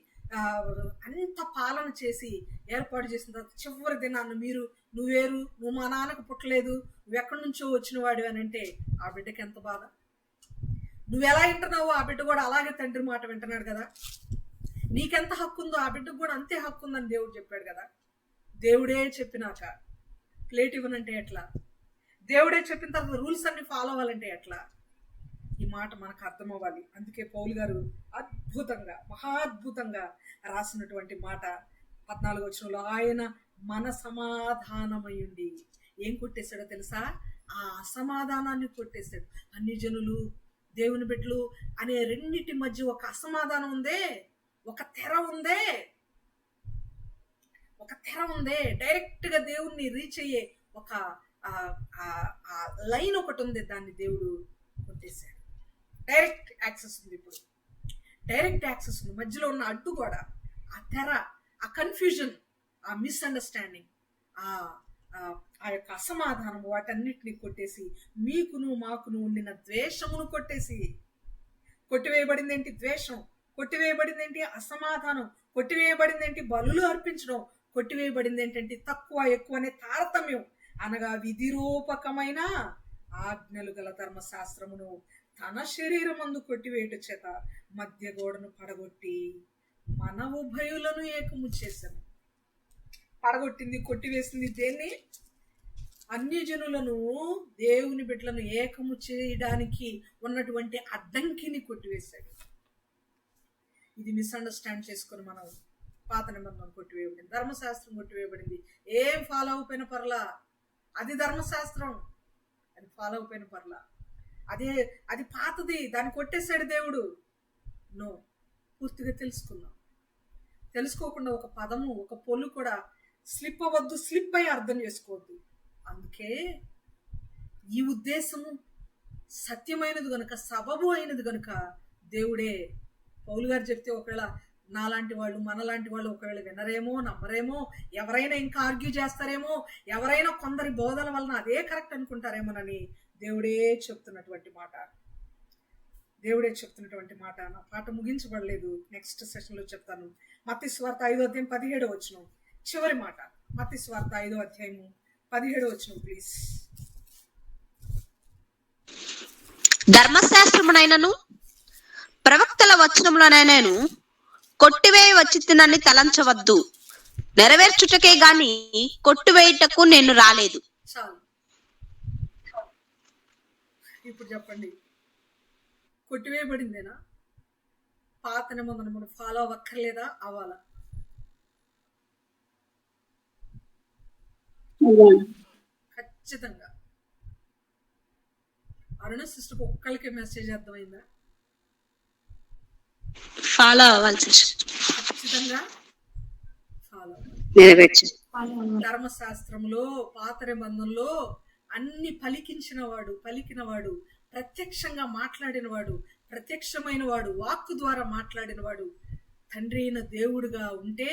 అంత పాలన చేసి ఏర్పాటు చేసిన తర్వాత చివరి దినాన్ని నువ్వు మా నాన్నకు పుట్టలేదు, నువ్వెక్కడి నుంచో వచ్చిన వాడు అని అంటే ఆ బిడ్డకి ఎంత బాధ. నువ్వు ఎలా వింటున్నావో ఆ బిడ్డ కూడా అలాగే తండ్రి మాట వింటున్నాడు కదా. నీకెంత హక్కు ఉందో ఆ బిడ్డకు కూడా అంతే హక్కు ఉందని దేవుడు చెప్పాడు కదా. దేవుడే చెప్పినాక ప్లేట్ ఇవ్వనంటే ఎట్లా? దేవుడే చెప్పిన తర్వాత రూల్స్ అన్ని ఫాలో అవ్వాలంటే ఎట్లా? ఈ మాట మనకు అర్థం అవ్వాలి. అందుకే పౌలు గారు మహాద్భుతంగా రాసినటువంటి మాట 14వ వచనంలో, ఆయన మన సమాధానమయ్యుండి ఏం కొట్టేశాడో తెలుసా? ఆ అసమాధానాన్ని కొట్టేశాడు. అన్ని జనులు దేవుని బిడ్డలు అనే రెండింటి మధ్య ఒక అసమాధానం ఉందే, ఒక తెర ఉందే, డైరెక్ట్ గా దేవుణ్ణి రీచ్ అయ్యే ఒక లైన్ ఒకటి ఉంది, దాన్ని దేవుడు కొట్టేశాడు. డైరెక్ట్ యాక్సెస్ ఉంది. ఇప్పుడు డైరెక్ట్ యాక్సెస్ ఉంది. మధ్యలో ఉన్న అడ్డు కూడా, ఆ తెర, ఆ కన్ఫ్యూజన్, ఆ మిస్అండర్స్టాండింగ్, ఆ యొక్క అసమాధానం, వాటన్నిటిని కొట్టేసి మీకును మాకును ఉండిన ద్వేషమును కొట్టేసి, కొట్టివేయబడింది ఏంటి? ద్వేషం. కొట్టివేయబడింది ఏంటి? అసమాధానం. కొట్టివేయబడింది ఏంటి? బలులు అర్పించడం. కొట్టివేయబడింది ఏంటంటే తక్కువ ఎక్కువ అనే తారతమ్యం, అనగా విధిరూపకమైన ఆజ్ఞలు గల ధర్మశాస్త్రమును తన శరీరమందు కొట్టివేయట చేత మధ్య గోడను పడగొట్టి మన ఉభయులను ఏకము చేశాను. పడగొట్టింది, కొట్టివేసింది దేన్ని? అన్ని జనులను, దేవుని బిడ్డలను ఏకము చేయడానికి ఉన్నటువంటి అడ్డంకిని కొట్టివేశాడు. ఇది మిస్అండర్స్టాండ్ చేసుకుని మనం పాత నిబంధన కొట్టివేయబడింది, ధర్మశాస్త్రం కొట్టివేయబడింది. ఏం ఫాలో అయిపోయిన పర్లా, అది ధర్మశాస్త్రం, అది ఫాలో అయిపోయిన పర్లా, అది పాతది, దాన్ని కొట్టేశాడు దేవుడు. నో, పూర్తిగా తెలుసుకోకుండా ఒక పదము ఒక పొల్లు కూడా స్లిప్ అవ్వద్దు, స్లిప్ అయ్యి అర్థం చేసుకోవద్దు. అందుకే ఈ ఉద్దేశము సత్యమైనది గనుక, సబబు అయినది గనుక దేవుడే పౌలు గారు చెప్తే ఒకవేళ నాలాంటి వాళ్ళు, మనలాంటి వాళ్ళు ఒకవేళ వినరేమో, నమ్మరేమో, ఎవరైనా ఇంకా ఆర్గ్యూ చేస్తారేమో, ఎవరైనా కొందరి బోధల వలన అదే కరెక్ట్ అనుకుంటారేమోనని దేవుడే చెప్తున్నటువంటి మాట. నా పాట ముగించబడలేదు, నెక్స్ట్ సెషన్లో చెప్తాను. మత్తయి సువార్త 5వ అధ్యాయం 17వ వచనం చివరి మాట. మత్తయి సువార్త 5వ అధ్యాయము 17వ వచనం ప్లీజ్.
ధర్మశాస్త్రమునైనను ప్రవక్తల వచనములనైనను కొట్టివేయ వచ్చితినని తలంచవద్దు, నెరవేర్చుటకే గాని కొట్టివేయుటకు నేను రాలేదు.
చాలు. ఇప్పుడు చెప్పండి, కొట్టివేయబడిందేనా? పాత నిబంధన మనం ఫాలో అవ్వక్కర్లేదా? అవ్వాలా? ఖచ్చితంగా. అరుణ సిస్టర్ ఒక్కళ్ళకే మెసేజ్ అర్థమైందా?
ఫాలో అవ్వాలి,
ఖచ్చితంగా ఫాలో. ధర్మశాస్త్రంలో పాత నిబంధనలో అన్ని పలికినవాడు, ప్రత్యక్షంగా మాట్లాడినవాడు, ప్రత్యక్షమైన వాడు, వాక్కు ద్వారా మాట్లాడినవాడు తండ్రి అయిన దేవుడుగా ఉంటే,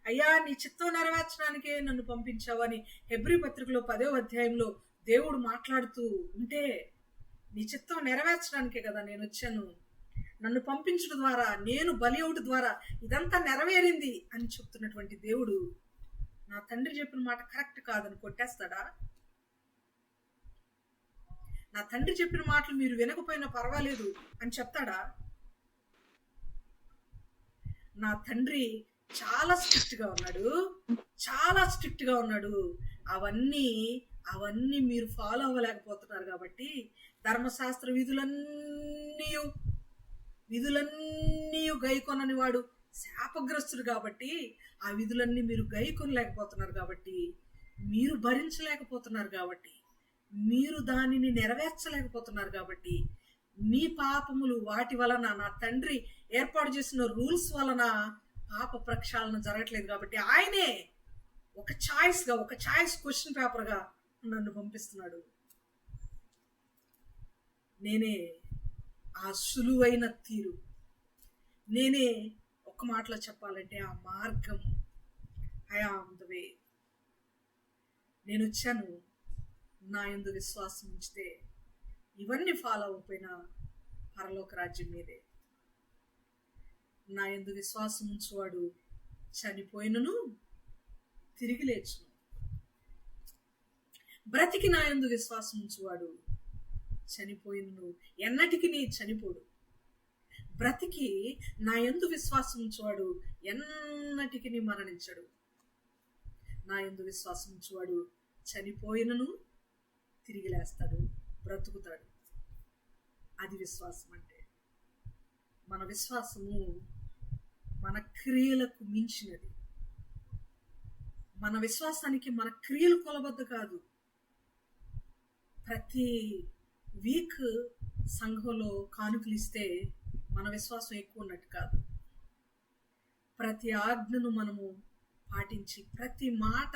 అయ్యా నీ చిత్తం నెరవేర్చడానికే నన్ను పంపించావని హెబ్రీ పత్రికలో 10వ అధ్యాయంలో దేవుడు మాట్లాడుతూ ఉంటే, నీ చిత్తం నెరవేర్చడానికే కదా నేను వచ్చాను, నన్ను పంపించడం ద్వారా, నేను బలి అవుట ద్వారా ఇదంతా నెరవేరింది అని చెప్తున్నటువంటి దేవుడు నా తండ్రి చెప్పిన మాట కరెక్ట్ కాదని కొట్టేస్తాడా? నా తండ్రి చెప్పిన మాటలు మీరు వినకపోయినా పర్వాలేదు అని చెప్తాడా? నా తండ్రి చాలా స్ట్రిక్ట్ గా ఉన్నాడు. అవన్నీ మీరు ఫాలో అవ్వలేకపోతున్నారు కాబట్టి, ధర్మశాస్త్ర విధులన్నీ గైకొనని వాడు శాపగ్రస్తుడు కాబట్టి, ఆ విధులన్నీ మీరు గైకొనలేకపోతున్నారు కాబట్టి, మీరు భరించలేకపోతున్నారు కాబట్టి, మీరు దానిని నెరవేర్చలేకపోతున్నారు కాబట్టి, మీ పాపములు వాటి వలన, నా తండ్రి ఏర్పాటు చేసిన రూల్స్ వలన పాప ప్రక్షాళన జరగట్లేదు కాబట్టి, ఆయనే ఒక చాయిస్ క్వశ్చన్ పేపర్గా నన్ను పంపిస్తున్నాడు. నేనే ఆ సులువైన తీరు, నేనే ఒక్క మాటలో చెప్పాలంటే ఆ మార్గం. I am the way. నేను వచ్చాను నా యందు విశ్వాసం ఉంచితే, ఇవన్నీ ఫాలో అవ్వకపోయినా పరలోక రాజ్యం మీదే. నా యందు విశ్వాసం ఉంచువాడు చనిపోయినను తిరిగి లేచును, బ్రతికి నా యందు విశ్వాసం ఉంచువాడు చనిపోయినను ఎన్నటికి నీ చనిపోడు. బ్రతికి నా యందు విశ్వాసం ఉంచువాడు ఎన్నటికి నీ మరణించడు. నా యందు విశ్వాసం ఉంచువాడు చనిపోయినను తిరిగి లేస్తాడు, బ్రతుకుతాడు. అది విశ్వాసం అంటే. మన విశ్వాసము మన క్రియలకు మించినది. మన విశ్వాసానికి మన క్రియలు కొలబద్ద కాదు. ప్రతి వీక్ సంఘంలో కానుకలు ఇస్తే మన విశ్వాసం ఎక్కువ ఉన్నట్టు కాదు. ప్రతి ఆజ్ఞను మనము పాటించి, ప్రతి మాట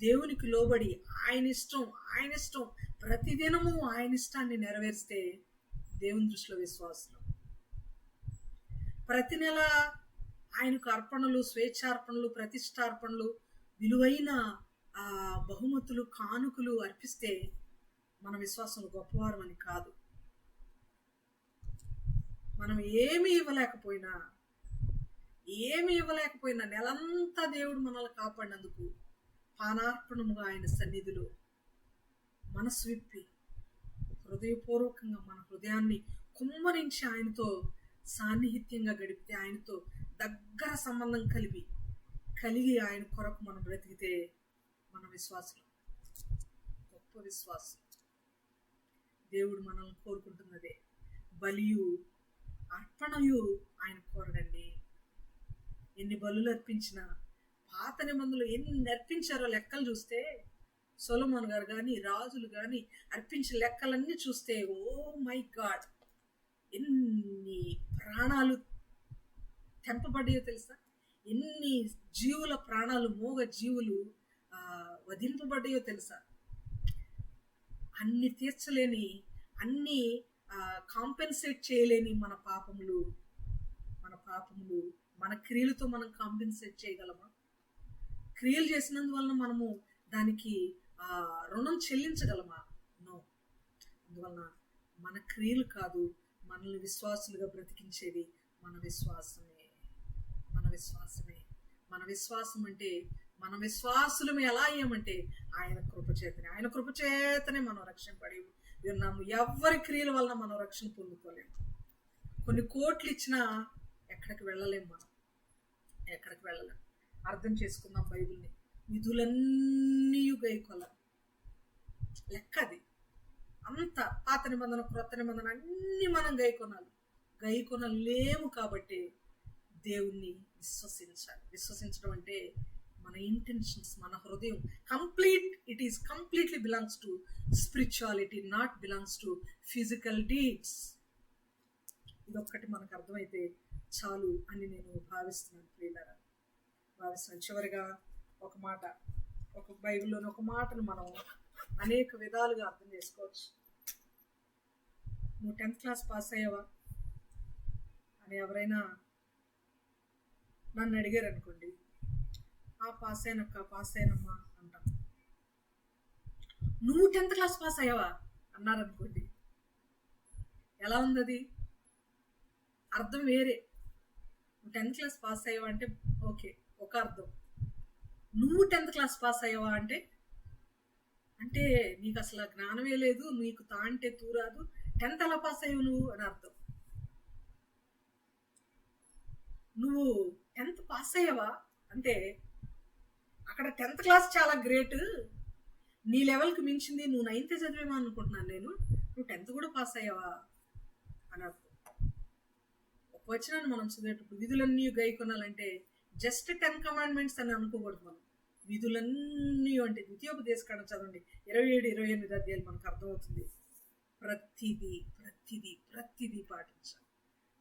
దేవునికి లోబడి, ఆయన ఇష్టం ప్రతిదినము ఆయన ఇష్టాన్ని నెరవేరిస్తే దేవుని దృష్టిలో విశ్వాసం. ప్రతి నెల ఆయనకు అర్పణలు, స్వేచ్ఛార్పణలు, ప్రతిష్టార్పణలు, విలువైన బహుమతులు, కానుకలు అర్పిస్తే మన విశ్వాసంలో గొప్పవారం అని కాదు. మనం ఏమీ ఇవ్వలేకపోయినా నెలంతా దేవుడు మనల్ని కాపాడినందుకు పానార్పణముగా ఆయన సన్నిధిలో మనసు విప్పి, హృదయపూర్వకంగా మన హృదయాన్ని కుమ్మరించి ఆయనతో సాన్నిహిత్యంగా గడిపితే, ఆయనతో దగ్గర సంబంధం కలిగి ఆయన కొరకు మనం బ్రతికితే మన విశ్వాసం గొప్ప విశ్వాసం. దేవుడు మనల్ని కోరుకుంటున్నదే. బలియు అర్పణయు ఆయన కోరడండి. ఎన్ని బలులు అర్పించినా, పాత నిబంధనలు ఎన్ని అర్పించారో లెక్కలు చూస్తే, సొలొమోను గారు కానీ, రాజులు కానీ అర్పించిన లెక్కలన్నీ చూస్తే, ఓ మై గాడ్, ఎన్ని ప్రాణాలు తెంపబడ్డాయో తెలుసా? ఎన్ని జీవుల ప్రాణాలు, మూగ జీవులు వధింపబడ్డాయో తెలుసా? అన్ని తీర్చలేని, అన్ని కాంపెన్సేట్ చేయలేని మన పాపములు మన క్రియలతో మనం కాంపెన్సేట్ చేయగలమా? క్రియలు చేసినందువలన మనము దానికి రుణం చెల్లించగలమా? నో. అందువలన మన క్రియలు కాదు, మనల్ని విశ్వాసులుగా బ్రతికించేది మన విశ్వాసమే. మన విశ్వాసం అంటే, మన విశ్వాసులమే ఎలా అయ్యామంటే ఆయన కృపచేతనే మనం రక్షింపడి ఉన్నాము. ఎవరి క్రియల వలన మనం రక్షణ పొందుకోలేము. కొన్ని కోట్లు ఇచ్చినా ఎక్కడికి వెళ్ళలేము. అర్థం చేసుకుందాం బైబిల్ని. విధులన్నీ గైకొనాలి, లెక్క అది. అంత పాత నిబంధన, క్రొత్త నిబంధన అన్ని మనం గైకొనలేము కాబట్టి దేవుణ్ణి విశ్వసించడం అంటే మన ఇంటెన్షన్స్, మన హృదయం completely belongs to spirituality, not belongs to physical deeds. ఇదొక్కటి మనకు అర్థమైతే చాలు అని నేను భావిస్తున్నాను ప్రియులారా. భావిస్తున్నాను. చివరిగా ఒక మాట, ఒక బైబిల్లోని ఒక మాటను మనం అనేక విధాలుగా అర్థం చేసుకోవచ్చు. నువ్వు 10th క్లాస్ పాస్ అయ్యావా అని ఎవరైనా నన్ను అడిగారు అనుకోండి, పాస్ అయినమ్మా అంటాం. నువ్వు 10th క్లాస్ పాస్ అయ్యావా అన్నారనుకోండి, ఎలా ఉంది అది? అర్థం వేరే. నువ్వు 10th క్లాస్ పాస్ అయ్యావా అంటే ఓకే, ఒక అర్థం. నువ్వు 10th క్లాస్ పాస్ అయ్యావా అంటే అంటే నీకు అసలు జ్ఞానమే లేదు, నీకు తా అంటే తూరాదు, 10th ఎలా పాస్ అయ్యావు నువ్వు అని అర్థం. నువ్వు 10th పాస్ అయ్యావా అంటే అక్కడ 10th క్లాస్ చాలా గ్రేట్, నీ లెవెల్కి మించింది, నువ్వు 9th చదివేమో అనుకుంటున్నాను నేను, నువ్వు 10th కూడా పాస్ అయ్యావా అని అర్థం. ఒక వచనాన్ని మనం చదివేటప్పుడు విధులన్నీ గైకొనాలంటే జస్ట్ 10 కమాండ్మెంట్స్ అని అనుకోకూడదు. మనం విధులన్నీ అంటే ద్వితీయోపదేశకాండం చదవండి, 27-28 అధ్యాయాలు మనకు అర్థమవుతుంది. ప్రతిదీ పాటించాలి.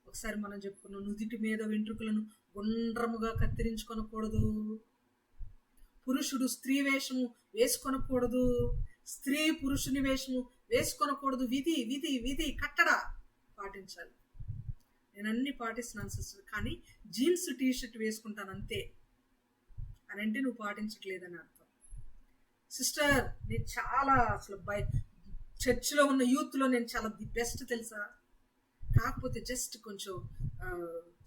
ఒకసారి మనం చెప్పుకున్నాం, నుదిటి మీద వెంట్రుకలను గుండ్రముగా కత్తిరించుకొనకూడదు, పురుషుడు స్త్రీ వేషము వేసుకొనకూడదు, స్త్రీ పురుషుని వేషము వేసుకొనకూడదు. విధి కట్టడా పాటించాలి. నేను అన్ని పాటిస్తున్నాను సిస్టర్, కానీ జీన్స్ టీషర్ట్ వేసుకుంటాను అంతే అని అంటే నువ్వు పాటించట్లేదని అర్థం. సిస్టర్, నేను చాలా అసలు చర్చిలో ఉన్న యూత్లో నేను చాలా ది బెస్ట్ తెలుసా, కాకపోతే జస్ట్ కొంచెం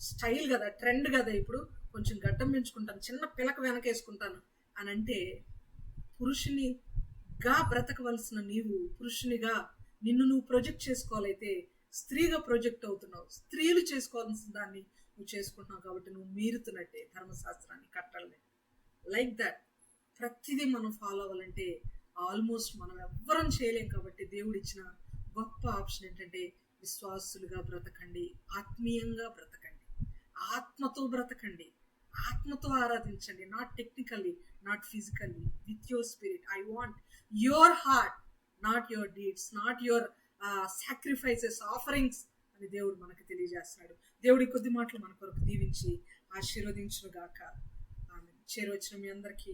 స్టైల్ కదా, ట్రెండ్ కదా, ఇప్పుడు కొంచెం గడ్డం పెంచుకుంటాను, చిన్న పిలక వెనకేసుకుంటాను అని అంటే, పురుషునిగా బ్రతకవలసిన నీవు పురుషునిగా నిన్ను నువ్వు ప్రొజెక్ట్ చేసుకోవాలైతే స్త్రీగా ప్రొజెక్ట్ అవుతున్నావు. స్త్రీలు చేసుకోవాల్సిన దాన్ని నువ్వు చేసుకుంటున్నావు కాబట్టి నువ్వు మీరుతున్నట్టే ధర్మశాస్త్రాన్ని, కట్టల్ని. లైక్ దట్ ప్రతిదీ మనం ఫాలో అవ్వాలంటే ఆల్మోస్ట్ మనం ఎవ్వరం చేయలేం. కాబట్టి దేవుడు ఇచ్చిన గొప్ప ఆప్షన్ ఏంటంటే విశ్వాసులుగా బ్రతకండి, ఆత్మీయంగా బ్రతకండి, ఆత్మతో బ్రతకండి, ఆత్మతో ఆరాధించండి. Not technically, not physically, with your spirit. I want your heart, not your deeds, not your sacrifices, offerings అని దేవుడు మనకు తెలియజేస్తున్నాడు. దేవుడి కొద్ది మాటలు మన కొరకు దీవించి ఆశీర్వదించును గాక. ఆమె చేరొచ్చిన మీ అందరికీ